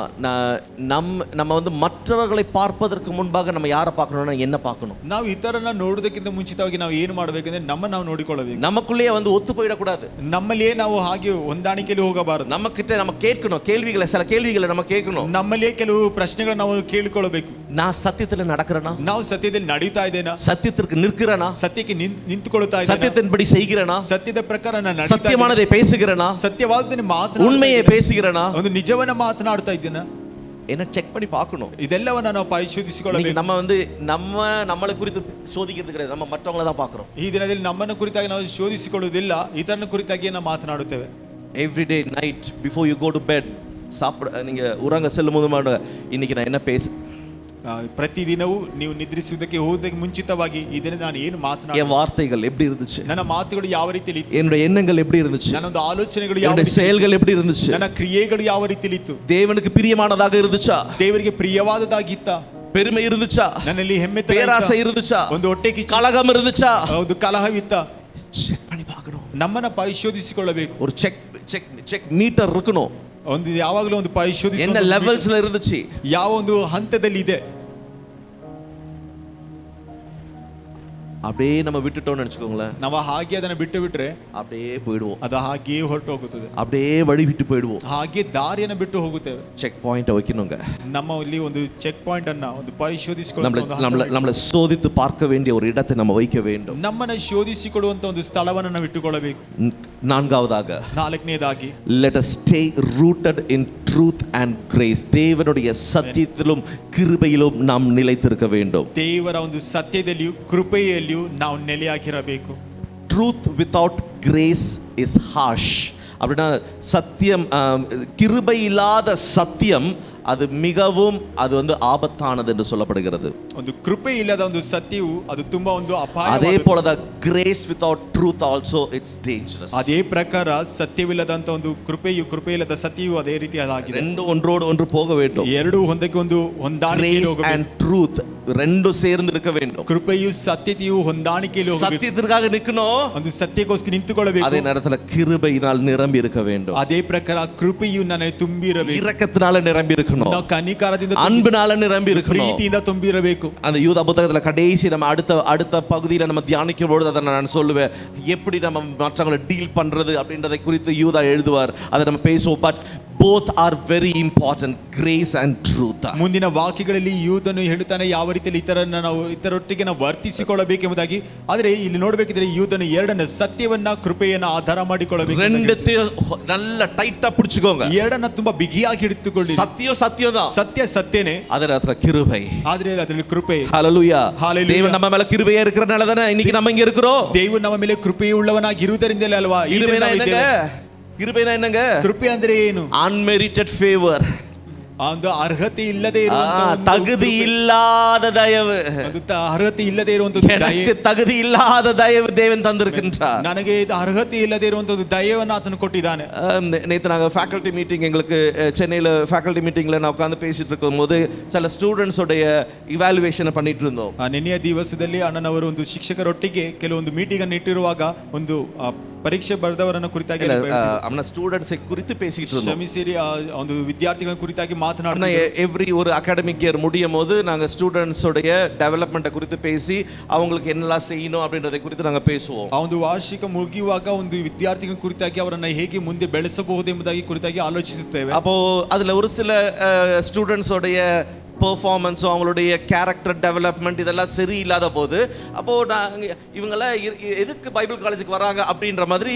நம்ம வந்து மற்றவர்களை பார்ப்பதற்கு முன்பாக நம்ம யாரை பார்க்கணும்னா என்ன பார்க்கணும்? ನಾವು ಇತರರನ್ನ ನೋಡೋದಕ್ಕಿಂತ ಮುಂಚಿತವಾಗಿ ನಾವು ಏನು ಮಾಡಬೇಕಂದ್ರೆ ನಾವು ನೋಡಿಕೊಳ್ಳಬೇಕು. நமக்குள்ளே வந்து ஒத்து போயிடக்கூடாது. ನಮ್ಮಲ್ಲಿಯೇ ನಾವು ಹಾಗೆ ಹೊಂದಾಣಿಕೆಯಲ್ಲಿ ಹೋಗಬಾರದು. நம்ம கிட்ட நம்ம கேட்கணும் சில கேள்விகளை நம்ம கேட்கணும். ನಮ್ಮಲ್ಲಿಯೇ ಕೆಲವು ಪ್ರಶ್ನೆಗಳನ್ನು ನಾವು ಕೇಳಿಕೊಳ್ಳಬೇಕು. நான் சத்தியத்துல நடக்கிறேனா? ನಾವು ಸತ್ಯದಲ್ಲಿ ನಡೀತಾ ಇದ್ದೇನಾ? சத்தியத்திற்கு நிற்கிறேனா? ಸತ್ಯಕ್ಕೆ ನಿಂತುಕೊಳ್ಳುತ್ತಾ ಇದ್ದೇನಾ? சத்தியத்தின்படி செய்கிறேனா? ಸತ್ಯದ ಪ್ರಕಾರ ನಾನು ನಡೀತಾ ಇದ್ದೇನಾ? சத்தியமானதை பேசுகிறேனா? ಸತ್ಯವಾದದ್ದನ್ನು ಮಾತನಾಡುತ್ತಾ உண்மையை பேசுகிறேனா? ಒಂದು ನಿಜವನ್ನ ಮಾತನಾಡ್ತಾ ಇದ್ದೇನಾ? என்ன செக் பண்ணி பார்க்கணும். ಇದೆಲ್ಲವನ್ನ ನಾವು ಪರಿಶೋಧಿಸಿಕೊಳ್ಳಬೇಕು. நம்ம வந்து நம்மளை குறித்து சோதிக்கிறது கிடையாது, நம்ம மற்றவங்கள தான் பார்க்கிறோம். ಈ ದಿನದಲ್ಲಿ ನಮ್ಮನ್ನು ಕುರಿತಾಗಿ ನಾವು ಶೋಧಿಸಿಕೊಳ್ಳುವುದಿಲ್ಲ, ಇತರನ ಕುರಿತಾಗಿ ನಾವು ಮಾತನಾಡುತ್ತೇವೆ. Every day night before you go to bed, நீங்க உறங்க செல்லும் போது இன்னைக்கு நான் என்ன ಪ್ರತಿದಿನವೂ ನೀವು ನಿದ್ರಿಸುವುದಕ್ಕೆ ಹೋಗೋದಕ್ಕೆ ಮುಂಚಿತವಾಗಿ ಇದನ್ನ ನಾನು ಏನು ಮಾತನಾಡಿದೆ, என் வார்த்தைகள் எப்படி இருந்துச்சு, ನನ್ನ ಮಾತುಗಳು ಯಾವ ರೀತಿಯಲ್ಲಿ ಇತ್ತು, என்னோட எண்ணங்கள் எப்படி இருந்துச்சு, ನನ್ನ ಒಂದು ಆಲೋಚನೆಗಳು ಯಾವ என்னோட செயல்கள் எப்படி இருந்துச்சு, ನನ್ನ ಕ್ರಿಯೆಗಳು ಯಾವ ರೀತಿಯಲ್ಲಿ ಇತ್ತು, தேவனுக்கு பிரியமானதாக இருந்துச்சா, ದೇವರಿಗೆ ಪ್ರಿಯವಾದದಾಗಿತ್ತ, பெருமை இருந்துச்சா, ನನ್ನಲ್ಲಿ ಹೆಮ್ಮೆ பேராசை இருந்துச்சா, ಒಂದು ಹೊಟ್ಟೆಗೆ கலகம் இருந்துச்சா, ಒಂದು ಕಲಹವಿತ್ತ, ಚೆಕ್ பண்ணி பார்க்கணும். ನಮ್ಮನ್ನ ಪರಿಶೋಧಿಸಿಕೊಳ್ಳಬೇಕು. ஒரு ಚೆಕ್ மீட்டர் இருக்கணும். ಒಂದು ಯಾವಾಗಲೂ ಒಂದು ಪರಿಶೋಧಿಸಿ என்ன ಲೆವೆಲ್ಸ್ல இருந்துச்சு, ಯಾವ ಒಂದು ಹಂತದಲ್ಲಿ ಇದೆ. அப்படியே நம்ம விட்டுட்டோம்னு நினைச்சுக்கோங்களேன், ನಾವು ಹಾಗೆ ಅದನ್ನ ಬಿಟ್ಟು ಬಿಟ್ರೆ அப்படியே போயிடுவோம். ಅದು ಹಾಗೆ ಹೊರಟು ಹೋಗುತ್ತದೆ, அப்படியே வழி விட்டு போயிடுவோம், ಹಾಗೆ ದಾರಿಯನ್ನು ಬಿಟ್ಟು ಹೋಗುತ್ತೇವೆ. செக் பாயிண்ட் வைக்கணுங்க. நம்ம ಇಲ್ಲಿ ಒಂದು ಚೆಕ್ ಪಾಯಿಂಟ್ ಅನ್ನ ಒಂದು ಪರಿಶೋಧಿಸಿಕೊಳ್ಳುವಂತ நம்மளை சோதித்து பார்க்க வேண்டிய ஒரு இடத்தை நம்ம வைக்க வேண்டும். ನಮ್ಮನ್ನ ಶೋಧಿಸಿಕೊಳ್ಳುವಂತ ಒಂದು ಸ್ಥಳವನ್ನು ನಾವು ಇಟ್ಟುಕೊಳ್ಳಬೇಕು. ನಾಲ್ಕನೇದಾಗಿ let us stay rooted in truth and grace. தேவனுடைய சத்தியத்திலும் கிருபையிலும் நாம் நிலைத்திருக்க வேண்டும். ದೇವರ ಒಂದು ಸತ್ಯದಲ್ಲಿಯೂ ಕೃಪೆಯಲ್ಲಿಯೂ ನಾವು ನೆಲೆಯಾಗಿರಬೇಕು. truth without grace is harsh. அப்படின்னா சத்தியம், கிருபை இல்லாத சத்தியம் அது மிகவும் அது வந்து ஆபத்தானது என்று சொல்லப்படுகிறது. ಒಂದು ಕೃಪೆ ಇಲ್ಲದ ಒಂದು ಸತ್ಯವು ಅದು ತುಂಬಾ ಒಂದು ಅಪಾಯ. அதே போல the grace without truth also it's dangerous. ಅದೇ ಪ್ರಕಾರ ಸತ್ಯವಿಲ್ಲದಂತ ಒಂದು ಕೃಪೆ ಇಲ್ಲದ ಸತ್ಯವು ಅದೇ ರೀತಿಯಾಗಿದೆ. ரெண்டு ஒன்றோடு ஒன்று போக வேண்டும். ಎರಡು ಒಂದಕ್ಕೆ ಒಂದು ಹೊಂದಾಣಿಕೆಯಲ್ಲಿ ಹೋಗಬೇಕು. Grace and truth ரெண்டு சேர்ந்து இருக்க வேண்டும். ಕೃಪೆಯು ಸತ್ಯತೆಯು ಹೊಂದಾಣಿಕೆಯಲ್ಲಿ ಹೋಗಬೇಕು. சத்தியத்திற்காக நிக்கணும், ಒಂದು ಸತ್ಯಕ್ಕೋಸ್ಕರ ನಿಂತುಕೊಳ್ಳಬೇಕು. அதே நேரத்துல கிருபையினால் நிரம்பி இருக்க வேண்டும். ಅದೇ ಪ್ರಕಾರ ಕೃಪೆಯು ನನಗೆ ತುಂಬಿರಬೇಕು. இரக்கத்தினால நிரம்பி இருக்கணும், ನಾವು ಕನಿಕರದಿಂದ அன்பினால நிரம்பி இருக்கணும், ಪ್ರೀತಿಯಿಂದ ತುಂಬಿರಬೇಕು. அந்த யூதா புத்தகத்துல கடைசி நம்ம அடுத்த பகுதியில நம்ம தியானிக்கும் பொழுது அதை நான் சொல்லுவேன், எப்படி நம்ம மற்றவங்களை டீல் பண்றது அப்படின்றதை குறித்து யூதா எழுதுவார், அதை நம்ம பேசுவோம். But both are very important, grace and truth. ಮುಂದಿನ ವಾಕ್ಯಗಳಲ್ಲಿ ಯೂದನು ಹೇಳುತ್ತಾನೆ ಯಾವ ರೀತಿಯಲ್ಲಿ ಇತರೊಟ್ಟಿಗೆ ನಾವು ವರ್ತಿಸಿಕೊಳ್ಳಬೇಕೆಂಬುದಾಗಿ. ಆದರೆ ಇಲ್ಲಿ ನೋಡಬೇಕಿದ್ರೆ ಯೂದನು ಎರಡನ್ನ ಸತ್ಯವನ್ನ ಕೃಪೆಯನ್ನ ಆಧಾರ ಮಾಡಿಕೊಳ್ಳಬೇಕು. ரெண்டுத்தையும் நல்ல டைட்டா பிடிச்சுக்கோங்க. ಎರಡನ್ನ ತುಂಬಾ ಬಿಗಿಯಾಗಿ ಹಿಡಿದುಕೊಳ್ಳಿ. சத்தியம் தான், ಸತ್ಯ ಸತ್ಯನೇ, ಅದರ ಹತ್ರ கிருபை, ಆದ್ರೆ ಅದರಲ್ಲಿ ಕೃಪೆ. ஹalleluya. ஹalleluya. தேவன் நம்ம மேல கிருபையா இருக்கிறனால தானே இன்னைக்கு நம்ம இங்க இருக்கிறோம். ದೇವರು ನಮ್ಮ ಮೇಲೆ ಕೃಪೆಯುಳ್ಳವನಾಗಿ ಇರುವುದರಿಂದಲೇ ಅಲ್ವಾ கிருபைனா என்னங்க? கிருபைனா என்னங்க? ಕೃಪೆ ಅಂದ್ರೆ ಏನು? unmerited favor. ಒಂದು ಅರ್ಹತೆ ಇಲ್ಲದೆ ಇರುವಂತ ಒಂದು தகுதி இல்லாத தயவு, ಅದು ಅರ್ಹತೆ ಇಲ್ಲದೆ ಇರುವಂತದ್ದು ದಯೆ, எனக்கு தகுதி இல்லாத தயவு தேவன் தந்திருக்கின்றார். ನನಗೆ ಇದು ಅರ್ಹತೆ ಇಲ್ಲದೆ ಇರುವಂತದ್ದು ದಯೆಯನ್ನು ಆತನು ಕೊಟ್ಟಿದ್ದಾನೆ. நேற்று நாங்கள் ஃபேக்கல்ட்டி மீட்டிங், எங்களுக்கு சென்னையில் ஃபேக்கல்ட்டி மீட்டிங்கில் நான் உட்காந்து பேசிட்டு இருக்கும்போது சில ஸ்டூடெண்ட்ஸோடைய இவாலுவேஷனை பண்ணிட்டு இருந்தோம். ನಿನ್ನೆಯ ದಿವಸದಲ್ಲಿ ಅಣ್ಣನವರು ಒಂದು ಶಿಕ್ಷಕರೊಟ್ಟಿಗೆ ಕೆಲವೊಂದು ಮೀಟಿಂಗ್ ಅನ್ನು ಇಟ್ಟಿರುವಾಗ ಒಂದು ಪರೀಕ್ಷೆ ಬರೆದವರನ್ನ ಕುರಿತಾಗಿ ஸ்டூடெண்ட்ஸை குறித்து பேசிட்டு இருந்தோம். ಕ್ಷಮಿಸಿರಿ, ಒಂದು ವಿದ್ಯಾರ್ಥಿಗಳ ಕುರಿತಾಗಿ ಮಾತನಾಡ್ತಾ எவ்ரி ஒரு அகாடமிக் இயர் முடியும் போது நாங்கள் ஸ்டூடெண்ட்ஸோடைய டெவலப்மெண்ட்டை குறித்து பேசி அவங்களுக்கு என்னெல்லாம் செய்யணும் அப்படின்றதை குறித்து நாங்கள் பேசுவோம். ಆ ಒಂದು ವಾರ್ಷಿಕ ಮುಗಿಯುವಾಗ ಒಂದು ವಿದ್ಯಾರ್ಥಿಗಳ ಕುರಿತಾಗಿ ಅವರನ್ನ ಹೇಗೆ ಮುಂದೆ ಬೆಳೆಸಬಹುದು ಎಂಬುದಾಗಿ ಕುರಿತಾಗಿ ಆಲೋಚಿಸುತ್ತೇವೆ. அப்போ அதுல ஒரு சில ஸ்டூடெண்ட்ஸோடைய பெர்ஃபார்மன்ஸும் அவங்களுடைய கேரக்டர் டெவலப்மெண்ட் இதெல்லாம் சரியில்லாத போது அப்போது நாங்கள் இவங்கெல்லாம் எதுக்கு பைபிள் காலேஜுக்கு வராங்க அப்படின்ற மாதிரி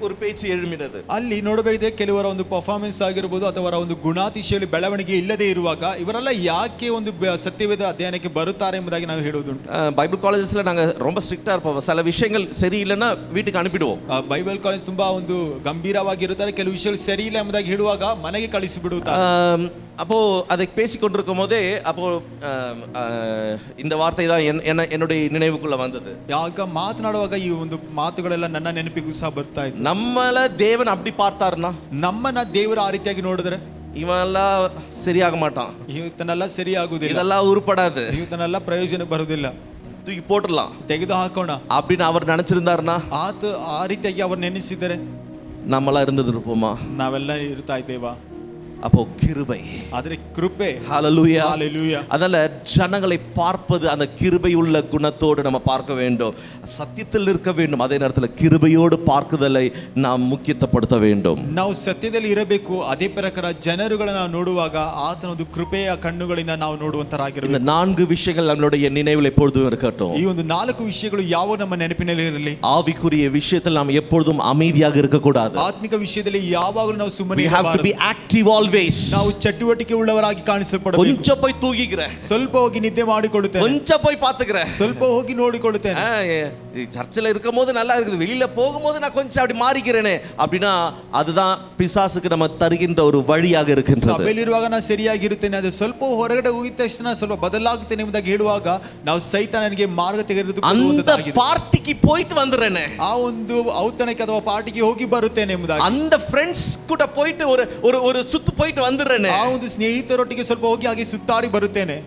ஒரு பேச்சு எழுமினது. ಅಲ್ಲಿ ನೋಡಬೇಕಿದೆ, ಕೆಲವರ ಒಂದು ಪರ್ಫಾರ್ಮೆನ್ಸ್ ಆಗಿರಬಹುದು ಅಥವಾ ಅವರ ಒಂದು ಗುಣಾತಿಶಯಲ್ಲಿ ಬೆಳವಣಿಗೆ ಇಲ್ಲದೆ ಇರುವಾಗ ಇವರೆಲ್ಲ ಯಾಕೆ ಒಂದು ಸತ್ಯವೇದ ಅಧ್ಯಯನಕ್ಕೆ ಬರುತ್ತಾರೆ ಎಂಬುದಾಗಿ ನಾವು ಹೇಳುವುದುಂಟು. பைபிள் காலேஜஸில் நாங்கள் ரொம்ப ஸ்ட்ரிக்டாக இருப்போம். சில விஷயங்கள் சரியில்லைன்னா வீட்டுக்கு அனுப்பிடுவோம். ಬೈಬಲ್ ಕಾಲೇಜ್ ತುಂಬಾ ಒಂದು ಗಂಭೀರವಾಗಿರುತ್ತಾರೆ, ಕೆಲವು ವಿಷಯಗಳು ಸರಿ ಇಲ್ಲ ಎಂಬುದಾಗಿ ಹೇಳುವಾಗ ಮನೆಗೆ ಕಳಿಸಿಬಿಡುತ್ತಾರೆ. அப்போ அதை பேசி கொண்டிருக்கும் போதே அப்போ இந்த வார்த்தை தான் என்னுடைய நினைவுக்குள்ள வந்தது. ಯಾಗ ಮಾತನಾಡುವಾಗ ಈ ಒಂದು ಮಾತುಗಳೆಲ್ಲ ನನ್ನ ನೆನಪಿಗೂ ಸಹ ಬರ್ತಾ ಇತ್ತು. நம்மள தேவன் அப்படி பார்த்தாருன்னா, ನಮ್ಮನ್ನ ದೇವರು ಆ ರೀತಿಯಾಗಿ ನೋಡಿದ್ರೆ இவனெல்லாம் சரியாக மாட்டான், ಇವತ್ತನ್ನೆಲ್ಲ ಸರಿಯಾಗುವುದಿಲ್ಲ, இதெல்லாம் உருப்படாது, ಇವತ್ತನ್ನೆಲ್ಲ ಪ್ರಯೋಜನ ಬರುವುದಿಲ್ಲ, தூக்கி போட்டுடலாம், ತೆಗೆದು ಹಾಕೋಣ அப்படின்னு அவர் நினைச்சிருந்தாருன்னா, ಆ ರೀತಿಯಾಗಿ ಅವರು ನೆನೆಸಿದರೆ நம்மளா இருந்திருப்போமா? ನಾವೆಲ್ಲ ಇರ್ತಾ ಇದ್ದೇವಾ? அப்போ கிருபை, ಆದರೆ ಕೃಪೆ. ஹல்லேலூயா, ஹல்லேலூயா. அதனால ஜனங்களை பார்ப்பது அந்த கிருபை உள்ள குணத்தோடு நம்ம பார்க்க வேண்டும், சத்தியத்தில் இருக்க வேண்டும். அதே நேரத்தில் கிருபையோடு பார்க்குதலை நாம் முக்கியத்துவப்படுத்த வேண்டும். ನಾವು ಸತ್ಯದಲ್ಲಿ ಇರಬೇಕು, ಅದೇ ಪ್ರಕಾರ ಜನರುಗಳನ್ನು ನಾವು ನೋಡುವಾಗ ಆತನ ಒಂದು ಕೃಪೆಯ ಕಣ್ಣುಗಳಿಂದ ನಾವು ನೋಡುವಂತರಾಗಿರಬೇಕು. இந்த 4 விஷயங்கள் நம்மளுடைய நினைவில் எப்பொழுதும் இருக்கட்டும். ಈ ಒಂದು 4 ವಿಷಯಗಳು ಯಾವ ನಮ್ಮ ನೆನಪಿನಲ್ಲಿ ಇರಲಿ. ஆவிக்குரிய விஷயத்தில் நாம் எப்பொழுதும் அமைதியாக இருக்க கூடாது. ಆತ್ಮಿಕ ವಿಷಯದಲ್ಲಿ ಯಾವಾಗಲೂ ನಾವು ಸುಮ್ಮನೆ we have to be active always. ನಾವು ಚಟುವಟಿಕೆ ಉಳ್ಳವರಾಗಿ ಕಾಣಿಸಲ್ಪಡಬೇಕು. கொஞ்சம் போய் தூங்கிக்கிறேன், ಸ್ವಲ್ಪ ಹೋಗಿ ನಿದ್ದೆ ಮಾಡಿಕೊಳ್ಳುತ್ತೇನೆ, கொஞ்சம் போய் பாத்துக்கிறேன், ಸ್ವಲ್ಪ ಹೋಗಿ ನೋಡಿಕೊಳ್ಳುತ್ತೇನೆ. சர்ச்சில் இருக்கும் போது நல்லா இருக்குது, வெளியில போகும்போது நான் கொஞ்சம் அப்படி மாறிக்கிறேனே அப்படின்னா அதுதான் பிசாசுக்கு நம்ம தருகின்ற ஒரு வழியாக இருக்கின்றது. ಸಭೆಯಲ್ಲಿರುವಾಗ ನಾನು ಸರಿಯಾಗಿರುತ್ತೇನೆ, ಅದು ಸ್ವಲ್ಪ ಹೊರಗಡೆ ಹೋಗಿದ ತಕ್ಷಣ ಸ್ವಲ್ಪ ಬದಲಾಗುತ್ತೇನೆ ಎಂಬುದಾಗಿ ಹೇಳುವಾಗ ನಾವು ಸೈತಾನನಿಗೆ ಮಾರ್ಗ ತೆಗೆದುಕೊಳ್ಳುವಂತದ್ದಾಗಿದೆ. பார்ட்டிக்கு போயிட்டு வந்துறேனே, ಆ ಒಂದು ಔತಣಕ್ಕೆ ಅಥವಾ ಪಾರ್ಟಿಗೆ ಹೋಗಿ ಬರುತ್ತೇನೆ ಎಂಬುದಾಗಿ, அந்த ಫ್ರೆಂಡ್ಸ್ ಕೂಡ போயிட்டு ஒரு சுத்து போயிட்டு வந்துறேனே, ಆ ಒಂದು ಸ್ನೇಹಿತರೊಟ್ಟಿಗೆ ಸ್ವಲ್ಪ ಹೋಗಿ ಹಾಗೆ ಸುತ್ತಾಡಿ ಬರುತ್ತೇನೆ.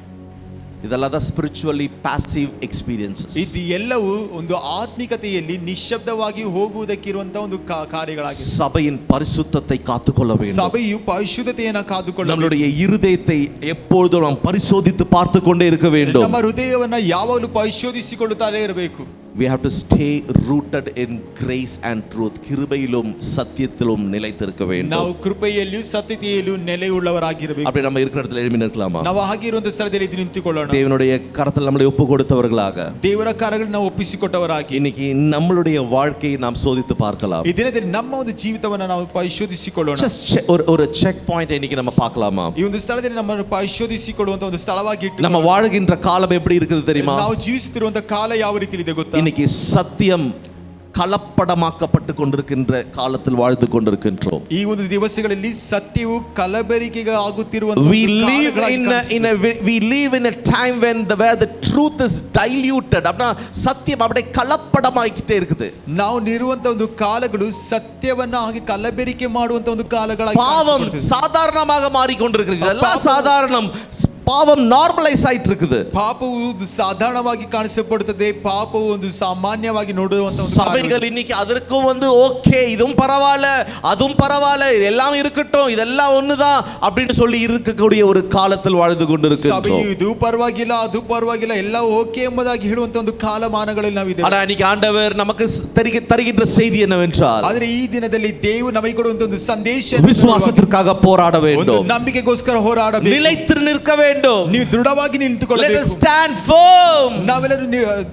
ಇದೆಲ್ಲ ಸ್ಪಿರಿಚುವಲಿ ಪ್ಯಾಸಿವ್ ಎಕ್ಸ್ಪೀರಿಯನ್ಸಸ್. ಇದು ಎಲ್ಲವೂ ಒಂದು ಆತ್ಮಿಕತೆಯಲ್ಲಿ ನಿಶ್ಶಬ್ದವಾಗಿ ಹೋಗುವುದಕ್ಕಿರುವಂತಹ ಒಂದು ಕಾರ್ಯಗಳಾಗಿದೆ. சபையின் பரிசுத்தத்தை காத்துக்கொள்ள வேண்டும். ಸಭೆಯು ಪರಿಶುದ್ಧತೆಯನ್ನು ಕಾದುಕೊಳ್ಳಬೇಕು. நம்மளுடைய இருதயத்தை எப்பொழுதும் நாம் பரிசோதித்து பார்த்து கொண்டே இருக்க வேண்டும். ನಮ್ಮ ಹೃದಯವನ್ನು ಯಾವಾಗಲೂ ಪರಿಶೋಧಿಸಿಕೊಳ್ಳುತ್ತಾರೆ ಇರಬೇಕು. We have to stay rooted in grace and truth. கிருபையிலும் சத்தியத்திலும் நிலைத்திருக்க வேண்டும். ನಾವು ಕೃಪೆಯಲ್ಲಿಯೂ ಸತ್ಯತೆಯಲ್ಲಿಯೂ ನೆಲೆಯುಳ್ಳವರಾಗಿರಬೇಕು. அப்படி நம்ம இருக்கிற இடத்துல எழும்பி நிற்கலாமா? ನಾವು ಆಗಿರುವಂತ ಸ್ಥಳದಲ್ಲಿ ಎದ್ದು ನಿಂತುಕೊಳ್ಳೋಣ. தேவனுடைய கரத்தில் நம்மளை ஒப்பு கொடுத்தவர்களாக, ದೇವರ ಕಾರ್ಯಗಳನ್ನು ನಾವು ಒಪ್ಪಿಸಿಕೊಟ್ಟವರಾಗಿ இன்னைக்கு நம்மளுடைய வாழ்க்கையை நாம் சோதித்து பார்க்கலாம். ಈ ದಿನದಲ್ಲಿ ನಮ್ಮ ಒಂದು ಜೀವಿತವನ್ನು ನಾವು ಪರಿಶೋಧಿಸಿಕೊಳ್ಳೋಣ. ஒரு செக் பாயிண்ட் இன்னைக்கு நம்ம பார்க்கலாமா? ಈ ಒಂದು ಸ್ಥಳದಲ್ಲಿ ನಮ್ಮನ್ನು ಪರಿಶೋಧಿಸಿಕೊಳ್ಳುವಂತ ಒಂದು ಸ್ಥಳವಾಗಿ ಇಟ್ಟು நம்ம வாழ்கின்ற காலம் எப்படி இருக்குது தெரியுமா? ನಾವು ಜೀವಿಸುತ್ತಿರುವಂತ ಕಾಲ ಯಾವ ರೀತಿ ಇದೆ ಗೊತ್ತಾ? இன்னைக்கு சத்தியம் கலப்படமாக்கப்பட்டு கொண்டிருக்கின்ற காலத்தில் வாழ்ந்து கொண்டிருக்கின்றோம். ಈ ಒಂದು ದಿವಸಗಳಲ್ಲಿ ಸತ್ಯವು ಕಲಬೆರಕೆಗೆ ಆಗುತ್ತಿರುವಂತ we live in a time when where the truth is diluted. அப்படினா சத்தியம் அப்படியே கலப்படமாகிட்டே இருக்குது. ನಾವು ಇರುವಂತ ಒಂದು ಕಾಲಗಳು ಸತ್ಯವನ್ನ ಹಾಗೆ ಕಲಬೆರಕೆ ಮಾಡುವಂತ ಒಂದು ಕಾಲಗಳಾಗಿ பாவம் சாதாரணமாக மாறிக்கொண்டிருக்கிறது. எல்லாம் சாதாரணம், பாவம் நார்மலைஸ் ஆயிட்டு இருக்குது. ಪಾಪವು ಸಾಧಾರಣವಾಗಿ ಕಾಣಿಸಲ್ಪಡುತ್ತದೆ, ಪಾಪವು ಒಂದು ಸಾಮಾನ್ಯವಾಗಿ ನೋಡುವಂತ ಒಂದು சபைகள் இன்னைக்கு அதற்கும் ஓகே, இதுவும் பரவாயில்ல அதுவும் பரவாயில்ல எல்லாம் இருக்கட்டும் இதெல்லாம் ஒண்ணுதான் அப்படின்னு சொல்லி இருக்கக்கூடிய ஒரு காலத்தில் வாழ்ந்து கொண்டிருக்கிறோம். ಸಭೆಯು ಇದು ಪರವಾಗಿಲ್ಲ ಅದು ಪರವಾಗಿಲ್ಲ ಎಲ್ಲ ಓಕೆ ಎಂಬುದಾಗಿ ಹೇಳುವಂತ ಒಂದು ಕಾಲಮಾನಗಳಲ್ಲಿ ನಾವು ಇದ್ದೇವೆ. ஆனா இன்னைக்கு ஆண்டவர் நமக்கு தருகின்ற செய்தி என்னவென்றால், ಆದರೆ ಈ ದಿನದಲ್ಲಿ ದೇವರು ನಮಗೆ ಕೊಡುವಂತ ಒಂದು ಸಂದೇಶ, விசுவாசத்திற்காக போராட வேண்டும், ನಂಬಿಕೆಗೋಸ್ಕರ ಹೋರಾಡಬೇಕು, நிலைத்து நிற்க வேண்டும். வேண்டும். ನೀವು ದೃಢವಾಗಿ Let us ನಿಂತುಕೊಳ್ಳಬೇಕು. stand firm. ನಾವೆಲ್ಲರೂ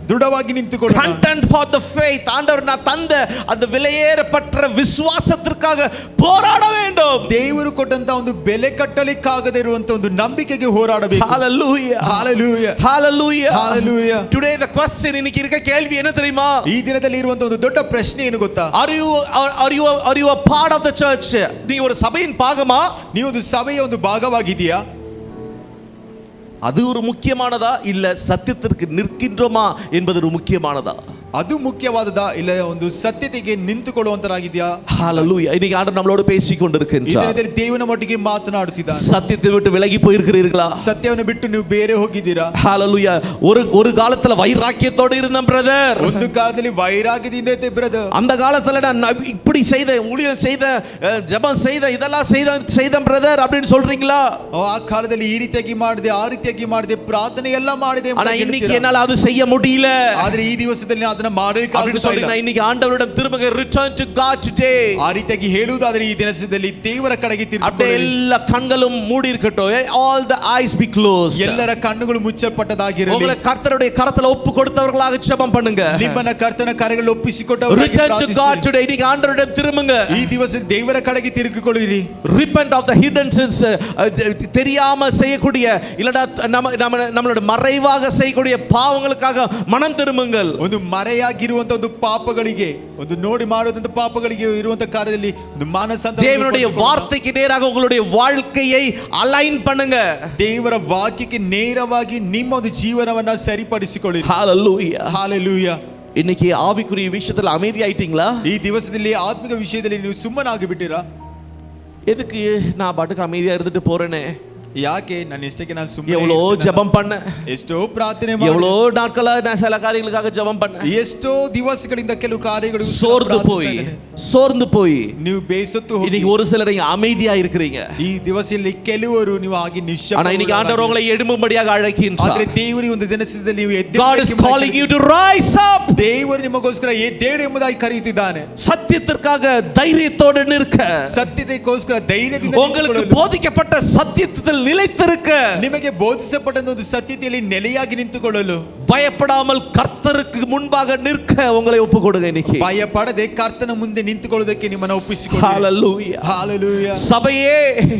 ದೃಢವಾಗಿ ನಿಂತುಕೊಳ್ಳೋಣ. Contend for the faith. ஆண்டவர் நான் தந்த அந்த விலையேறப்பட்ட விசுவாசத்திற்காக போராட வேண்டும். ದೇವರು ಕೊಟ್ಟಂತ ಒಂದು ಬೆಲೆ ಕಟ್ಟಲಿಕ್ಕಾಗದೇ ಇರುವಂತ ಒಂದು ನಂಬಿಕೆಗೆ ಹೋರಾಡಬೇಕು. Hallelujah. Hallelujah. Hallelujah. Hallelujah. Today the question இன்னைக்கு இருக்க கேள்வி என்ன தெரியுமா? ಈ ದಿನದಲ್ಲಿ ಇರುವಂತ ಒಂದು ದೊಡ್ಡ ಪ್ರಶ್ನೆ ಏನು ಗೊತ್ತಾ? Are you a part of the church? நீ ஒரு சபையின் பாகமா? ನೀವು ಒಂದು ಸಭೆಯ ಒಂದು ಭಾಗವಾಗಿದೆಯಾ? அது ஒரு முக்கியமானதா இல்ல சத்தியத்திற்கு நிற்கின்றோமா என்பது ஒரு முக்கியமானதா? ಅದು ಮುಖ್ಯವಾದದಾ ಇಲ್ಲ ಒಂದು ಸತ್ಯತೆಗೆ ನಿಂತುಕೊಳ್ಳುವಂತರಾಗಿದೆಯಾ? ஹalleluya. இன்னைக்கு ஆண்டவர் நம்மளோடு பேசிக் கொண்டிருக்கின்றார். ಈ ದಿನದಲ್ಲಿ ದೇವನ ಮಟ್ಟಿಗೆ ಮಾತನಾಡುತ್ತಿದ್ದಾನೆ. சத்தியத்தை விட்டு விலகி போயிருக்கிறீர்களா? ಸತ್ಯವನ್ನು ಬಿಟ್ಟು ನೀವು ಬೇರೆ ಹೋಗಿದ್ದೀರಾ? ஹalleluya. ஒரு காலத்துல வைராக்கியத்தோடு இருந்தேன் பிரதர். ಒಂದು ಕಾಲದಲ್ಲಿ ವೈರಾಗ್ಯದಿಂದ ಇದ್ದೆ ಬ್ರದರ್. அந்த காலத்துல நான் இப்படி செய்த ஊழியம் செய்த ஜெபம் செய்த இதெல்லாம் செய்த பிரதர் அப்படினு சொல்றீங்களா? ಆ ಕಾಲದಲ್ಲಿ ಈ ರೀತಿಯಾಗಿ ಮಾಡಿದೆ ಆ ರೀತಿಯಾಗಿ ಮಾಡಿದೆ ಪ್ರಾರ್ಥನೆ ಎಲ್ಲ ಮಾಡಿದೆ. ஆனா இன்னைக்கு என்னால அது செய்ய முடியல. ಆದ್ರೆ ಈ ದಿವಸದಲ್ಲಿ ಅದನ್ನ ಮಾಡಲಿಕ್ಕೆ ಆಗುತ್ತಾ ಇಲ್ಲ. இன்னைக்கு ஆண்டவரிடம் திரும்ப return to God today. ಆ ರೀತಿಯಾಗಿ ಹೇಳುವುದಾದರೆ ಈ ದಿನದಲ್ಲಿ ದೇವರ ಕಡೆಗೆ ತಿರುಗಿಕೊಳ್ಳಿ. ಎಲ್ಲ கண்களும் மூடி இருக்கட்டும். All the eyes be closed. ಎಲ್ಲರ ಕಣ್ಣುಗಳು ಮುಚ್ಚಲ್ಪಟ್ಟದಾಗಿರಲಿ. உங்களை கர்த்தருடைய கரத்துல ஒப்பு கொடுத்தவர்களாக ஜெபம் பண்ணுங்க. ನಿಮ್ಮನ್ನ ಕರ್ತನ ಕರಗಳಲ್ಲಿ ಒಪ್ಪಿಸಿಕೊಟ್ಟವರಾಗಿ return to God today. இன்னைக்கு ஆண்டவரிடம் திரும்புங்க. ಈ ದಿವಸ ದೇವರ ಕಡೆಗೆ ತಿರುಗಿಕೊಳ್ಳಿರಿ. repent of the hidden sins. தெரியாம செய்யக்கூடிய இல்லடா நம்மளோட மறைவாக செய்யக்கூடிய பாவங்களுக்காக மனம் திரும்புங்கள். ಒಂದು ಮರೆಯಾಗಿರುವಂತ ಒಂದು ಪಾಪಗಳಿಗೆ ಒಂದು ನೋಡಿ ಮಾಡುವಂತ ಪಾಪಗಳಿಗೆ ಇರುವಂತ ಕಾರ್ಯದಲ್ಲಿ ಒಂದು ಮಾನಸಾಂತರ தேவனுடைய வார்த்தைக்கு நேராக உங்களுடைய வாழ்க்கையை அலைன் பண்ணுங்க. ದೇವರ ವಾಕ್ಯಕ್ಕೆ ನೇರವಾಗಿ ನಿಮ್ಮ ಒಂದು ಜೀವನವನ್ನ ಸರಿಪಡಿಸಿಕೊಳ್ಳಿರಿ. ஹalleluya. Hallelujah. இன்னைக்கு ஆவிக்குரிய விஷயத்துல அமைதி ஆயிட்டீங்களா? ಈ ದಿವಸದಲ್ಲಿ ಆತ್ಮಿಕ ವಿಷಯದಲ್ಲಿ ನೀವು ಸುಮ್ಮನಾಗಿ ಬಿಟ್ಟಿರಾ? எதுக்கு நான் பாட்டுக்கு அமைதியா இருந்துட்டு போறேனே? ಯಾಕೆ ನಾನು ಇಷ್ಟಕ್ಕೆ ನಾನು ಸುಮ್ಮನೆ எவ்வளோ ஜெபம் பண்ண, ಎಷ್ಟೋ ಪ್ರಾರ್ಥನೆ ಮಾಡಿ, எவ்வளோ நாட்களா நான் சில காரியங்களுக்காக ஜெபம் பண்ண, ಎಷ್ಟೋ ದಿವಸಗಳಿಂದ ಕೆಲವು ಕಾರ್ಯಗಳು சோர்ந்து போய் ನೀವು ಬೇಸತ್ತು ಹೋಗಿ இன்னைக்கு ஒரு சிலர் இங்க அமைதியா இருக்கிறீங்க. ಈ ದಿವಸದಲ್ಲಿ ಕೆಲವರು ನೀವು ಆಗಿ ನಿಶ್ಶಬ್ದ. ஆனா இன்னைக்கு ஆண்டவர் உங்களை எழும்பும்படியாக அழைக்கின்றார். ಆದರೆ ದೇವರು ಒಂದು ದಿನದಲ್ಲಿ ನೀವು ಎದ್ದೇಳಬೇಕು. God is calling you to rise up. ದೇವರು ನಿಮಗೋಸ್ಕರ ಎದ್ದೇಳು ಎಂಬುದಾಗಿ ಕರೆಯುತ್ತಿದ್ದಾನೆ. சத்தியத்திற்காக தைரியத்தோடு நிற்க, ಸತ್ಯತೆಗೋಸ್ಕರ ಧೈರ್ಯದಿಂದ உங்களுக்கு போதிக்கப்பட்ட சத்தியத்தில் நிலைத்திருக்க, ನಿಮಗೆ ಬೋಧಿಸಲ್ಪಟ್ಟ ಒಂದು ಸತ್ಯತೆಯಲ್ಲಿ ನೆಲೆಯಾಗಿ ನಿಂತುಕೊಳ್ಳಲು, பயப்படாமல் கர்த்தருக்கு முன்பாக நிற்க உங்களை ஒப்புக்கொடுங்க. இன்னைக்கு ಭಯಪಡದೆ ಕರ್ತನ ಮುಂದೆ ನಿಂತುಕೊಳ್ಳೋದಕ್ಕೆ ನಿಮ್ಮನ್ನು ಒಪ್ಪಿಸಿಕೊಳ್ಳಿ. ஹalleluya. ஹalleluya.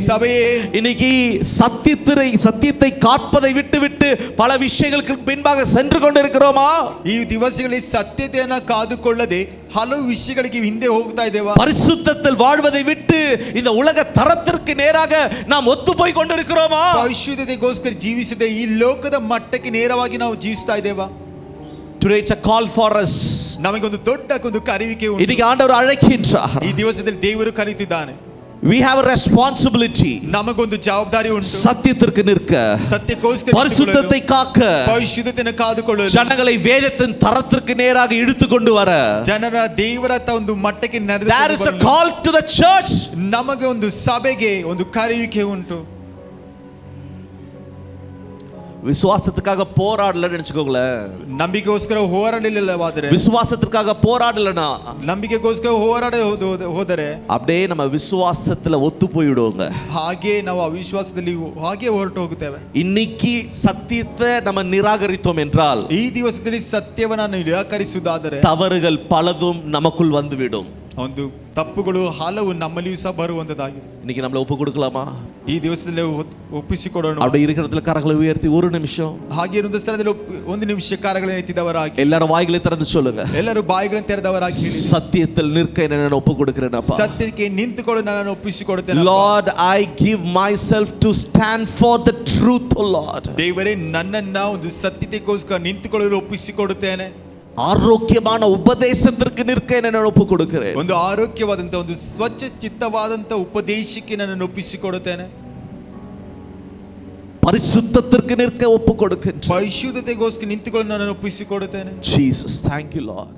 சபையே இன்னைக்கு சத்தியத்தை காப்பதை விட்டு பல விஷயங்களுக்கு பின்பாக சென்று கொண்டிருக்கிறோமா? ಈ ದಿವಸಗಳಲ್ಲಿ ಸತ್ಯತೆಯನ್ನು ಕಾದುಕೊಳ್ಳದೆ ಹಲವು ವಿಷಯಗಳಿಗೆ ಹಿಂದೆ ಹೋಗ್ತಾ ಇದ್ದೇವಾ? பரிசுத்தத்தில் வாழ்வதை விட்டு இந்த உலக தரத்திற்கு நேராக நாம் ஒத்து போய் கொண்டிருக்கிறோமா? ಪರಿಶುದ್ಧತೆಗೋಸ್ಕರ ಜೀವಿಸದೆ ಈ ಲೋಕದ ಮಟ್ಟಕ್ಕೆ ನೇರವಾಗಿ ನಾವು ಜೀವಿಸ್ತಾ ಇದ್ದೇವಾ? Today it's a call for us. ನಮಗೆ ಒಂದು ದೊಡ್ಡ ಒಂದು ಕರೆಯುವಿಕೆ ಉಂಟು. இன்னைக்கு ஆண்டவர் அழைக்கின்றார். ಈ ದಿವಸದಲ್ಲಿ ದೇವರು ಕರೆಯುತ್ತಿದ್ದಾನೆ. We have a responsibility. ನಮಗೊಂದು ಜವಾಬ್ದಾರಿ ಉಂಟು. சத்தியத்திற்கு நிற்க, ಸತ್ಯಕ್ಕೋಸ್ಕರ பரிசுத்தத்தை காக்க, ಪರಿಶುದ್ಧತೆಯನ್ನು ಕಾದುಕೊಳ್ಳಲು, ஜனங்களை வேதத்தின் தரத்திற்கு நேராக இழுத்து கொண்டு வர, ಜನರ ದೇವರ ಒಂದು ಮಟ್ಟಕ್ಕೆ ನಡೆದು there is a call to the church. ನಮಗೆ ಒಂದು ಸಭೆಗೆ ಒಂದು ಕರೆಯುವಿಕೆ ಉಂಟು. விசுவாசத்துக்காக போராடலன்னு நினைச்சுக்கோங்களேன். ನಂಬಿಕೆಗೋಸ್ಕರ ಹೋರಾಡಲಿಲ್ಲವಾದರೆ, விசுவாசத்துக்காக போராடலனா, ನಂಬಿಕೆಗೋಸ್ಕರ ಹೋದರೆ அப்படியே நம்ம விசுவாசத்துல ஒத்து போயிடுவோங்க. ಹಾಗೆ ನಾವು ಅವಿಶ್ವಾಸದಲ್ಲಿ ಹಾಗೆ ಹೊರಟು ಹೋಗುತ್ತೇವೆ. இன்னைக்கு சத்தியத்தை நம்ம நிராகரித்தோம் என்றால், ಈ ದಿವಸದಲ್ಲಿ ಸತ್ಯವನ್ನು ನಿರಾಕರಿಸುವುದಾದರೆ தவறுகள் பலதும் நமக்குள் வந்துவிடும். ಒಂದು ತಪ್ಪುಗಳು ಹಲವು ನಮ್ಮಲ್ಲಿಯೂ ಸಹ ಬರುವಂತದಾಗಿದೆ. இன்னைக்கு நம்மள ஒப்பு கொடுக்கலாமா? ಈ ದಿವಸದಲ್ಲಿ ಒಪ್ಪಿಸಿಕೊಡೋಣ. அப்படி இருக்கிற இடத்துல கரங்களை உயர்த்தி ஒரு நிமிஷம், ಹಾಗೆ ಇರುವ ಸ್ಥಳದಲ್ಲಿ ಒಂದು ನಿಮಿಷ ಕಾರ್ಯಗಳನ್ನು ಎತ್ತಿದವರಾಗಿ எல்லாரும் வாய்களை திறந்து சொல்லுங்க. ಎಲ್ಲರೂ ಬಾಯಿಗಳನ್ನು ತೆರೆದವರಾಗಿ ಹೇಳಿ, சத்தியத்தில் நிற்க நான் ஒப்பு கொடுக்கிறேன் அப்பா. ಸತ್ಯಕ್ಕೆ ನಿಂತುಕೊಳ್ಳು, ನಾನು ಒಪ್ಪಿಸಿಕೊಡುತ್ತೇನೆ. Lord, I give myself to stand for the truth, oh Lord. ದೇವರೇ, ನನ್ನನ್ನ ಒಂದು ಸತ್ಯತೆಗೋಸ್ಕರ ನಿಂತುಕೊಳ್ಳಲು ಒಪ್ಪಿಸಿಕೊಡುತ್ತೇನೆ. ஆரோக்கியமான உபதேசத்திற்கு நிற்க நான் ஒப்பு கொடுக்கிறேன். ಒಂದು ಆರೋಗ್ಯವಾದಂತ ಒಂದು ಸ್ವಚ್ಛ ಚಿತ್ತವಾದಂತ ಉಪದೇಶಕ್ಕೆ ನನ್ನನ್ನು ಒಪ್ಪಿಸಿಕೊಡುತ್ತೇನೆ. பரிசுத்தத்திற்கு நிற்க ஒப்பு கொடுக்கிறேன். ಪರಿಶುದ್ಧತೆಗೋಸ್ಕರ ನಿಂತುಕೊಳ್ಳಲು ನನ್ನನ್ನು ಒಪ್ಪಿಸಿಕೊಡುತ್ತೇನೆ. Jesus, thank you Lord.